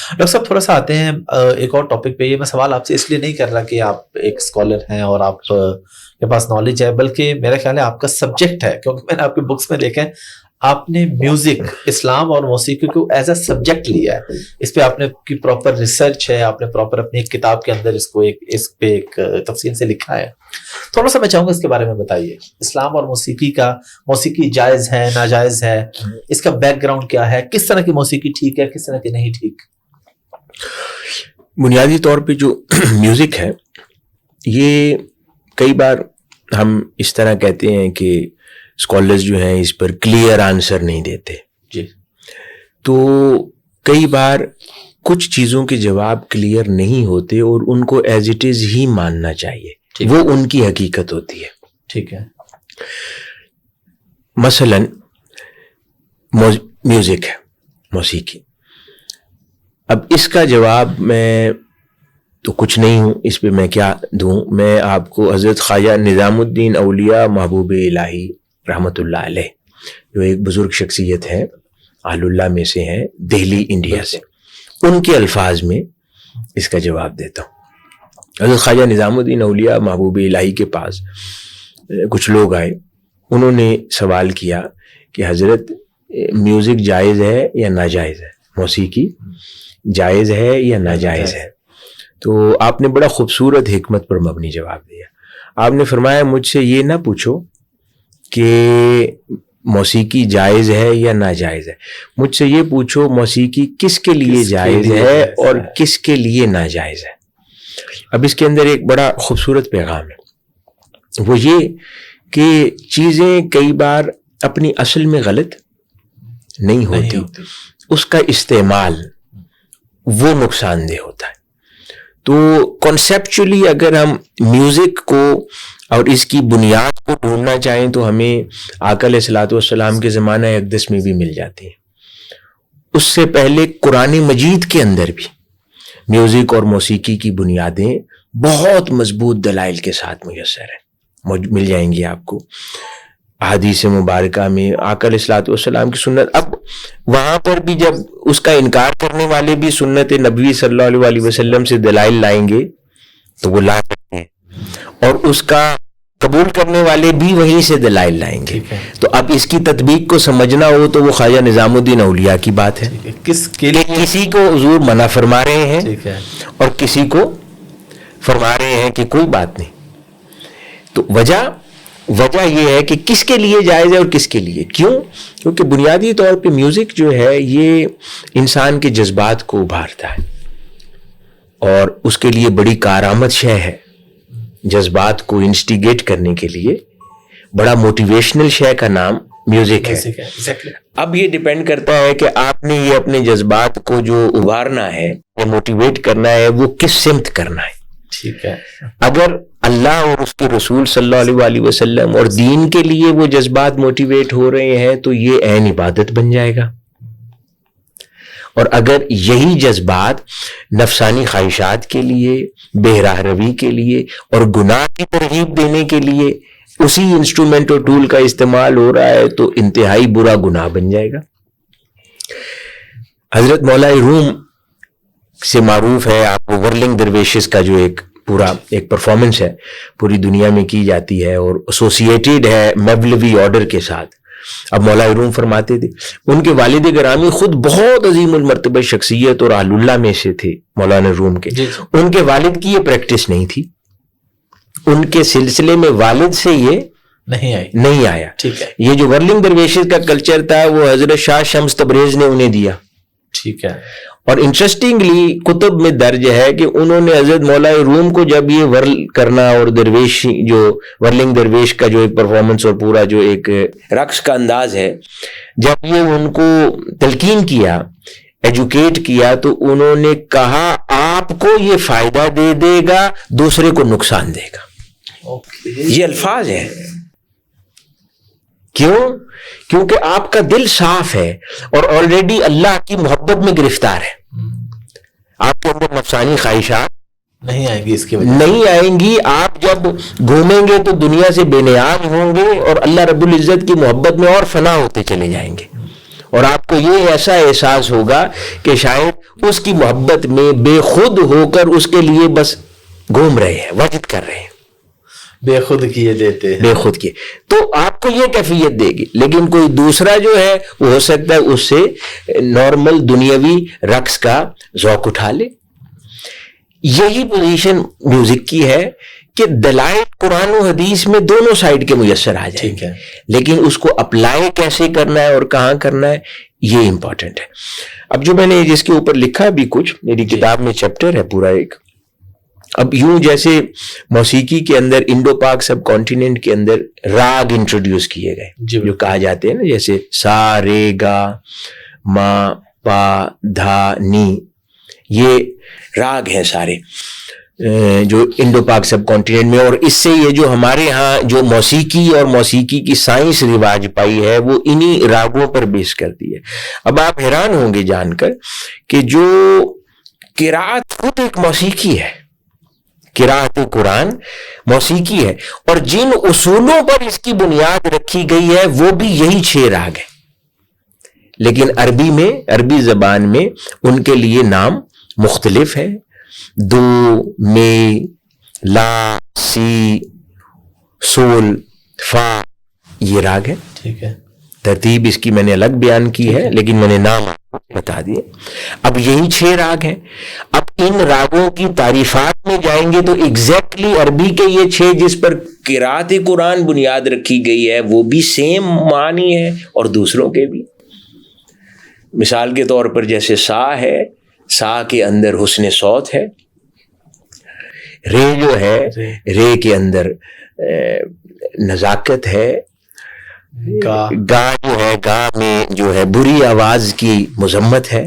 ڈاکٹر صاحب تھوڑا سا آتے ہیں ایک اور ٹاپک پہ. یہ میں سوال آپ سے اس لیے نہیں کر رہا کہ آپ ایک اسکالر ہیں اور آپ کے پاس نالج ہے، بلکہ میرا خیال ہے آپ کا سبجیکٹ ہے، کیونکہ میں نے آپ کے بکس میں دیکھا ہے آپ نے میوزک، اسلام اور موسیقی کو ایز اے سبجیکٹ لیا ہے. اس پہ آپ نے کی پراپر ریسرچ ہے، آپ نے پراپر اپنی ایک کتاب کے اندر اس پہ ایک تفصیل سے لکھا ہے. تھوڑا سا میں چاہوں گا اس کے بارے میں بتائیے. اسلام اور موسیقی جائز ہے، ناجائز ہے، اس کا بیک گراؤنڈ کیا ہے، کس طرح کی موسیقی ٹھیک ہے، کس طرح کی نہیں ٹھیک؟ بنیادی طور پہ جو میوزک ہے یہ کئی بار ہم اس طرح کہتے ہیں کہ اسکالرز جو ہیں اس پر کلیئر آنسر نہیں دیتے. جی. تو کئی بار کچھ چیزوں کے جواب کلیئر نہیں ہوتے اور ان کو ایز اٹ از ہی ماننا چاہیے، وہ ان کی حقیقت ہوتی ہے. ٹھیک ہے. مثلاً میوزک ہے، موسیقی. اب اس کا جواب میں تو کچھ نہیں ہوں، اس پہ میں کیا دوں. میں آپ کو حضرت خواجہ نظام الدین اولیاء محبوب الہی رحمۃ اللہ علیہ، جو ایک بزرگ شخصیت ہے، اہل اللہ میں سے ہیں، دہلی انڈیا سے، ان کے الفاظ میں اس کا جواب دیتا ہوں. حضرت خواجہ نظام الدین اولیاء محبوب الہی کے پاس کچھ لوگ آئے. انہوں نے سوال کیا کہ حضرت میوزک جائز ہے یا ناجائز ہے، موسیقی جائز ہے یا ناجائز ہے؟ تو آپ نے بڑا خوبصورت حکمت پر مبنی جواب دیا. آپ نے فرمایا مجھ سے یہ نہ پوچھو کہ موسیقی جائز ہے یا ناجائز ہے، مجھ سے یہ پوچھو موسیقی کس کے لیے جائز ہے اور کس کے لیے ناجائز ہے. اب اس کے اندر ایک بڑا خوبصورت پیغام ہے، وہ یہ کہ چیزیں کئی بار اپنی اصل میں غلط نہیں ہوتی، اس کا استعمال وہ نقصان دہ ہوتا ہے. تو کنسیپچولی اگر ہم میوزک کو اور اس کی بنیاد کو ڈھونڈنا چاہیں تو ہمیں آقا علیہ الصلوۃ والسلام کے زمانہ اقدس میں بھی مل جاتی ہیں. اس سے پہلے قرآن مجید کے اندر بھی میوزک اور موسیقی کی بنیادیں بہت مضبوط دلائل کے ساتھ میسر ہیں، مل جائیں گی آپ کو. احادیث مبارکہ میں آقا علیہ الصلوۃ والسلام کی سنت، اب وہاں پر بھی جب اس کا انکار کرنے والے بھی سنت نبوی صلی اللہ علیہ وسلم سے دلائل لائیں گے تو وہ لا سکتے ہیں، اور اس کا قبول کرنے والے بھی وہیں سے دلائل لائیں گے. تو اب اس کی تطبیق کو سمجھنا ہو تو وہ خواجہ نظام الدین اولیاء کی بات ہے. کسی کو حضور منع فرما رہے ہیں اور کسی کو فرما رہے ہیں کہ کوئی بات نہیں. تو وجہ یہ ہے کہ کس کے لیے جائز ہے اور کس کے لیے کیوں؟ کیونکہ بنیادی طور پہ میوزک جو ہے یہ انسان کے جذبات کو ابھارتا ہے اور اس کے لیے بڑی کارآمد شے ہے. جذبات کو انسٹیگیٹ کرنے کے لیے بڑا موٹیویشنل شے کا نام میوزک ہے. اب یہ ڈیپینڈ کرتا ہے کہ آپ نے یہ اپنے جذبات کو جو ابھارنا ہے یا موٹیویٹ کرنا ہے وہ کس سمت کرنا ہے. ٹھیک ہے. اگر اللہ اور اس کے رسول صلی اللہ علیہ وآلہ وسلم اور دین کے لیے وہ جذبات موٹیویٹ ہو رہے ہیں تو یہ عین عبادت بن جائے گا. اور اگر یہی جذبات نفسانی خواہشات کے لیے، بے راہ روی کے لیے اور گناہ کی ترغیب دینے کے لیے اسی انسٹرومنٹ اور ٹول کا استعمال ہو رہا ہے تو انتہائی برا گناہ بن جائے گا. حضرت مولا روم سے معروف ہے آپ کو ورلنگ درویشز کا جو ایک پورا ایک پرفارمنس ہے پوری دنیا میں کی جاتی ہے اور ایسوسیٹیڈ ہے میولوی آرڈر کے ساتھ. اب مولا روم فرماتے تھے ان کے والد گرامی خود بہت عظیم المرتبہ شخصیت اور اہل اللہ میں سے تھے مولانا روم کے. ان کے والد کی یہ پریکٹس نہیں تھی، ان کے سلسلے میں والد سے یہ نہیں آیا. ٹھیک ہے. یہ جو ورلنگ درویشز کا کلچر تھا وہ حضرت شاہ شمس تبریز نے انہیں دیا. ٹھیک ہے. اور انٹرسٹنگلی کتب میں درج ہے کہ انہوں نے حضرت مولا روم کو جب یہ ورل کرنا اور درویش جو ورلنگ درویش کا جو ایک پرفارمنس اور پورا جو ایک رقص کا انداز ہے جب یہ ان کو تلقین کیا، ایجوکیٹ کیا، تو انہوں نے کہا آپ کو یہ فائدہ دے دے گا، دوسرے کو نقصان دے گا. یہ الفاظ ہیں. کیوں؟ کیونکہ آپ کا دل صاف ہے اور آلریڈی اللہ کی محبت میں گرفتار ہے. آپ کے اندر نفسانی خواہشات نہیں آئیں گی، اس کی وجہ نہیں آئیں گی. آپ جب گھومیں گے تو دنیا سے بے نیاز ہوں گے اور اللہ رب العزت کی محبت میں اور فنا ہوتے چلے جائیں گے. اور آپ کو یہ ایسا احساس ہوگا کہ شاید اس کی محبت میں بے خود ہو کر اس کے لیے بس گھوم رہے ہیں، وجد کر رہے ہیں، بے خود کیے دیتے ہیں، بے خود کیے. تو آپ کو یہ کیفیت دے گی. لیکن کوئی دوسرا جو ہے وہ ہو سکتا ہے اس سے نارمل دنیاوی رقص کا ذوق اٹھا لے. یہی پوزیشن میوزک کی ہے کہ دلائل قرآن و حدیث میں دونوں سائڈ کے میسر آ جائیں گے، لیکن اس کو اپلائی کیسے کرنا ہے اور کہاں کرنا ہے یہ امپورٹنٹ ہے. اب جو میں نے جس کے اوپر لکھا بھی کچھ میری کتاب میں چیپٹر ہے پورا ایک. اب یوں جیسے موسیقی کے اندر انڈو پاک سب کانٹیننٹ کے اندر راگ انٹروڈیوس کیے گئے جو کہا جاتے ہیں نا، جیسے سا رے گا ما پا دھا نی، یہ راگ ہیں سارے جو انڈو پاک سب کانٹیننٹ میں. اور اس سے یہ جو ہمارے ہاں جو موسیقی اور موسیقی کی سائنس رواج پائی ہے وہ انہی راگوں پر بیس کرتی ہے. اب آپ حیران ہوں گے جان کر کہ جو قرات خود ایک موسیقی ہے، قرات قرآن موسیقی ہے، اور جن اصولوں پر اس کی بنیاد رکھی گئی ہے وہ بھی یہی 6 راگ ہیں. لیکن عربی زبان میں ان کے لیے نام مختلف ہے. دو، می، لا، سی، سول، فا، یہ راگ ہے. ٹھیک ہے. ترتیب اس کی میں نے الگ بیان کی ہے لیکن میں نے نام بتا دیے. اب یہی 6 راگ ہیں. اب ان راگوں کی تعریفات میں جائیں گے تو ایگزیکٹلی عربی کے یہ 6 جس پر قرات قرآن بنیاد رکھی گئی ہے وہ بھی سیم معنی ہے اور دوسروں کے بھی. مثال کے طور پر جیسے سا ہے، سا کے اندر حسن صوت ہے. رے جو ہے، رے کے اندر نزاکت ہے. گا جو ہے، گا میں جو ہے بری آواز کی مذمت ہے،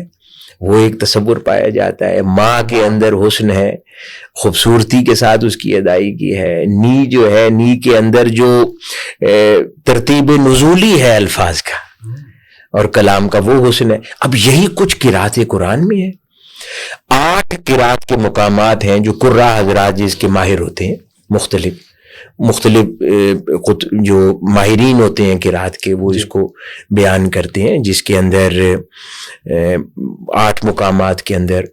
وہ ایک تصور پایا جاتا ہے. ماں کے اندر حسن ہے، خوبصورتی کے ساتھ اس کی ادائیگی ہے. نی جو ہے، نی کے اندر جو ترتیب نزولی ہے الفاظ کا اور کلام کا وہ حسن ہے. اب یہی کچھ قرات قرآن میں ہے. 8 قرات کے مقامات ہیں جو قراء حضرات جس کے ماہر ہوتے ہیں، مختلف جو ماہرین ہوتے ہیں قرات کے وہ اس کو بیان کرتے ہیں، جس کے اندر 8 مقامات کے اندر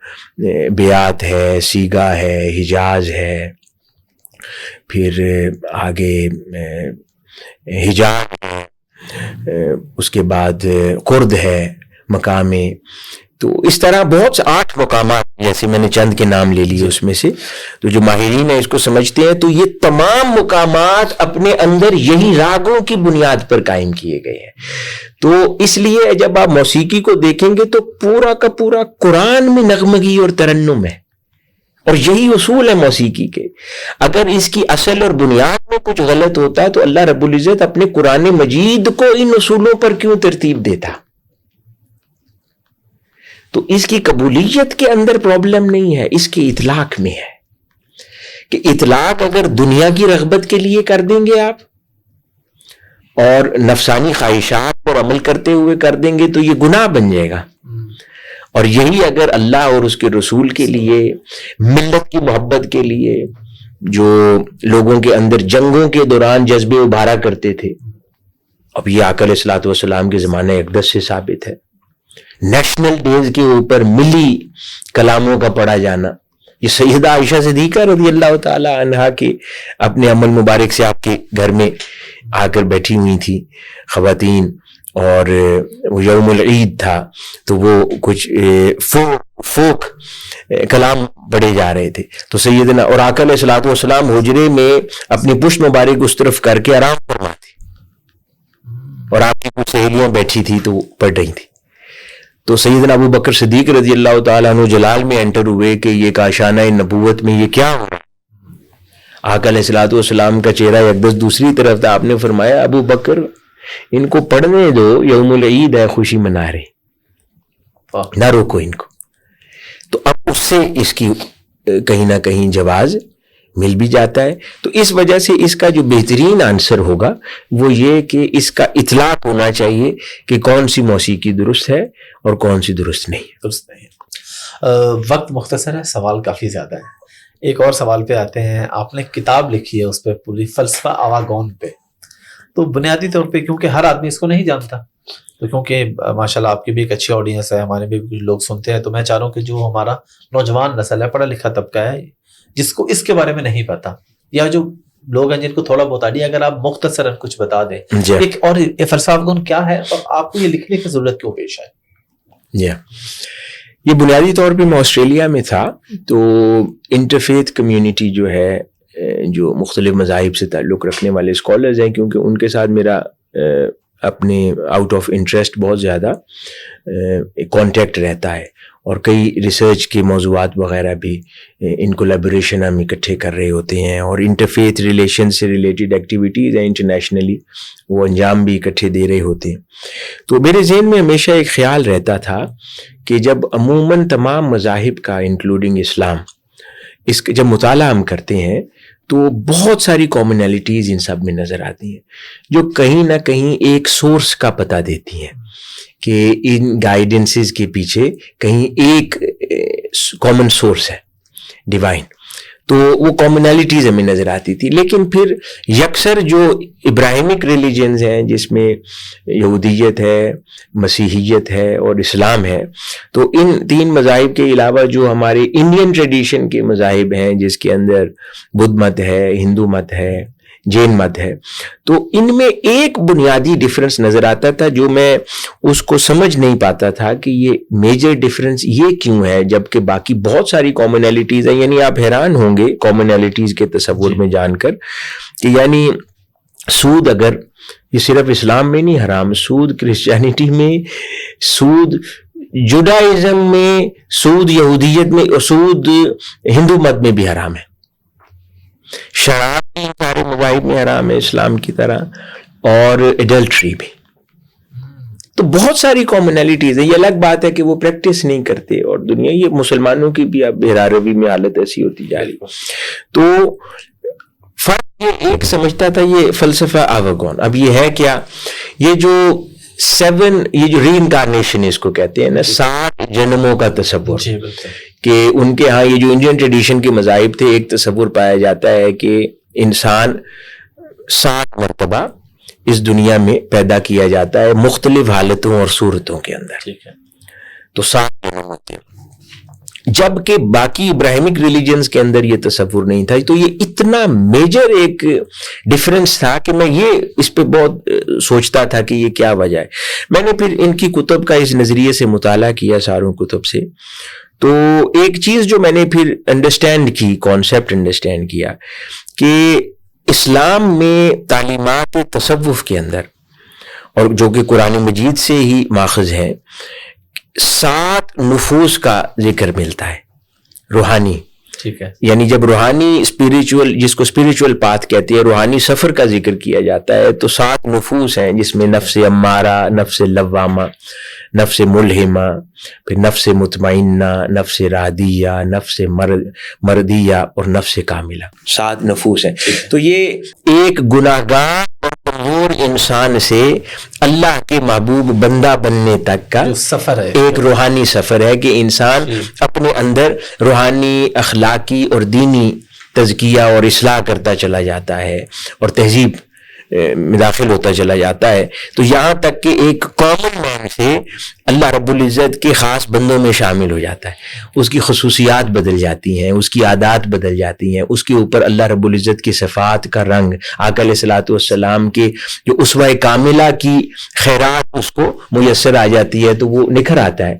بیات ہے، سیگا ہے، حجاز ہے، پھر آگے حجاز ہے، اس کے بعد کرد ہے مقام. تو اس طرح بہت سے 8 مقامات جیسے میں نے چند کے نام لے لیے اس میں سے. تو جو ماہرین ہیں اس کو سمجھتے ہیں تو یہ تمام مقامات اپنے اندر یہی راگوں کی بنیاد پر قائم کیے گئے ہیں. تو اس لیے جب آپ موسیقی کو دیکھیں گے تو پورا کا پورا قرآن میں نغمگی اور ترنم ہے. اور یہی اصول ہے موسیقی کے. اگر اس کی اصل اور بنیاد میں کچھ غلط ہوتا ہے تو اللہ رب العزت اپنے قرآن مجید کو ان اصولوں پر کیوں ترتیب دیتا؟ تو اس کی قبولیت کے اندر پرابلم نہیں ہے، اس کے اطلاق میں ہے کہ اطلاق اگر دنیا کی رغبت کے لیے کر دیں گے آپ اور نفسانی خواہشات پر عمل کرتے ہوئے کر دیں گے تو یہ گناہ بن جائے گا. اور یہی اگر اللہ اور اس کے رسول کے لیے، ملت کی محبت کے لیے، جو لوگوں کے اندر جنگوں کے دوران جذبے ابھارا کرتے تھے، اب یہ آقا علیہ الصلوۃ والسلام کے زمانہ اقدس سے ثابت ہے. نیشنل ڈیز کے اوپر ملی کلاموں کا پڑھا جانا، یہ سیدہ عائشہ صدیقہ رضی اللہ تعالی عنہا کے اپنے عمل مبارک سے آپ کے گھر میں آ کر بیٹھی ہوئی تھی خواتین، اور وہ یوم العید تھا تو وہ کچھ فوک کلام پڑھے جا رہے تھے. تو سیدنا اور آقا علیہ الصلوۃ والسلام حجرے میں اپنی پشت مبارک اس طرف کر کے آرام فرماتے، اور آپ کی کچھ سہیلیاں بیٹھی تھی تو پڑھ رہی تھی. تو سیدنا ابو بکر صدیق رضی اللہ تعالیٰ عنہ جلال میں انٹر ہوئے کہ یہ کاشانہ نبوت میں یہ کیا ہو رہا ہے. آقا علیہ الصلوۃ والسلام کا چہرہ اقدس دوسری طرف تھا. آپ نے فرمایا ابو بکر ان کو پڑھنے دو، یوم العید ہے، خوشی منا رہے، نہ روکو ان کو. تو اب اس سے اس کی کہیں نہ کہیں جواز مل بھی جاتا ہے. تو اس وجہ سے اس کا جو بہترین آنسر ہوگا وہ یہ کہ اس کا اطلاق ہونا چاہیے کہ کون سی موسیقی درست ہے اور کون سی درست نہیں ہے. درست نہیں ہے. وقت مختصر ہے، سوال کافی زیادہ ہے. ایک اور سوال پہ آتے ہیں. آپ نے کتاب لکھی ہے اس پہ پوری فلسفہ آواگون پہ. تو بنیادی طور پہ کیونکہ ہر آدمی اس کو نہیں جانتا، تو کیونکہ ماشاءاللہ آپ کی بھی ایک اچھی آڈینس ہے، ہمارے بھی کچھ لوگ سنتے ہیں، تو میں چاہ رہا ہوں کہ جو ہمارا نوجوان نسل ہے، پڑھا لکھا طبقہ ہے، جس کو اس کے بارے میں نہیں پتا، یا جو لوگ ہیں جن کو تھوڑا بہت آئیڈیا، اگر آپ مختصراً کچھ بتا دیں ایک اور فلسفہ آواگون کیا ہے اور آپ کو یہ لکھنے کی ضرورت کیوں پیش آئے؟ یہ بنیادی طور پہ میں آسٹریلیا میں تھا، تو انٹرفیتھ کمیونٹی جو ہے، جو مختلف مذاہب سے تعلق رکھنے والے اسکالرز ہیں، کیونکہ ان کے ساتھ میرا اپنے آؤٹ آف انٹرسٹ بہت زیادہ کانٹیکٹ رہتا ہے، اور کئی ریسرچ کے موضوعات وغیرہ بھی ان کولیبوریشن ہم اکٹھے کر رہے ہوتے ہیں، اور انٹرفیتھ ریلیشن سے ریلیٹڈ ایکٹیویٹیز ہیں انٹرنیشنلی، وہ انجام بھی اکٹھے دے رہے ہوتے ہیں. تو میرے ذہن میں ہمیشہ ایک خیال رہتا تھا کہ جب عموماً تمام مذاہب کا انکلوڈنگ اسلام، اس کا جب مطالعہ ہم کرتے ہیں تو بہت ساری کامنالٹیز ان سب میں نظر آتی ہیں، جو کہیں نہ کہیں ایک سورس کا پتہ دیتی ہیں کہ ان گائیڈنسز کے پیچھے کہیں ایک کامن سورس ہے ڈیوائن. تو وہ کامنالٹیز ہمیں نظر آتی تھی. لیکن پھر یکسر جو ابراہیمک ریلیجنز ہیں، جس میں یہودیت ہے، مسیحیت ہے اور اسلام ہے، تو ان تین مذاہب کے علاوہ جو ہمارے انڈین ٹریڈیشن کے مذاہب ہیں، جس کے اندر بدھ مت ہے، ہندو مت ہے، جین مت ہے، تو ان میں ایک بنیادی ڈفرنس نظر آتا تھا جو میں اس کو سمجھ نہیں پاتا تھا کہ یہ میجر ڈفرنس یہ کیوں ہے، جبکہ باقی بہت ساری کامنالٹیز ہیں. یعنی آپ حیران ہوں گے کامنالٹیز کے تصور میں جان کر کہ یعنی سود، اگر یہ صرف اسلام میں نہیں حرام، سود کرسچینٹی میں، سود جوڈائزم میں، سود یہودیت میں، اور سود ہندو مت میں بھی حرام ہے. شراب بھی سارے مذاہب میں حرام ہے اسلام کی طرح، اور ایڈلٹری بھی. تو بہت ساری کامنالٹیز ہیں. یہ الگ بات ہے کہ وہ پریکٹس نہیں کرتے، اور دنیا یہ مسلمانوں کی بھی اب بہراروی میں حالت ایسی ہوتی جا رہی. تو فرق یہ ایک سمجھتا تھا یہ فلسفہ آواگون. اب یہ ہے کیا، یہ جو یہ جو ری انکارنیشن اس کو کہتے ہیں نا، 7 جنموں کا تصور، کہ ان کے ہاں یہ جو انڈین ٹریڈیشن کے مذاہب تھے، ایک تصور پایا جاتا ہے کہ انسان 7 مرتبہ اس دنیا میں پیدا کیا جاتا ہے مختلف حالتوں اور صورتوں کے اندر. تو 7 جنم ہوتے ہیں، جبکہ باقی ابراہیمک ریلیجنز کے اندر یہ تصور نہیں تھا. تو یہ اتنا میجر ایک ڈیفرنس تھا کہ میں یہ اس پہ بہت سوچتا تھا کہ یہ کیا وجہ ہے. میں نے پھر ان کی کتب کا اس نظریے سے مطالعہ کیا، ساروں کتب سے. تو ایک چیز جو میں نے پھر انڈرسٹینڈ کی، کانسیپٹ انڈرسٹینڈ کیا، کہ اسلام میں تعلیمات تصوف کے اندر، اور جو کہ قرآن مجید سے ہی ماخذ ہے، 7 نفوس کا ذکر ملتا ہے روحانی. ٹھیک ہے. یعنی جب روحانی اسپریچول، جس کو اسپریچول پاتھ کہتی ہے، روحانی سفر کا ذکر کیا جاتا ہے تو 7 نفوس ہیں، جس میں نفس امارہ، نفس لوامہ، نفس ملہمہ، پھر نفس مطمئنہ، نفس راضیہ، نفس مردیہ اور نفس کاملہ. 7 نفوس ہیں. تو یہ ایک گناہگار اور کمزور انسان سے اللہ کے محبوب بندہ بننے تک کا جو سفر ہے، ایک روحانی سفر ہے کہ انسان اپنے اندر روحانی، اخلاقی اور دینی تزکیہ اور اصلاح کرتا چلا جاتا ہے اور تہذیب میں داخل ہوتا چلا جاتا ہے. تو یہاں تک کہ ایک کامن مین سے اللہ رب العزت کے خاص بندوں میں شامل ہو جاتا ہے. اس کی خصوصیات بدل جاتی ہیں، اس کی عادات بدل جاتی ہیں، اس کے اوپر اللہ رب العزت کی صفات کا رنگ، آقا علیہ الصلوۃ والسلام کے جو اسوہ کاملہ کی خیرات اس کو میسر آ جاتی ہے تو وہ نکھر آتا ہے.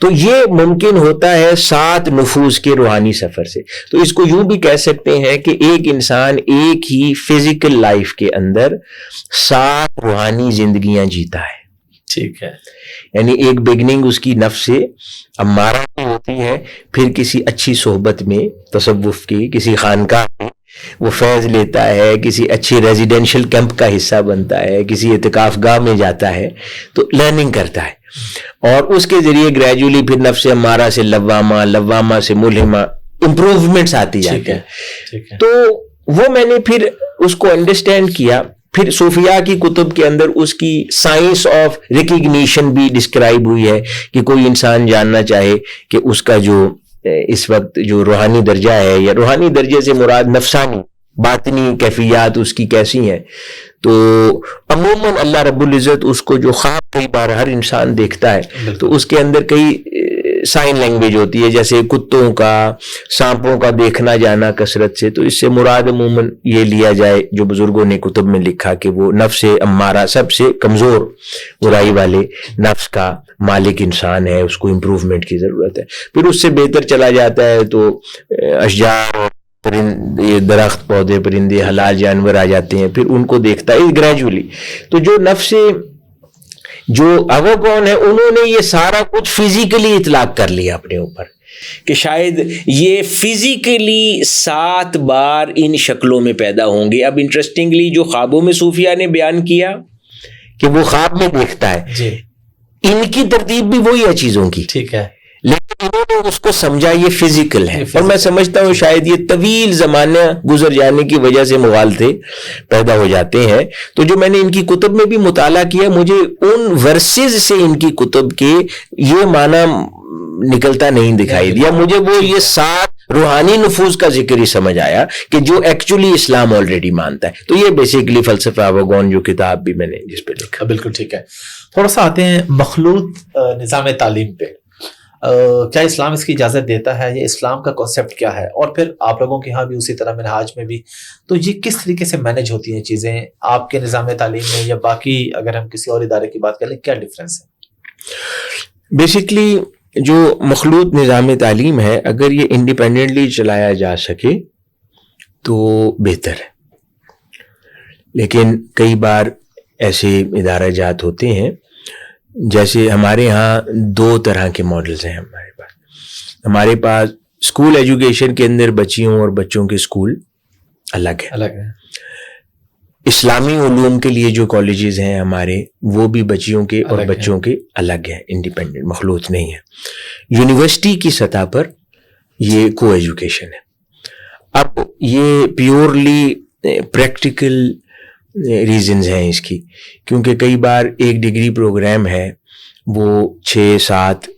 تو یہ ممکن ہوتا ہے 7 نفوس کے روحانی سفر سے. تو اس کو یوں بھی کہہ سکتے ہیں کہ ایک انسان ایک ہی فزیکل لائف کے اندر 7 روحانی زندگیاں جیتا ہے. ٹھیک ہے. یعنی ایک بگننگ اس کی نفس امارہ کی ہوتی ہے، پھر کسی اچھی صحبت میں، تصوف کی کسی خانقاہ میں وہ فیض لیتا ہے، کسی اچھی ریزیڈینشل کیمپ کا حصہ بنتا ہے، کسی اعتکاف گاہ میں جاتا ہے تو لرننگ کرتا ہے، اور اس کے ذریعے گریجولی پھر نفس امارہ سے لوامہ، لوامہ سے ملہمہ امپروومنٹس آتی جاتی ہیں. تو وہ میں نے پھر اس کو انڈرسٹینڈ کیا. پھر صوفیاء کی کتب کے اندر اس کی سائنس آف ریکگنیشن بھی ڈسکرائب ہوئی ہے کہ کوئی انسان جاننا چاہے کہ اس کا جو اس وقت جو روحانی درجہ ہے، یا روحانی درجے سے مراد نفسانی باطنی کیفیات اس کی کیسی ہیں. تو عموماً اللہ رب العزت اس کو جو خواب کئی بار ہر انسان دیکھتا ہے تو اس کے اندر کئی سائن لینگویج ہوتی ہے، جیسے کتوں کا، سانپوں کا دیکھنا جانا کثرت سے. تو اس سے مراد عموماً یہ لیا جائے جو بزرگوں نے کتب میں لکھا کہ وہ نفس امارہ سب سے کمزور برائی والے نفس کا مالک انسان ہے، اس کو امپروومنٹ کی ضرورت ہے. پھر اس سے بہتر چلا جاتا ہے تو اشجار اور یہ درخت، پودے، پرندے، حلال جانور آ جاتے ہیں، پھر ان کو دیکھتا ہے گریجولی. تو جو نفس جو وہ کون ہے، انہوں نے یہ سارا کچھ فزیکلی اطلاق کر لیا اپنے اوپر کہ شاید یہ فزیکلی 7 بار ان شکلوں میں پیدا ہوں گے. اب انٹرسٹنگلی جو خوابوں میں صوفیاء نے بیان کیا کہ وہ خواب میں دیکھتا ہے، ان کی ترتیب بھی وہی ہے چیزوں کی. ٹھیک ہے. لیکن انہوں نے اس کو سمجھا یہ فزیکل ہے، اور میں سمجھتا ہوں شاید یہ طویل زمانہ گزر جانے کی وجہ سے مغالطے پیدا ہو جاتے ہیں. تو جو میں نے ان کی کتب میں بھی مطالعہ کیا، مجھے ان ورسز سے ان کی کتب کے یہ معنی نکلتا نہیں دکھائی دیا. مجھے وہ یہ 7 روحانی نفوذ کا ذکر ہی سمجھ آیا کہ جو ایکچولی اسلام آلریڈی مانتا ہے. تو یہ بیسیکلی فلسفہ وگون جو کتاب بھی میں نے جس پہ لکھا. بالکل ٹھیک ہے. تھوڑا سا آتے ہیں مخلوط نظام تعلیم پہ. کیا اسلام اس کی اجازت دیتا ہے؟ یہ اسلام کا کانسیپٹ کیا ہے؟ اور پھر آپ لوگوں کے ہاں بھی اسی طرح منہاج میں بھی، تو یہ کس طریقے سے مینج ہوتی ہیں چیزیں آپ کے نظام تعلیم میں یا باقی اگر ہم کسی اور ادارے کی بات کریں، کیا ڈفرینس ہے؟ بیسکلی جو مخلوط نظام تعلیم ہے، اگر یہ انڈیپینڈنٹلی چلایا جا سکے تو بہتر ہے. لیکن کئی بار ایسے ادارہ جات ہوتے ہیں، جیسے ہمارے ہاں 2 طرح کے ماڈلز ہیں ہمارے پاس اسکول ایجوکیشن کے اندر بچیوں اور بچوں کے اسکول الگ ہے. اسلامی علوم کے لیے جو کالجز ہیں ہمارے، وہ بھی بچیوں کے اور بچوں کے الگ ہیں، انڈیپینڈنٹ مخلوط نہیں ہے. یونیورسٹی کی سطح پر یہ کو ایجوکیشن ہے. اب یہ پیورلی پریکٹیکل ریزنز ہیں اس کی، کیونکہ کئی بار ایک ڈگری پروگرام ہے وہ 6-7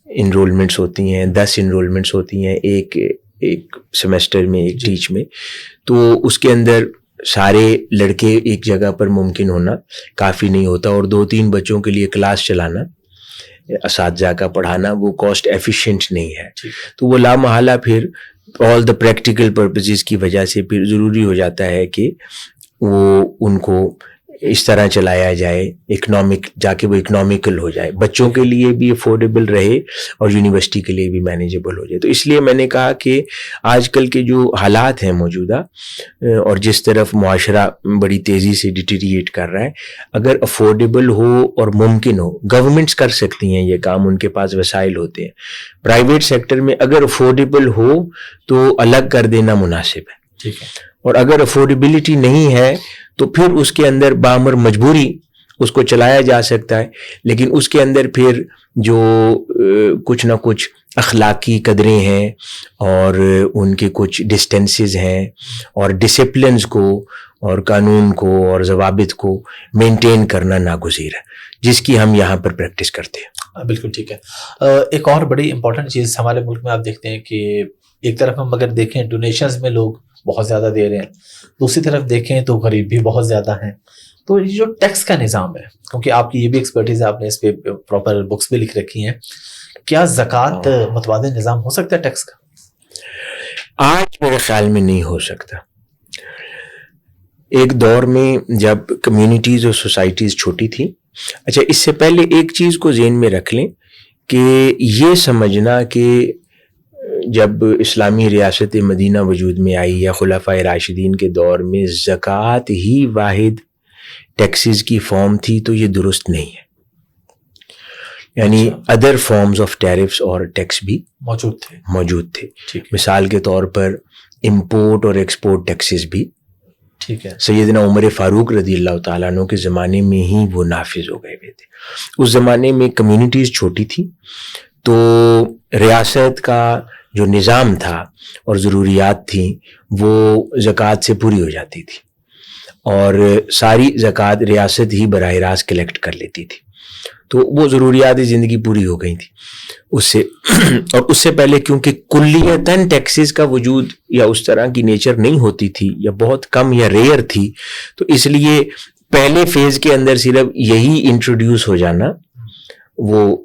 انرولمنٹس ہوتی ہیں، 10 انرولمنٹس ہوتی ہیں ایک سیمسٹر میں، ایک ٹیچ میں. تو اس کے اندر سارے لڑکے ایک جگہ پر ممکن ہونا کافی نہیں ہوتا، اور 2-3 بچوں کے لیے کلاس چلانا، اساتذہ کا پڑھانا، وہ کاسٹ ایفیشینٹ نہیں ہے. تو وہ لامحالہ پھر آل دا پریکٹیکل پرپزز کی وجہ سے پھر ضروری ہو جاتا ہے کہ وہ ان کو اس طرح چلایا جائے جاکہ وہ اکنامیکل ہو جائے, بچوں کے لیے بھی افورڈیبل رہے اور یونیورسٹی کے لیے بھی مینیجیبل ہو جائے. تو اس لیے میں نے کہا کہ آج کل کے جو حالات ہیں موجودہ اور جس طرف معاشرہ بڑی تیزی سے ڈیٹیریٹ کر رہا ہے, اگر افورڈیبل ہو اور ممکن ہو, گورنمنٹس کر سکتی ہیں یہ کام, ان کے پاس وسائل ہوتے ہیں. پرائیویٹ سیکٹر میں اگر افورڈیبل ہو تو الگ کر دینا مناسب ہے. ٹھیک ہے. اور اگر افورڈیبلٹی نہیں ہے تو پھر اس کے اندر بامر مجبوری اس کو چلایا جا سکتا ہے, لیکن اس کے اندر پھر جو کچھ نہ کچھ اخلاقی قدریں ہیں اور ان کے کچھ ڈسٹینسز ہیں اور ڈسپلنز کو اور قانون کو اور ضوابط کو مینٹین کرنا ناگزیر ہے, جس کی ہم یہاں پر پریکٹس کرتے ہیں. بالکل ٹھیک ہے. ایک اور بڑی امپورٹنٹ چیز ہمارے ملک میں آپ دیکھتے ہیں کہ ایک طرف ہم اگر دیکھیں ڈونیشنز میں لوگ بہت زیادہ دے رہے ہیں, دوسری طرف دیکھیں تو غریب بھی بہت زیادہ ہیں. تو یہ جو ٹیکس کا نظام ہے, کیونکہ آپ کی یہ بھی ایکسپرٹیز ہے, آپ نے اس پہ پراپر بکس بھی لکھ رکھی ہیں, کیا زکوٰۃ متوازن نظام ہو سکتا ہے ٹیکس کا؟ آج میرے خیال میں نہیں ہو سکتا. ایک دور میں جب کمیونٹیز اور سوسائٹیز چھوٹی تھی, اچھا اس سے پہلے ایک چیز کو ذہن میں رکھ لیں کہ یہ سمجھنا کہ جب اسلامی ریاست مدینہ وجود میں آئی یا خلفائے راشدین کے دور میں زکوٰۃ ہی واحد ٹیکسز کی فارم تھی, تو یہ درست نہیں ہے. یعنی ادر فارمز آف ٹیرفس اور ٹیکس بھی موجود تھے. مثال کے طور پر امپورٹ اور ایکسپورٹ ٹیکسز بھی ٹھیک ہے سیدنا عمر فاروق رضی اللہ تعالیٰ عنہ کے زمانے میں ہی وہ نافذ ہو گئے ہوئے تھے. اس زمانے میں کمیونٹیز چھوٹی تھی, تو ریاست کا جو نظام تھا اور ضروریات تھیں وہ زکوٰۃ سے پوری ہو جاتی تھی, اور ساری زکوٰۃ ریاست ہی براہ راست کلیکٹ کر لیتی تھی. تو وہ ضروریات زندگی پوری ہو گئی تھی اس سے. اور اس سے پہلے کیونکہ کلیتاً ٹیکسز کا وجود یا اس طرح کی نیچر نہیں ہوتی تھی یا بہت کم یا ریئر تھی, تو اس لیے پہلے فیز کے اندر صرف یہی انٹروڈیوس ہو جانا وہ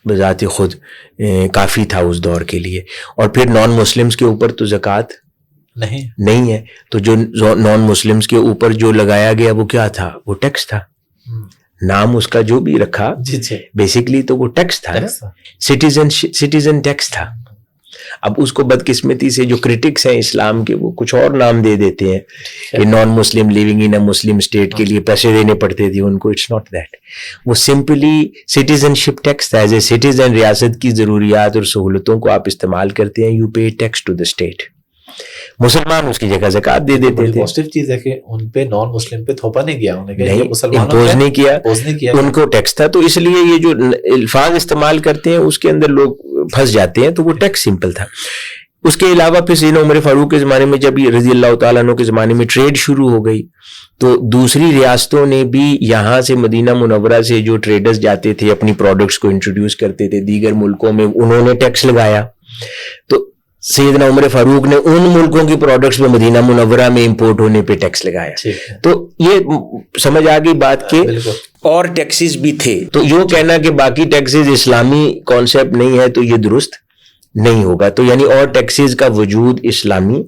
بذات خود کافی تھا اس دور کے لیے. اور پھر نان مسلمز کے اوپر تو زکوٰۃ نہیں ہے, تو جو نان مسلمز کے اوپر جو لگایا گیا وہ کیا تھا؟ وہ ٹیکس تھا. نام اس کا جو بھی رکھا بیسیکلی تو وہ ٹیکس تھا, سٹیزن ٹیکس تھا. اب اس کو بدقسمتی سے جو کرٹکس ہیں اسلام کے وہ کچھ اور نام دے دیتے ہیں کہ non Muslim living in a Muslim state کے لیے پیسے دینے پڑتے تھے ان کو. اٹس ناٹ دیٹ, وہ سمپلی سٹیزن شپ ٹیکس تھا. ایز اے سٹیزن ریاست کی ضروریات اور سہولتوں کو آپ استعمال کرتے ہیں, you pay taxes to the state. مسلمان اس کی جگہ زکوٰۃ دے دیتے تھے. پازیٹیو چیز ہے کہ ان پہ نان مسلم پہ تھوپا نہیں کیا, امپوز نہیں کیا, ان کو ٹیکس تھا. تو اس لیے یہ جو الفاظ استعمال کرتے ہیں اس کے اندر لوگ پھنس جاتے ہیں, تو وہ ٹیکس سمپل تھا. اس کے علاوہ پھر سیدنا عمر فاروق کے زمانے میں جب رضی اللہ تعالیٰ عنہ کے زمانے میں ٹریڈ شروع ہو گئی, تو دوسری ریاستوں نے بھی یہاں سے مدینہ منورہ سے جو ٹریڈرز جاتے تھے اپنی پروڈکٹس کو انٹروڈیوس کرتے تھے دیگر ملکوں میں, انہوں نے ٹیکس لگایا. تو سیدنا عمر فاروق نے ان ملکوں کی پروڈکٹس میں مدینہ منورہ میں امپورٹ ہونے پہ ٹیکس لگایا. تو یہ سمجھ آ گئی بات کہ اور ٹیکسز بھی تھے. تو یہ کہنا کہ باقی ٹیکسز اسلامی کانسیپٹ نہیں ہے تو یہ درست نہیں ہوگا. تو یعنی اور ٹیکسز کا وجود اسلامی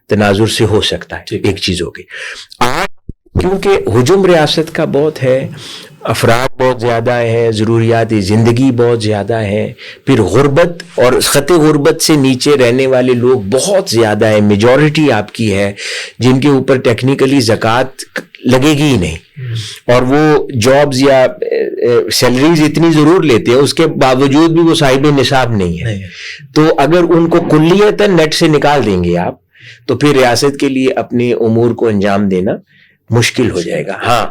تناظر سے ہو سکتا ہے. ایک چیز ہوگی. آج کیونکہ ہجوم ریاست کا بہت ہے, افراد بہت زیادہ ہیں, ضروریات زندگی بہت زیادہ ہیں, پھر غربت اور خط غربت سے نیچے رہنے والے لوگ بہت زیادہ ہیں, میجورٹی آپ کی ہے جن کے اوپر ٹیکنیکلی زکوٰۃ لگے گی ہی نہیں, اور وہ جابز یا سیلریز اتنی ضرور لیتے ہیں اس کے باوجود بھی وہ صاحب نصاب نہیں ہے. تو اگر ان کو کلیتاً نیٹ سے نکال دیں گے آپ, تو پھر ریاست کے لیے اپنے امور کو انجام دینا مشکل ہو جائے گا. ہاں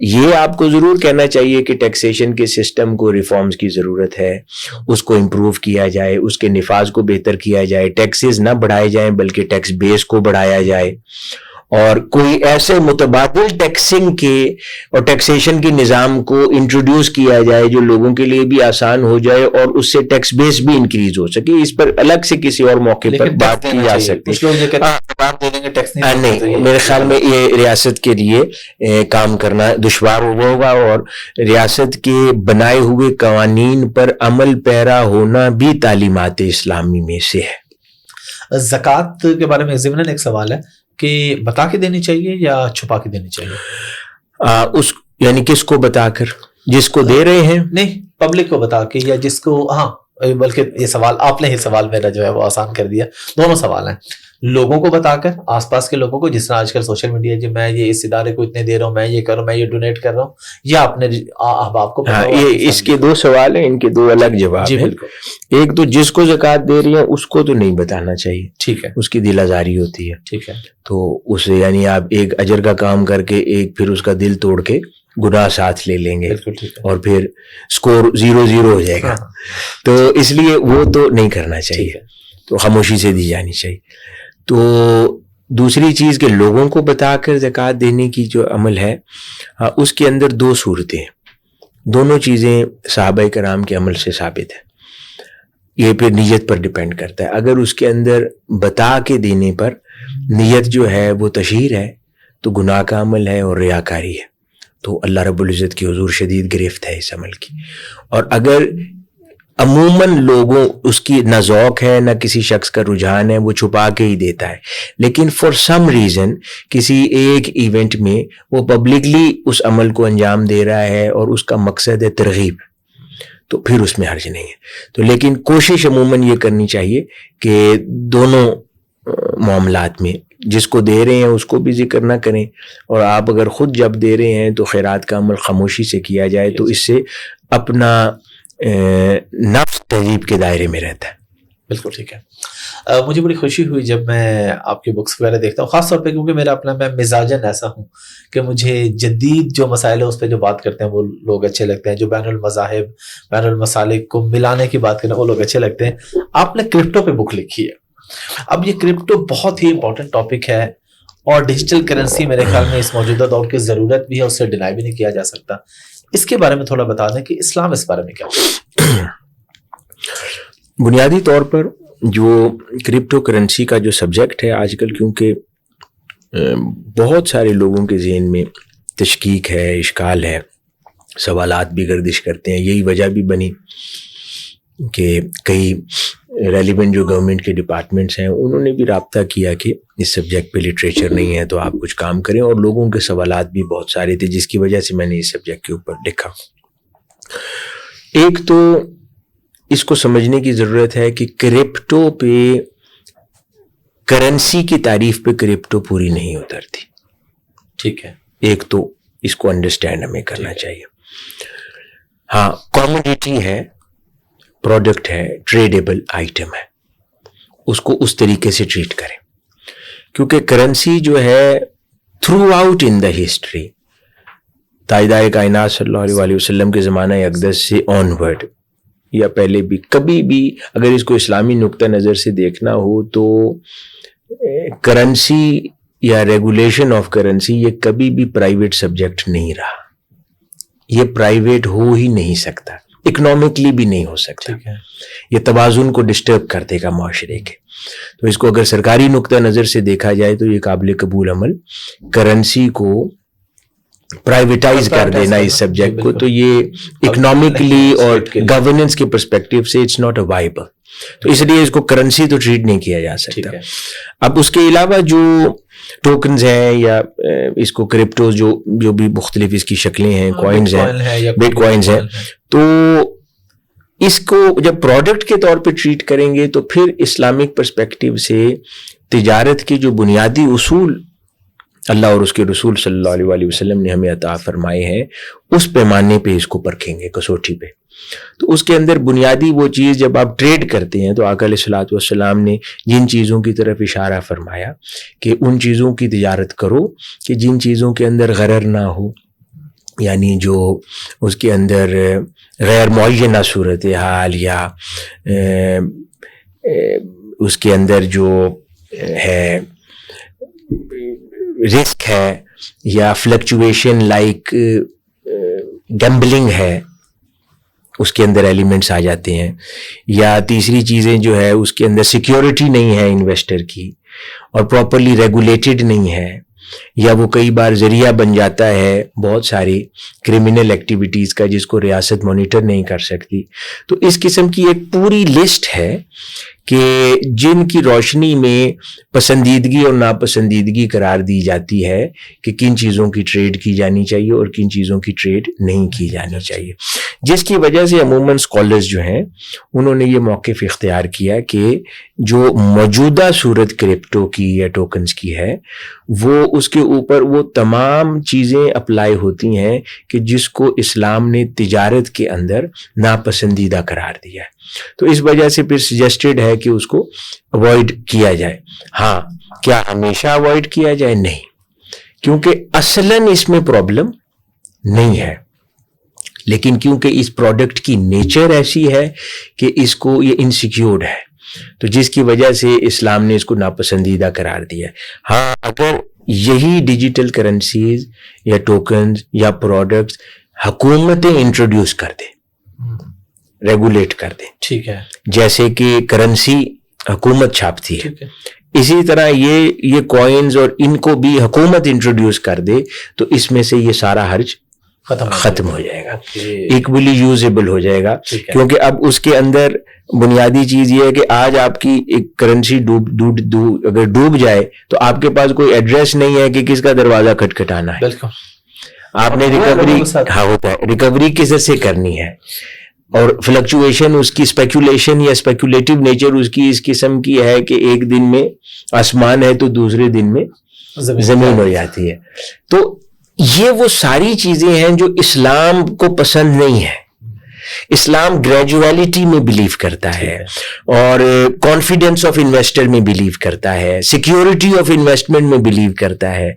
یہ آپ کو ضرور کہنا چاہیے کہ ٹیکسیشن کے سسٹم کو ریفارمز کی ضرورت ہے, اس کو امپروو کیا جائے, اس کے نفاذ کو بہتر کیا جائے, ٹیکسز نہ بڑھائے جائیں بلکہ ٹیکس بیس کو بڑھایا جائے, اور کوئی ایسے متبادل ٹیکسنگ کے اور ٹیکسیشن کے نظام کو انٹروڈیوس کیا جائے جو لوگوں کے لیے بھی آسان ہو جائے اور اس سے ٹیکس بیس بھی انکریز ہو سکے. اس پر الگ سے کسی اور موقع پر بات کی جا سکتی ہے. نہیں, میرے خیال میں یہ ریاست کے لیے کام کرنا دشوار ہوگا, اور ریاست کے بنائے ہوئے قوانین پر عمل پیرا ہونا بھی تعلیمات اسلامی میں سے ہے. زکوٰۃ کے بارے میں ضمناً ایک سوال ہے کہ بتا کے دینی چاہیے یا چھپا کے دینی چاہیے؟ اس یعنی کس کو بتا کر؟ جس کو دے رہے ہیں؟ نہیں، پبلک کو بتا کے، یا جس کو، ہاں بلکہ یہ سوال آپ نے ہی سوال میرا جو ہے وہ آسان کر دیا. دونوں سوال ہیں. لوگوں کو بتا کر، آس پاس کے لوگوں کو، جس طرح آج کل سوشل میڈیا ہے، میں یہ اس ادارے کو اتنے دے رہا ہوں، میں یہ کر رہا ہوں، میں یہ ڈونیٹ کر رہا ہوں، یا اپنے احباب کو. یہ اس کے دو سوال ہیں، ان کے دو الگ جواب جی ہیں. بالکل. ایک تو جس کو زکوٰۃ دے رہی ہیں اس کو تو نہیں بتانا چاہیے، ٹھیک ہے، اس کی دل آزاری ہوتی ہے. ٹھیک ہے. تو اسے یعنی آپ ایک اجر کا کام کر کے ایک پھر اس کا دل توڑ کے گناہ ساتھ لے لیں گے، بالکل ٹھیک ہے. اور پھر سکور 0-0 ہو جائے گا. تو اس لیے وہ تو نہیں کرنا چاہیے، تو خاموشی سے دی جانی چاہیے. تو دوسری چیز کہ لوگوں کو بتا کر زکوٰۃ دینے کی جو عمل ہے، اس کے اندر دو صورتیں ہیں. دونوں چیزیں صحابہ کرام کے عمل سے ثابت ہے. یہ پھر نیت پر ڈیپینڈ کرتا ہے. اگر اس کے اندر بتا کے دینے پر نیت جو ہے وہ تشہیر ہے تو گناہ کا عمل ہے اور ریاکاری ہے، تو اللہ رب العزت کی حضور شدید گرفت ہے اس عمل کی. اور اگر عموماً لوگوں اس کی نہ ذوق ہے نہ کسی شخص کا رجحان ہے، وہ چھپا کے ہی دیتا ہے، لیکن فار سم ریزن کسی ایک ایونٹ میں وہ پبلکلی اس عمل کو انجام دے رہا ہے اور اس کا مقصد ہے ترغیب، تو پھر اس میں حرج نہیں ہے. تو لیکن کوشش عموماً یہ کرنی چاہیے کہ دونوں معاملات میں جس کو دے رہے ہیں اس کو بھی ذکر نہ کریں، اور آپ اگر خود جب دے رہے ہیں تو خیرات کا عمل خاموشی سے کیا جائے، تو اس سے اپنا نفس تہذیب کے دائرے میں رہتا ہے. بالکل ٹھیک ہے. مجھے بڑی خوشی ہوئی جب میں آپ کی بکس وغیرہ دیکھتا ہوں، خاص طور پہ کیونکہ میرا اپنا میں مزاجن ایسا ہوں کہ مجھے جدید جو مسائل ہیں اس پہ جو بات کرتے ہیں وہ لوگ اچھے لگتے ہیں، جو بین المذاہب بین المسالک کو ملانے کی بات کرتے ہیں وہ لوگ اچھے لگتے ہیں. آپ نے کرپٹو پہ بک لکھی ہے. اب یہ کرپٹو بہت ہی امپورٹنٹ ٹاپک ہے، اور ڈیجیٹل کرنسی میرے خیال میں اس موجودہ دور کی ضرورت بھی ہے، اس سے ڈینائی بھی نہیں کیا جا سکتا. اس کے بارے میں تھوڑا بتا دیں کہ اسلام اس بارے میں کیا ہے. بنیادی طور پر جو کرپٹو کرنسی کا جو سبجیکٹ ہے آج کل، کیونکہ بہت سارے لوگوں کے ذہن میں تشکیک ہے، اشکال ہے، سوالات بھی گردش کرتے ہیں. یہی وجہ بھی بنی کہ کئی ریلیونٹ جو گورنمنٹ کے ڈپارٹمنٹس ہیں انہوں نے بھی رابطہ کیا کہ اس سبجیکٹ پہ لٹریچر نہیں ہے تو آپ کچھ کام کریں، اور لوگوں کے سوالات بھی بہت سارے تھے جس کی وجہ سے میں نے اس سبجیکٹ کے اوپر لکھا. ایک تو اس کو سمجھنے کی ضرورت ہے کہ کرپٹو پہ، کرنسی کی تعریف پہ کرپٹو پوری نہیں اترتی. ٹھیک ہے. ایک تو اس کو انڈرسٹینڈ ہمیں کرنا چاہیے. ہاں، کموڈیٹی ہے، پروڈکٹ ہے، ٹریڈیبل آئٹم ہے، اس کو اس طریقے سے ٹریٹ کریں. کیونکہ کرنسی جو ہے through out in the history, تاجدار کائنات صلی اللہ علیہ وسلم کے زمانہ اقدس سے آن ورڈ یا پہلے بھی کبھی بھی اگر اس کو اسلامی نقطہ نظر سے دیکھنا ہو تو کرنسی یا ریگولیشن آف کرنسی یہ کبھی بھی پرائیویٹ سبجیکٹ نہیں رہا. یہ پرائیویٹ ہو ہی نہیں سکتا، اکنامکلی بھی نہیں ہو سکتا. یہ توازن کو ڈسٹرب کر دے گا معاشرے کے. تو اس کو اگر سرکاری نقطہ نظر سے دیکھا جائے تو یہ قابل قبول عمل کرنسی کو پرائیویٹائز کر دینا اس سبجیکٹ کو، تو یہ اکنامکلی اور گورننس کے پرسپیکٹیو سے اٹس ناٹ اے وائبل. تو اس لیے اس کو کرنسی تو ٹریٹ نہیں کیا جا سکتا. اب اس کے علاوہ جو ٹوکنز ہیں یا اس کو کرپٹوز جو بھی مختلف اس کی شکلیں ہیں، کوائنز ہیں، بٹ کوائنز ہیں، تو اس کو جب پروڈکٹ کے طور پہ ٹریٹ کریں گے تو پھر اسلامک پرسپیکٹیو سے تجارت کے جو بنیادی اصول اللہ اور اس کے رسول صلی اللہ علیہ وسلم نے ہمیں عطا فرمائے ہیں اس پیمانے پہ اس کو پرکھیں گے، کسوٹی پہ. تو اس کے اندر بنیادی وہ چیز جب آپ ٹریڈ کرتے ہیں تو آقا علیہ الصلوۃ والسلام نے جن چیزوں کی طرف اشارہ فرمایا کہ ان چیزوں کی تجارت کرو کہ جن چیزوں کے اندر غرر نہ ہو، یعنی جو اس کے اندر غیر معینہ صورتحال یا اس کے اندر جو ہے رسک ہے یا فلکچویشن لائک گیمبلنگ ہے، اس کے اندر ایلیمنٹس آ جاتے ہیں. یا تیسری چیزیں جو ہے اس کے اندر سیکیورٹی نہیں ہے انویسٹر کی اور پراپرلی ریگولیٹڈ نہیں ہے، یا وہ کئی بار ذریعہ بن جاتا ہے بہت ساری کرمنل ایکٹیویٹیز کا جس کو ریاست مانیٹر نہیں کر سکتی. تو اس قسم کی ایک پوری لسٹ ہے کہ جن کی روشنی میں پسندیدگی اور ناپسندیدگی قرار دی جاتی ہے کہ کن چیزوں کی ٹریڈ کی جانی چاہیے اور کن چیزوں کی ٹریڈ نہیں کی جانی چاہیے، جس کی وجہ سے عموماً اسکالرز جو ہیں انہوں نے یہ موقف اختیار کیا کہ جو موجودہ صورت کرپٹو کی یا ٹوکنز کی ہے وہ اس کے اوپر وہ تمام چیزیں اپلائی ہوتی ہیں کہ جس کو اسلام نے تجارت کے اندر ناپسندیدہ قرار دیا ہے، تو اس وجہ سے پھر سجیسٹڈ ہے کہ اس کو اوائڈ کیا جائے۔ ہاں، کیا ہمیشہ اوائڈ کیا جائے؟ نہیں، کیونکہ اصلاً اس میں پرابلم نہیں ہے، لیکن کیونکہ اس پروڈکٹ کی نیچر ایسی ہے کہ اس کو یہ انسیکیورڈ ہے، تو جس کی وجہ سے اسلام نے اس کو ناپسندیدہ قرار دیا ہے۔ ہاں، اگر یہی ڈیجیٹل کرنسیز یا ٹوکنز یا پروڈکٹس حکومتیں انٹروڈیوس کر دیں، ریگولیٹ کر دیں، ٹھیک ہے، جیسے کہ کرنسی حکومت چھاپتی ہے، ٹھیک ہے، اسی طرح یہ کوائنز اور ان کو بھی حکومت انٹروڈیوس کر دے تو اس میں سے یہ سارا حرج ختم ہو جائے گا، ایکولی یوزیبل ہو جائے گا، کیونکہ اب اس کے اندر بنیادی چیز یہ ہے کہ آج آپ کی ایک کرنسی اگر ڈوب جائے تو آپ کے پاس کوئی ایڈریس نہیں ہے کہ کس کا دروازہ کھٹکھٹانا ہے، بالکل آپ نے ریکوری، ہاں ہوتا ہے، ریکوری کس سے کرنی ہے، اور فلکچویشن اس کی اسپیکولیشن یا اسپیکولیٹو نیچر اس کی اس قسم کی ہے کہ ایک دن میں آسمان ہے تو دوسرے دن میں زمین ہو جاتی ہے، تو یہ وہ ساری چیزیں ہیں جو اسلام کو پسند نہیں ہے۔ اسلام گریجویلٹی میں بلیو کرتا ہے اور کانفیڈنس آف انویسٹر میں بلیو کرتا ہے، سیکیورٹی آف انویسٹمنٹ میں بلیو کرتا ہے،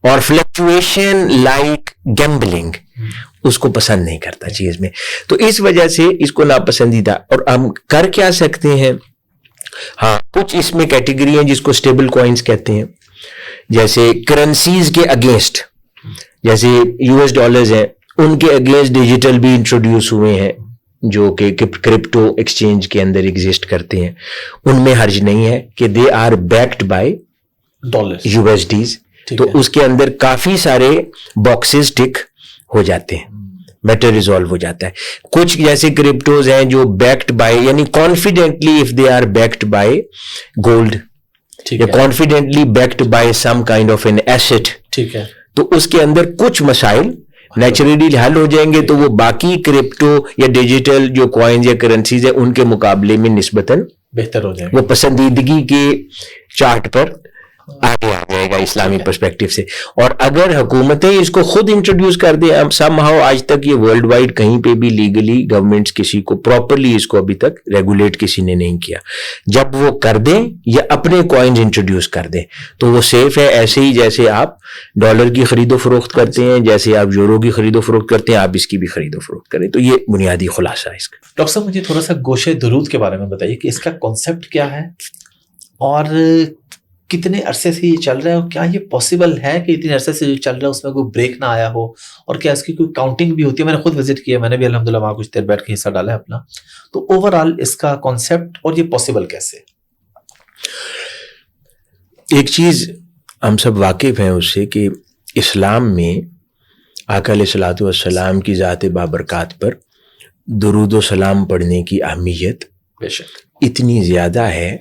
اور فلکچویشن لائک گیمبلنگ اس کو پسند نہیں کرتا چیز میں، تو اس وجہ سے اس کو ناپسندیدہ۔ اور ہم کر کیا سکتے ہیں؟ ہاں، کچھ اس میں کیٹیگری ہیں جس کو اسٹیبل کوائنز کہتے ہیں، جیسے کرنسیز کے اگینسٹ، جیسے یو ایس ڈالرز ہیں، ان کے اگینسٹ ڈیجیٹل بھی انٹروڈیوس ہوئے ہیں جو کہ کرپٹو ایکسچینج کے اندر ایگزسٹ کرتے ہیں، ان میں حرج نہیں ہے کہ they are backed by dollars, U S Ds, تو اس کے اندر کافی سارے باکسز ٹک ہو جاتے ہیں، میٹر ریزالو ہو جاتا ہے۔ کچھ جیسے کرپٹوز ہیں جو بیکڈ بائی، یعنی confidently if they are backed by gold یا confidently backed by some kind of an asset, ٹھیک ہے، تو اس کے اندر کچھ مسائل نیچرلی حل ہو جائیں گے، تو وہ باقی کرپٹو یا ڈیجیٹل جو کوائنز یا کرنسیز ہیں ان کے مقابلے میں نسبتاً بہتر ہو جائے گا، وہ پسندیدگی کے چارٹ پر آگے آ جائے گا اسلامی پرسپیکٹو سے۔ اور اگر حکومتیں اس کو خود انٹروڈیوس کر دیں، سم ہاؤ آج تک یہ ورلڈ وائڈ کہیں پہ بھی لیگلی گورنمنٹس کسی کو پراپرلی اس کو ابھی تک ریگولیٹ کسی نے نہیں کیا، جب وہ کر دیں یا اپنے کوائنز انٹروڈیوس کر دیں تو وہ سیف ہے، ایسے ہی جیسے آپ ڈالر کی خرید و فروخت کرتے ہیں، جیسے آپ یورو کی خرید و فروخت کرتے ہیں، آپ اس کی بھی خرید و فروخت کریں۔ تو یہ بنیادی خلاصہ ہے اس کا۔ ڈاکٹر صاحب مجھے تھوڑا سا گوشے درود کے بارے میں بتائیے کہ اس کا کانسیپٹ کیا ہے اور کتنے عرصے سے یہ چل رہا ہے، اور کیا یہ پاسبل ہے کہ اتنے عرصے سے جو چل رہا ہے اس میں کوئی بریک نہ آیا ہو، اور کیا اس کی کوئی کاؤنٹنگ بھی ہوتی ہے؟ میں نے خود وزٹ کیا، میں نے بھی الحمدللہ وہاں کچھ دیر بیٹھ کے حصہ ڈالا ہے اپنا، تو اوور آل اس کا کانسیپٹ اور یہ پاسبل کیسے؟ ایک چیز ہم سب واقف ہیں اس سے کہ اسلام میں آقا علیہ الصلوۃ والسلام کی ذات بابرکات پر درود و سلام پڑھنے کی اہمیت بے شک اتنی زیادہ ہے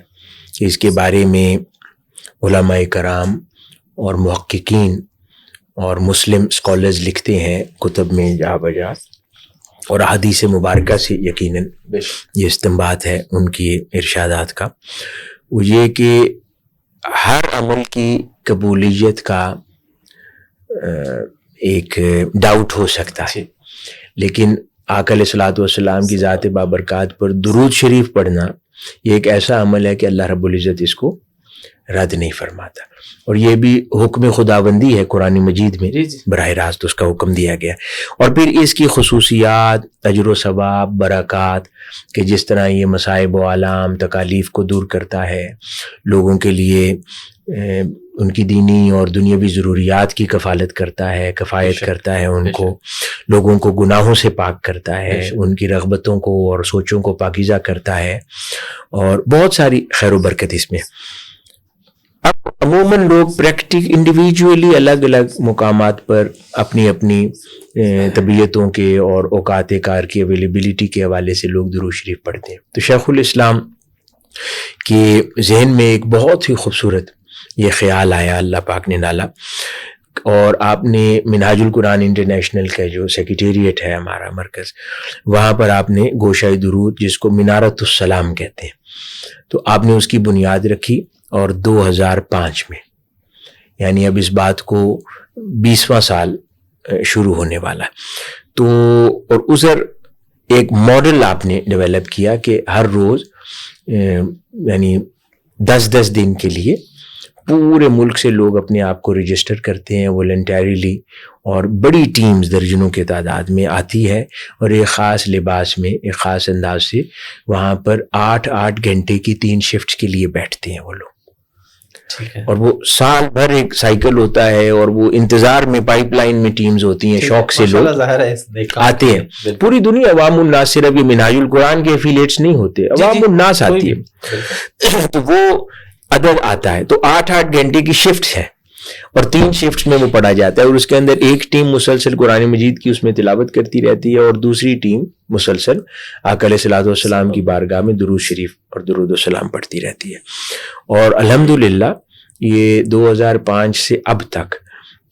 کہ اس کے بارے میں علماء کرام اور محققین اور مسلم اسکالرز لکھتے ہیں کتب میں جا بجا، اور احادیث مبارکہ سے یقیناً یہ استنباط ہے ان کی ارشادات کا، وہ یہ کہ ہر عمل کی قبولیت کا ایک ڈاؤٹ ہو سکتا ہے، لیکن آقا علیہ الصلوۃ والسلام کی ذات بابرکات پر درود شریف پڑھنا یہ ایک ایسا عمل ہے کہ اللہ رب العزت اس کو رد نہیں فرماتا، اور یہ بھی حکم خداوندی ہے قرآن مجید میں، براہ راست اس کا حکم دیا گیا۔ اور پھر اس کی خصوصیات، اجر و ثواب، برکات، کہ جس طرح یہ مصائب و آلام، تکالیف کو دور کرتا ہے، لوگوں کے لیے ان کی دینی اور دنیاوی ضروریات کی کفالت کرتا ہے، کفایت کرتا ہے ان کو، لوگوں کو گناہوں سے پاک کرتا ہے، ان کی رغبتوں کو اور سوچوں کو پاکیزہ کرتا ہے، اور بہت ساری خیر و برکت اس میں۔ اب عموماً لوگ انڈیویجولی الگ الگ مقامات پر اپنی اپنی طبیعتوں کے اور اوقات کار کی اویلیبلٹی کے حوالے سے لوگ درود شریف پڑھتے ہیں، تو شیخ الاسلام کہ ذہن میں ایک بہت ہی خوبصورت یہ خیال آیا، اللہ پاک نے ڈالا، اور آپ نے منہاج القرآن انٹرنیشنل کا جو سیکریٹریٹ ہے ہمارا مرکز، وہاں پر آپ نے گوشہ درود جس کو منارت السلام کہتے ہیں، تو آپ نے اس کی بنیاد رکھی، اور 2005 میں، یعنی اب اس بات کو 20واں سال شروع ہونے والا ہے، تو اور ادھر ایک ماڈل آپ نے ڈیولپ کیا کہ ہر روز یعنی 10 دن کے لیے پورے ملک سے لوگ اپنے آپ کو رجسٹر کرتے ہیں والنٹیریلی، اور بڑی ٹیمز درجنوں کے تعداد میں آتی ہے، اور ایک خاص لباس میں ایک خاص انداز سے وہاں پر 8 گھنٹے کی 3 شفٹس کے لیے بیٹھتے ہیں وہ لوگ، اور وہ سال بھر ایک سائیکل ہوتا ہے، اور وہ انتظار میں پائپ لائن میں ٹیمز ہوتی ہیں، شوق سے لوگ آتے ہیں، پوری دنیا عوام الناس، صرف یہ منہاج القرآن کے ایفیلیٹس نہیں ہوتے، عوام الناس آتی ہے، تو وہ عدد آتا ہے، تو 8 گھنٹے کی شفٹس ہے، اور 3 شفٹس میں وہ پڑھا جاتا ہے، اور اس کے اندر ایک ٹیم مسلسل قرآن مجید کی اس میں تلاوت کرتی رہتی ہے، اور دوسری ٹیم مسلسل آقا علیہ الصلوۃ والسلام کی بارگاہ میں درود شریف اور درود السلام پڑھتی رہتی ہے، اور الحمدللہ یہ 2005 سے اب تک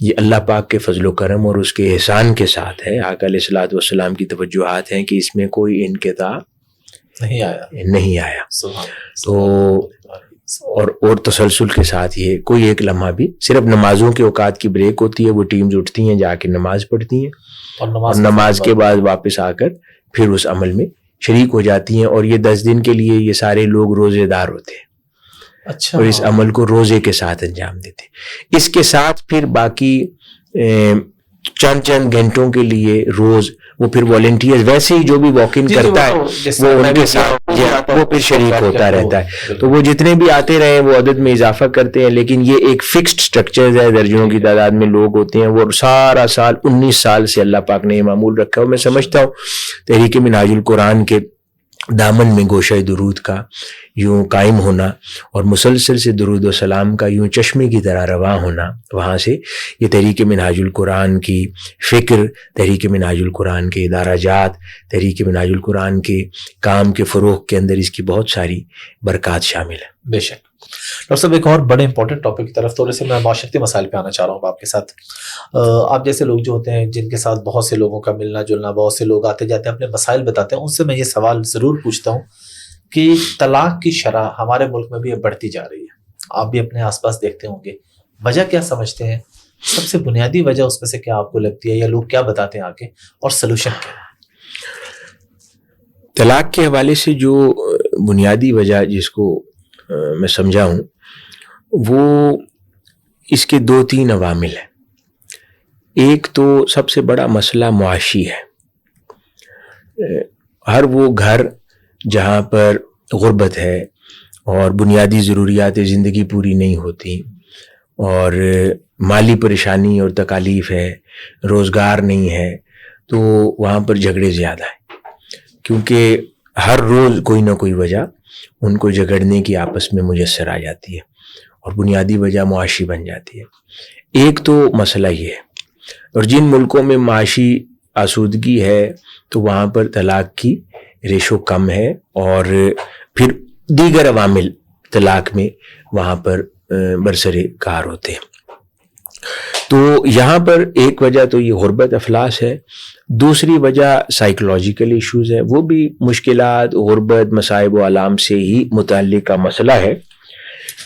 یہ اللہ پاک کے فضل و کرم اور اس کے احسان کے ساتھ ہے، آقا علیہ الصلوۃ والسلام کی توجہات ہیں کہ اس میں کوئی انقطاع نہیں آیا، تو اور تسلسل کے ساتھ یہ کوئی ایک لمحہ بھی، صرف نمازوں کے اوقات کی بریک ہوتی ہے، وہ ٹیمز اٹھتی ہیں، جا کے نماز پڑھتی ہیں، اور نماز کے بعد واپس آ کر پھر اس عمل میں شریک ہو جاتی ہیں، اور یہ 10 دن کے لیے یہ سارے لوگ روزے دار ہوتے ہیں، اور اس عمل کو روزے کے ساتھ انجام دیتے ہیں۔ اس کے ساتھ پھر باقی چند گھنٹوں کے لیے روز وہ پھر والنٹیئر ویسے ہی جو بھی واک ان کرتا ہے وہ ان کے ساتھ وہ پھر شریک ہوتا رہتا ہے، تو وہ جتنے بھی آتے رہے وہ عدد میں اضافہ کرتے ہیں، لیکن یہ ایک فکسڈ سٹرکچر ہے، درجنوں کی تعداد میں لوگ ہوتے ہیں، وہ سارا سال 19 سال سے اللہ پاک نے یہ معمول رکھا ہے۔ میں سمجھتا ہوں تحریک منہاج القرآن کے دامن میں گوشہ درود کا یوں قائم ہونا، اور مسلسل سے درود و سلام کا یوں چشمے کی طرح رواں ہونا، وہاں سے یہ تحریک منہاج القرآن کی فکر، تحریک منہاج القرآن کے ادارہ جات، تحریک منہاج القرآن کے کام کے فروغ کے اندر اس کی بہت ساری برکات شامل ہیں۔ بے شک ڈاکٹر صاحب، ایک اور بڑے امپورٹنٹ ٹاپک کی طرف تھوڑے سے میں معاشرتی مسائل پہ آنا چاہ رہا ہوں آپ کے ساتھ۔ آپ جیسے لوگ جو ہوتے ہیں جن کے ساتھ بہت سے لوگوں کا ملنا جلنا، بہت سے لوگ آتے جاتے ہیں اپنے مسائل بتاتے ہیں، ان سے میں یہ سوال ضرور پوچھتا ہوں کہ طلاق کی شرح ہمارے ملک میں بھی اب بڑھتی جا رہی ہے، آپ بھی اپنے آس پاس دیکھتے ہوں گے، وجہ کیا سمجھتے ہیں؟ سب سے بنیادی وجہ اس میں سے کیا آپ کو لگتی ہے، یا لوگ کیا بتاتے ہیں آ کے، اور سلوشن کیا ہے؟ طلاق کے حوالے سے جو بنیادی وجہ جس کو میں سمجھا ہوں، وہ اس کے 2-3 عوامل ہیں۔ ایک تو سب سے بڑا مسئلہ معاشی ہے، ہر وہ گھر جہاں پر غربت ہے اور بنیادی ضروریات زندگی پوری نہیں ہوتی، اور مالی پریشانی اور تکالیف ہے، روزگار نہیں ہے، تو وہاں پر جھگڑے زیادہ ہیں، کیونکہ ہر روز کوئی نہ کوئی وجہ ان کو جھگڑنے کی آپس میں میسر آ جاتی ہے، اور بنیادی وجہ معاشی بن جاتی ہے۔ ایک تو مسئلہ یہ ہے، اور جن ملکوں میں معاشی آسودگی ہے تو وہاں پر طلاق کی ریشو کم ہے، اور پھر دیگر عوامل طلاق میں وہاں پر برسر کار ہوتے ہیں۔ تو یہاں پر ایک وجہ تو یہ غربت افلاس ہے، دوسری وجہ سائیکولوجیکل ایشوز ہے، وہ بھی مشکلات، غربت، مصائب و آلام سے ہی متعلق کا مسئلہ ہے،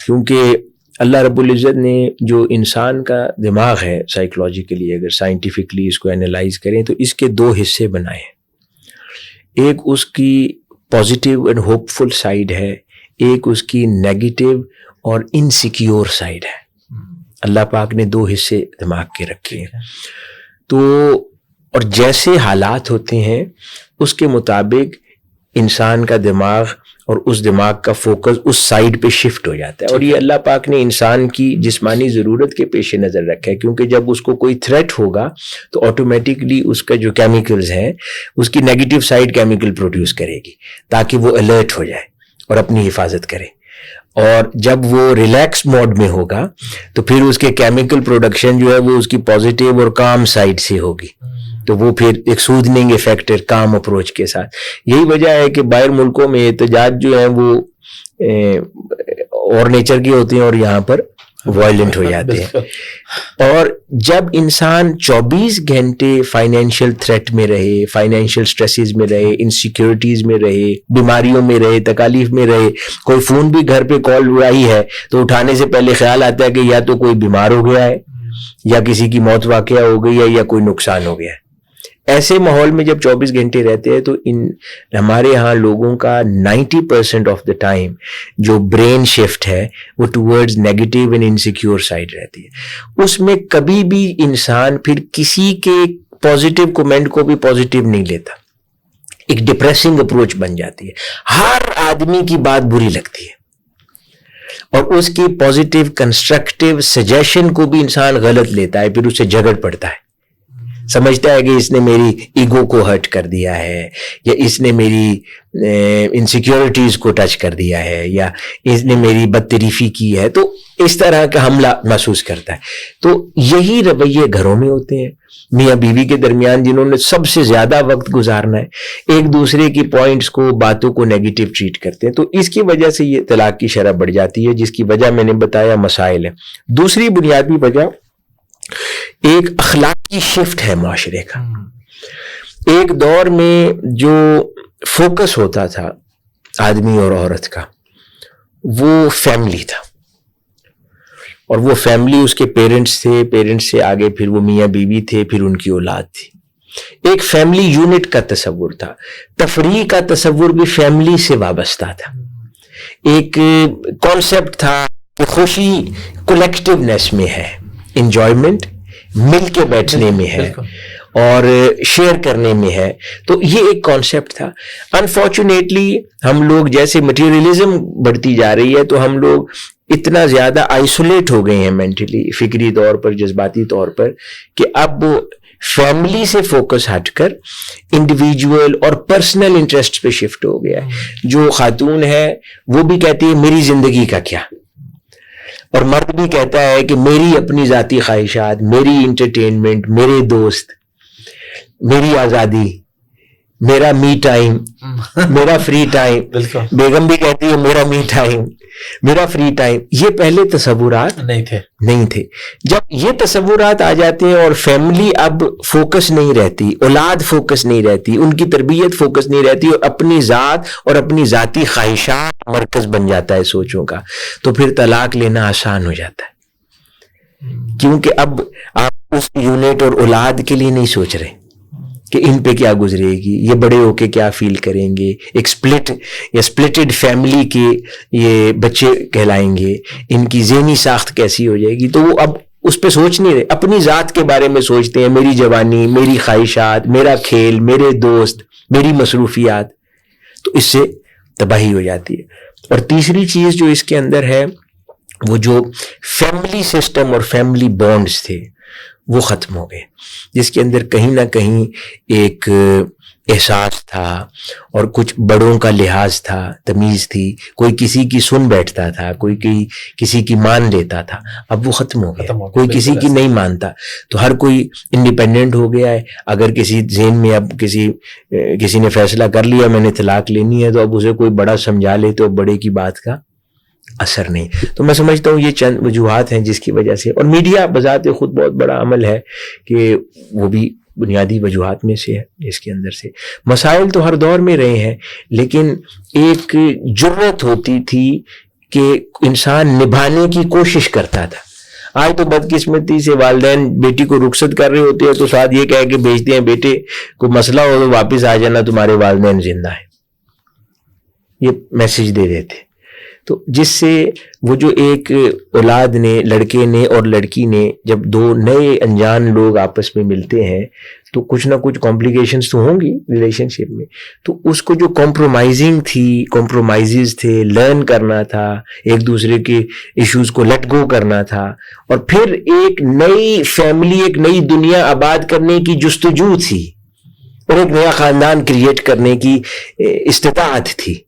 کیونکہ اللہ رب العزت نے جو انسان کا دماغ ہے سائیکولوجیکلی اگر سائنٹیفکلی اس کو اینالائز کریں تو اس کے 2 حصے بنائے ہیں، ایک اس کی positive and hopeful side ہے، ایک اس کی نیگیٹو اور انسیکیور سائیڈ ہے۔ اللہ پاک نے 2 حصے دماغ کے رکھے ہیں، تو اور جیسے حالات ہوتے ہیں اس کے مطابق انسان کا دماغ اور اس دماغ کا فوکس اس سائیڈ پہ شفٹ ہو جاتا ہے، اور یہ اللہ پاک نے انسان کی جسمانی ضرورت کے پیش نظر رکھا ہے، کیونکہ جب اس کو کوئی تھریٹ ہوگا تو آٹومیٹکلی اس کا جو کیمیکلز ہیں اس کی نیگیٹو سائیڈ کیمیکل پروڈیوس کرے گی تاکہ وہ الرٹ ہو جائے اور اپنی حفاظت کرے، اور جب وہ ریلیکس موڈ میں ہوگا تو پھر اس کے کیمیکل پروڈکشن جو ہے وہ اس کی پازیٹیو اور کام سائیڈ سے ہوگی، تو وہ پھر ایک سودننگ افیکٹ کام اپروچ کے ساتھ۔ یہی وجہ ہے کہ باہر ملکوں میں احتجاج جو ہیں وہ اور نیچر کی ہوتی ہیں اور یہاں پر وائلنٹ ہو جاتے ہیں. اور جب انسان 24 گھنٹے فائنینشیل تھریٹ میں رہے, فائنینشیل سٹریسز میں رہے, انسیکیورٹیز میں رہے, بیماریوں میں رہے, تکالیف میں رہے, کوئی فون بھی گھر پہ کال آئی ہے تو اٹھانے سے پہلے خیال آتا ہے کہ یا تو کوئی بیمار ہو گیا ہے, یا کسی کی موت واقع ہو گئی ہے, یا کوئی نقصان ہو گیا ہے. ایسے ماحول میں جب 24 گھنٹے رہتے ہیں تو ہمارے یہاں لوگوں کا 90% آف دا ٹائم جو برین شفٹ ہے وہ towards negative and insecure side رہتی ہے. اس میں کبھی بھی انسان پھر کسی کے پازیٹیو کومنٹ کو بھی پازیٹیو نہیں لیتا, ایک ڈپریسنگ اپروچ بن جاتی ہے. ہر آدمی کی بات بری لگتی ہے اور اس کی پازیٹیو کنسٹرکٹیو سجیشن کو بھی انسان غلط لیتا ہے, پھر اس سے جھگڑ پڑتا ہے, سمجھتا ہے کہ اس نے میری ایگو کو ہرٹ کر دیا ہے, یا اس نے میری انسیکیورٹیز کو ٹچ کر دیا ہے, یا اس نے میری بدتریفی کی ہے, تو اس طرح کا حملہ محسوس کرتا ہے. تو یہی رویے گھروں میں ہوتے ہیں, میاں بیوی کے درمیان جنہوں نے سب سے زیادہ وقت گزارنا ہے, ایک دوسرے کی پوائنٹس کو, باتوں کو نیگیٹو ٹریٹ کرتے ہیں. تو اس کی وجہ سے یہ طلاق کی شرح بڑھ جاتی ہے, جس کی وجہ میں نے بتایا مسائل ہے. دوسری بنیادی وجہ ایک اخلاقی شفٹ ہے معاشرے کا. ایک دور میں جو فوکس ہوتا تھا آدمی اور عورت کا وہ فیملی تھا, اور وہ فیملی اس کے پیرنٹس تھے, پیرنٹس سے آگے پھر وہ میاں بیوی تھے, پھر ان کی اولاد تھی. ایک فیملی یونٹ کا تصور تھا. تفریح کا تصور بھی فیملی سے وابستہ تھا. ایک کانسیپٹ تھا کہ خوشی کولیکٹیونیس میں ہے, انجوائمنٹ مل کے بیٹھنے میں ہے اور شیئر کرنے میں ہے. تو یہ ایک کانسیپٹ تھا. انفارچونیٹلی ہم لوگ جیسے مٹیریلزم بڑھتی جا رہی ہے تو ہم لوگ اتنا زیادہ آئسولیٹ ہو گئے ہیں مینٹلی, فکری طور پر, جذباتی طور پر, کہ اب فیملی سے فوکس ہٹ کر انڈیویجول اور پرسنل انٹرسٹ پہ شفٹ ہو گیا ہے. جو خاتون ہے وہ بھی کہتی ہے میری زندگی کا کیا, اور مرد بھی کہتا ہے کہ میری اپنی ذاتی خواہشات, میری انٹرٹینمنٹ, میرے دوست, میری آزادی, میرا می ٹائم, میرا فری ٹائم. بیگم بھی کہتی ہے میرا می ٹائم, میرا فری ٹائم. یہ پہلے تصورات نہیں تھے. جب یہ تصورات آ جاتے ہیں اور فیملی اب فوکس نہیں رہتی, اولاد فوکس نہیں رہتی, ان کی تربیت فوکس نہیں رہتی, اور اپنی ذات اور اپنی ذاتی خواہشات مرکز بن جاتا ہے سوچوں کا, تو پھر طلاق لینا آسان ہو جاتا ہے. کیونکہ اب آپ اس یونٹ اور اولاد کے لیے نہیں سوچ رہے کہ ان پہ کیا گزرے گی, یہ بڑے ہو کے کیا فیل کریں گے, ایک سپلٹ یا سپلٹڈ فیملی کے یہ بچے کہلائیں گے, ان کی ذہنی ساخت کیسی ہو جائے گی. تو وہ اب اس پہ سوچ نہیں رہے, اپنی ذات کے بارے میں سوچتے ہیں, میری جوانی, میری خواہشات, میرا کھیل, میرے دوست, میری مصروفیات. تو اس سے تباہی ہو جاتی ہے. اور تیسری چیز جو اس کے اندر ہے وہ جو فیملی سسٹم اور فیملی بانڈز تھے وہ ختم ہو گئے, جس کے اندر کہیں نہ کہیں ایک احساس تھا اور کچھ بڑوں کا لحاظ تھا, تمیز تھی, کوئی کسی کی سن بیٹھتا تھا, کوئی کسی کی مان لیتا تھا. اب وہ ختم ہو گیا, کوئی کسی کی نہیں مانتا. تو ہر کوئی انڈیپینڈنٹ ہو گیا ہے. اگر کسی ذہن میں اب کسی نے فیصلہ کر لیا میں نے طلاق لینی ہے, تو اب اسے کوئی بڑا سمجھا لے تو بڑے کی بات کا اثر نہیں. تو میں سمجھتا ہوں یہ چند وجوہات ہیں جس کی وجہ سے, اور میڈیا بذات خود بہت بڑا عمل ہے کہ وہ بھی بنیادی وجوہات میں سے ہے. اس کے اندر سے مسائل تو ہر دور میں رہے ہیں, لیکن ایک جرأت ہوتی تھی کہ انسان نبھانے کی کوشش کرتا تھا. آج تو بدقسمتی سے والدین بیٹی کو رخصت کر رہے ہوتے ہیں تو ساتھ یہ کہہ کے بھیجتے ہیں بیٹے کو مسئلہ ہو تو واپس آ جانا, تمہارے والدین زندہ ہیں, یہ میسج دے دیتے. تو جس سے وہ جو ایک اولاد نے, لڑکے نے اور لڑکی نے, جب دو نئے انجان لوگ آپس میں ملتے ہیں تو کچھ نہ کچھ کمپلیکیشنز تو ہوں گی ریلیشن شپ میں. تو اس کو جو کمپرومائزنگ تھی, کمپرومائزز تھے, لرن کرنا تھا, ایک دوسرے کے ایشوز کو لیٹ گو کرنا تھا, اور پھر ایک نئی فیملی, ایک نئی دنیا آباد کرنے کی جستجو تھی, اور ایک نیا خاندان کریٹ کرنے کی استطاعت تھی.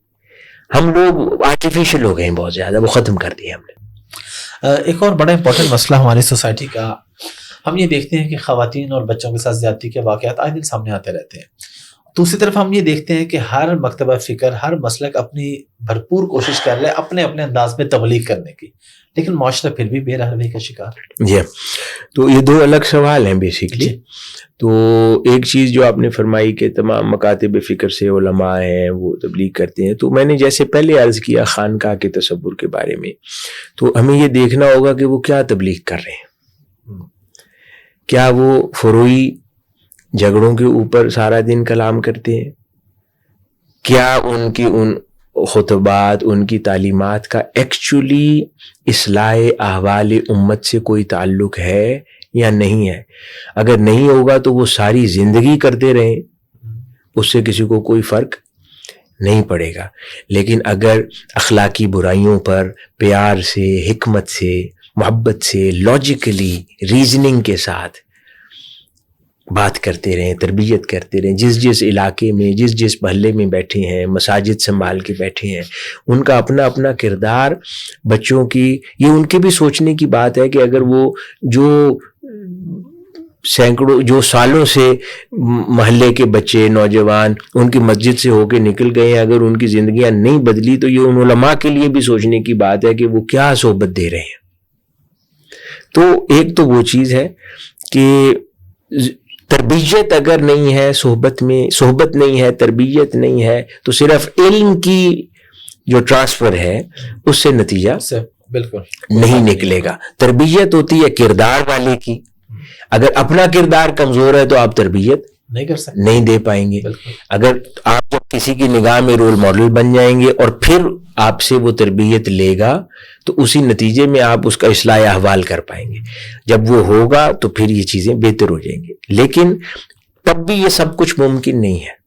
ہم لوگ آرٹیفیشل ہو گئے ہیں بہت زیادہ, وہ ختم کر دیا ہم نے. ایک اور بڑا امپورٹنٹ مسئلہ ہماری سوسائٹی کا, ہم یہ دیکھتے ہیں کہ خواتین اور بچوں کے ساتھ زیادتی کے واقعات آئے دن سامنے آتے رہتے ہیں. دوسری طرف ہم یہ دیکھتے ہیں کہ ہر مکتبہ فکر، ہر مسلک اپنی بھرپور کوشش کر رہے اپنے اپنے انداز میں تبلیغ کرنے کی، لیکن معاشرہ پھر بھی بے روی کا شکار ہے. جی، تو یہ دو الگ سوال ہیں بیسکلی. تو ایک چیز جو آپ نے فرمائی کہ تمام مکاتب فکر سے علماء ہیں وہ تبلیغ کرتے ہیں، تو میں نے جیسے پہلے عرض کیا خانقاہ کے تصور کے بارے میں، تو ہمیں یہ دیکھنا ہوگا کہ وہ کیا تبلیغ کر رہے ہیں. کیا وہ فروعی جھگڑوں کے اوپر سارا دن کلام کرتے ہیں؟ کیا ان کی ان خطبات، ان کی تعلیمات کا ایکچولی اصلاح احوال امت سے کوئی تعلق ہے یا نہیں ہے؟ اگر نہیں ہوگا تو وہ ساری زندگی کرتے رہیں، اس سے کسی کو کوئی فرق نہیں پڑے گا. لیکن اگر اخلاقی برائیوں پر پیار سے، حکمت سے، محبت سے، لاجیکلی، ریزننگ کے ساتھ بات کرتے رہیں، تربیت کرتے رہیں، جس علاقے میں، جس محلے میں بیٹھے ہیں، مساجد سنبھال کے بیٹھے ہیں، ان کا اپنا اپنا کردار، بچوں کی یہ ان کے بھی سوچنے کی بات ہے کہ اگر وہ جو سینکڑوں، جو سالوں سے محلے کے بچے، نوجوان ان کی مسجد سے ہو کے نکل گئے ہیں، اگر ان کی زندگیاں نہیں بدلی تو یہ ان علماء کے لیے بھی سوچنے کی بات ہے کہ وہ کیا صحبت دے رہے ہیں. تو ایک تو وہ چیز ہے کہ تربیت اگر نہیں ہے صحبت میں، صحبت نہیں ہے، تربیت نہیں ہے، تو صرف علم کی جو ٹرانسفر ہے اس سے نتیجہ بالکل نہیں نکلے گا. تربیت ہوتی ہے کردار والے کی. اگر اپنا کردار کمزور ہے تو آپ تربیت نہیں کر سکتے، نہیں دے پائیں گے. اگر آپ جب کسی کی نگاہ میں رول ماڈل بن جائیں گے اور پھر آپ سے وہ تربیت لے گا تو اسی نتیجے میں آپ اس کا اصلاح احوال کر پائیں گے. جب وہ ہوگا تو پھر یہ چیزیں بہتر ہو جائیں گی. لیکن تب بھی یہ سب کچھ ممکن نہیں ہے.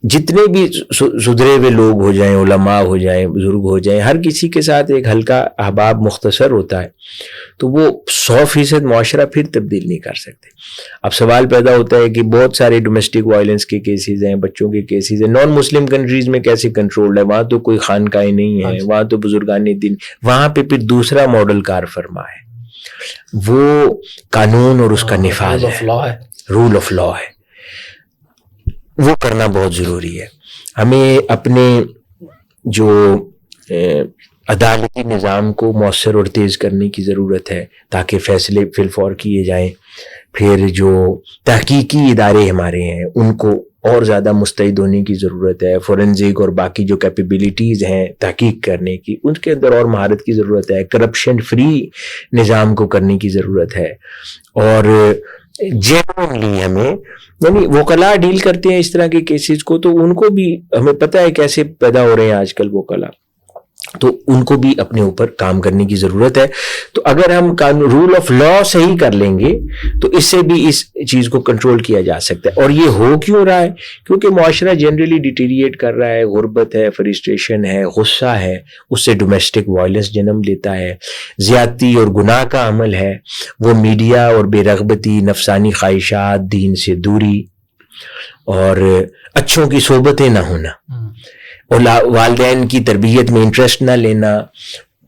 جتنے بھی سدھرے ہوئے لوگ ہو جائیں، علماء ہو جائیں، بزرگ ہو جائیں، ہر کسی کے ساتھ ایک ہلکا احباب مختصر ہوتا ہے تو وہ 100% معاشرہ پھر تبدیل نہیں کر سکتے. اب سوال پیدا ہوتا ہے کہ بہت سارے ڈومیسٹک وائلنس کے کیسز ہیں، بچوں کے کیسز ہیں، نان مسلم کنٹریز میں کیسے کنٹرول ہے؟ وہاں تو کوئی خانقاہیں نہیں ہے، وہاں تو بزرگان دین، وہاں پہ پھر دوسرا ماڈل کار فرما ہے، وہ قانون اور اس کا نفاذ ہے، رول آف لا ہے. وہ کرنا بہت ضروری ہے. ہمیں اپنے جو عدالتی نظام کو مؤثر اور تیز کرنے کی ضرورت ہے تاکہ فیصلے فی الفور کیے جائیں. پھر جو تحقیقی ادارے ہمارے ہیں ان کو اور زیادہ مستعد ہونے کی ضرورت ہے. فورنزک اور باقی جو کیپیبلٹیز ہیں تحقیق کرنے کی، ان کے اندر اور مہارت کی ضرورت ہے. کرپشن فری نظام کو کرنے کی ضرورت ہے. اور جینوئنلی ہمیں، یعنی وکلاء ڈیل کرتے ہیں اس طرح کے کیسز کو، تو ان کو بھی ہمیں پتہ ہے کیسے پیدا ہو رہے ہیں آج کل وکلاء، تو ان کو بھی اپنے اوپر کام کرنے کی ضرورت ہے. تو اگر ہم رول آف لا صحیح کر لیں گے تو اس سے بھی اس چیز کو کنٹرول کیا جا سکتا ہے. اور یہ ہو کیوں رہا ہے؟ کیونکہ معاشرہ جنرلی ڈیٹیریٹ کر رہا ہے، غربت ہے، فرسٹریشن ہے، غصہ ہے، اس سے ڈومیسٹک وائلنس جنم لیتا ہے، زیادتی اور گناہ کا عمل ہے، وہ میڈیا اور بے رغبتی، نفسانی خواہشات، دین سے دوری اور اچھوں کی صحبتیں نہ ہونا، اور والدین کی تربیت میں انٹرسٹ نہ لینا.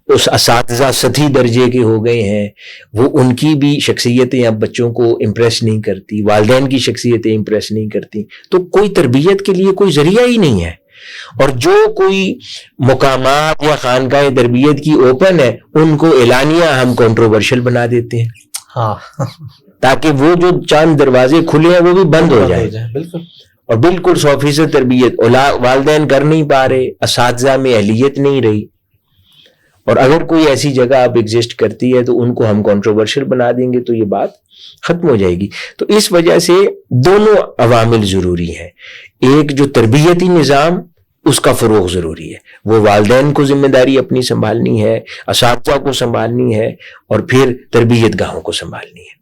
اس اساتذہ سطحی درجے کے ہو گئے ہیں، وہ ان کی بھی شخصیتیں اب بچوں کو امپریس نہیں کرتی، والدین کی شخصیتیں امپریس نہیں کرتی، تو کوئی تربیت کے لیے کوئی ذریعہ ہی نہیں ہے. اور جو کوئی مقامات یا خانقاہ تربیت کی اوپن ہے ان کو اعلانیہ ہم کنٹروورشل بنا دیتے ہیں تاکہ وہ جو چاند دروازے کھلے ہیں وہ بھی بند ہو جائیں. بالکل. اور بالکل 100% تربیت والدین کر نہیں پا رہے، اساتذہ میں اہلیت نہیں رہی، اور اگر کوئی ایسی جگہ اب ایگزسٹ کرتی ہے تو ان کو ہم کنٹروورشل بنا دیں گے تو یہ بات ختم ہو جائے گی. تو اس وجہ سے دونوں عوامل ضروری ہیں. ایک جو تربیتی نظام، اس کا فروغ ضروری ہے، وہ والدین کو ذمہ داری اپنی سنبھالنی ہے، اساتذہ کو سنبھالنی ہے، اور پھر تربیت گاہوں کو سنبھالنی ہے.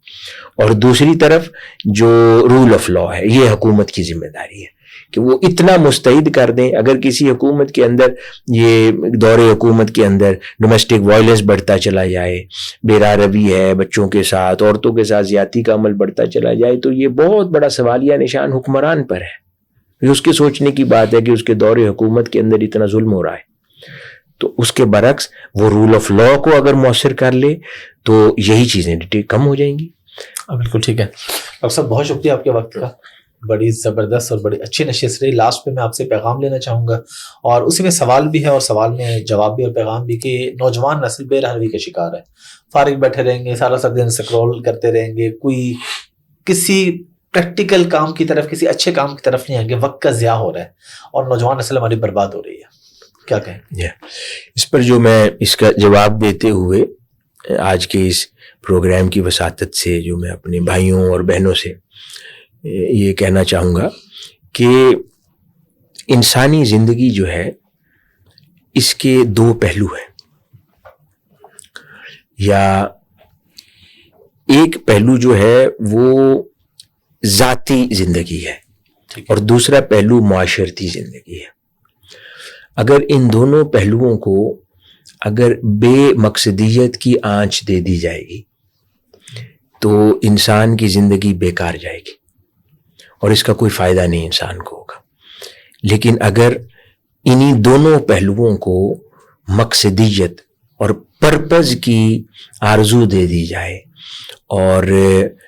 اور دوسری طرف جو رول آف لا ہے یہ حکومت کی ذمہ داری ہے کہ وہ اتنا مستعد کر دیں. اگر کسی حکومت کے اندر، یہ دور حکومت کے اندر ڈومیسٹک وائلنس بڑھتا چلا جائے، بے روی ہے بچوں کے ساتھ، عورتوں کے ساتھ زیادتی کا عمل بڑھتا چلا جائے، تو یہ بہت بڑا سوالیہ نشان حکمران پر ہے. یہ اس کے سوچنے کی بات ہے کہ اس کے دور حکومت کے اندر اتنا ظلم ہو رہا ہے. تو اس کے برعکس وہ رول آف لا کو اگر مؤثر کر لے تو یہی چیزیں کم ہو جائیں گی. بالکل ٹھیک ہے ڈاکٹر صاحب، بہت شکریہ آپ کے وقت کا. بڑی زبردست اور بڑی اچھی نشست رہی. لاسٹ پہ میں آپ سے پیغام لینا چاہوں گا اور اسی میں سوال بھی ہے اور سوال میں جواب بھی اور پیغام بھی کہ نوجوان نسل بے روی کا شکار ہے. فارغ بیٹھے رہیں گے, سارا دن سکرول کرتے رہیں گے, کوئی کسی پریکٹیکل کام کی طرف, کسی اچھے کام کی طرف نہیں آئیں گے. وقت کا ضیاع ہو رہا ہے اور نوجوان نسل ہماری برباد ہو رہی ہے. کیا کہیں اس پر؟ جو میں اس کا جواب دیتے ہوئے آج کے اس پروگرام کی وساطت سے جو میں اپنے بھائیوں اور بہنوں سے یہ کہنا چاہوں گا کہ انسانی زندگی جو ہے اس کے دو پہلو ہیں. یا ایک پہلو جو ہے وہ ذاتی زندگی ہے اور دوسرا پہلو معاشرتی زندگی ہے. اگر ان دونوں پہلوؤں کو اگر بے مقصدیت کی آنچ دے دی جائے گی تو انسان کی زندگی بیکار جائے گی اور اس کا کوئی فائدہ نہیں انسان کو ہوگا. لیکن اگر انہی دونوں پہلوؤں کو مقصدیت اور پرپز کی آرزو دے دی جائے اور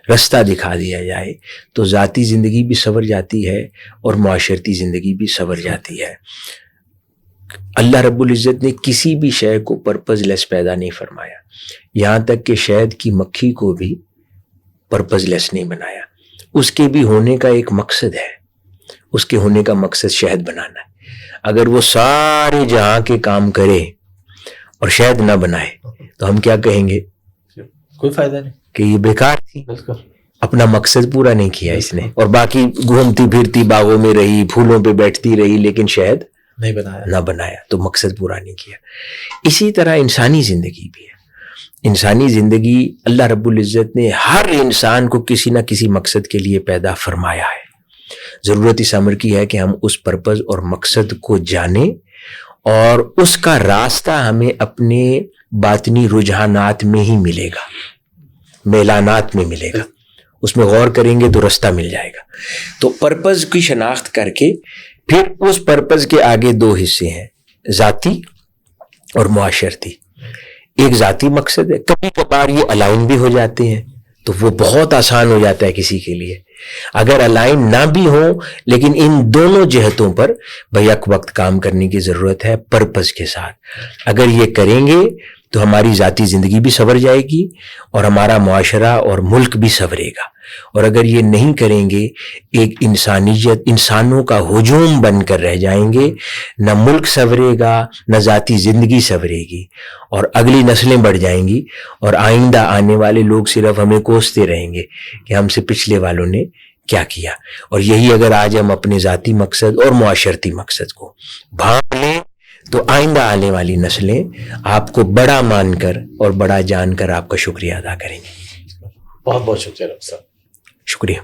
رستہ دکھا دیا جائے تو ذاتی زندگی بھی سنور جاتی ہے اور معاشرتی زندگی بھی سنور جاتی ہے. اللہ رب العزت نے کسی بھی شے کو پرپز لیس پیدا نہیں فرمایا, یہاں تک کہ شہد کی مکھی کو بھی پرپز لیس نہیں بنایا. اس کے بھی ہونے کا ایک مقصد ہے, اس کے ہونے کا مقصد شہد بنانا ہے. اگر وہ سارے جہاں کے کام کرے اور شہد نہ بنائے تو ہم کیا کہیں گے؟ کوئی فائدہ نہیں, کہ یہ بیکار تھی, اپنا مقصد پورا نہیں کیا اس نے, اور باقی گھومتی پھرتی باغوں میں رہی, پھولوں پہ بیٹھتی رہی, لیکن شہد نہ بنایا تو مقصد پورا نہیں کیا. اسی طرح انسانی زندگی بھی ہے. انسانی زندگی اللہ رب العزت نے ہر انسان کو کسی نہ کسی مقصد کے لیے پیدا فرمایا ہے. ضرورت اس امر کی ہے کہ ہم اس پرپز اور مقصد کو جانیں اور اس کا راستہ ہمیں اپنے باطنی رجحانات میں ہی ملے گا, میلانات میں ملے گا. اس میں غور کریں گے تو رستہ مل جائے گا. تو پرپز کی شناخت کر کے پھر اس پرپز کے آگے دو حصے ہیں, ذاتی اور معاشرتی. ایک ذاتی مقصد ہے, کبھی کبھار یہ الائن بھی ہو جاتے ہیں تو وہ بہت آسان ہو جاتا ہے کسی کے لیے. اگر الائن نہ بھی ہو لیکن ان دونوں جہتوں پر بیک وقت کام کرنے کی ضرورت ہے پرپز کے ساتھ. اگر یہ کریں گے تو ہماری ذاتی زندگی بھی سنور جائے گی اور ہمارا معاشرہ اور ملک بھی سنورے گا. اور اگر یہ نہیں کریں گے ایک انسانیت, انسانوں کا ہجوم بن کر رہ جائیں گے. نہ ملک سنورے گا, نہ ذاتی زندگی سنورے گی, اور اگلی نسلیں بڑھ جائیں گی اور آئندہ آنے والے لوگ صرف ہمیں کوستے رہیں گے کہ ہم سے پچھلے والوں نے کیا کیا. اور یہی اگر آج ہم اپنے ذاتی مقصد اور معاشرتی مقصد کو بھانپ لیں تو آئندہ آنے والی نسلیں آپ کو بڑا مان کر اور بڑا جان کر آپ کا شکریہ ادا کریں گے. بہت بہت شکریہ ڈاکٹر صاحب. شکریہ.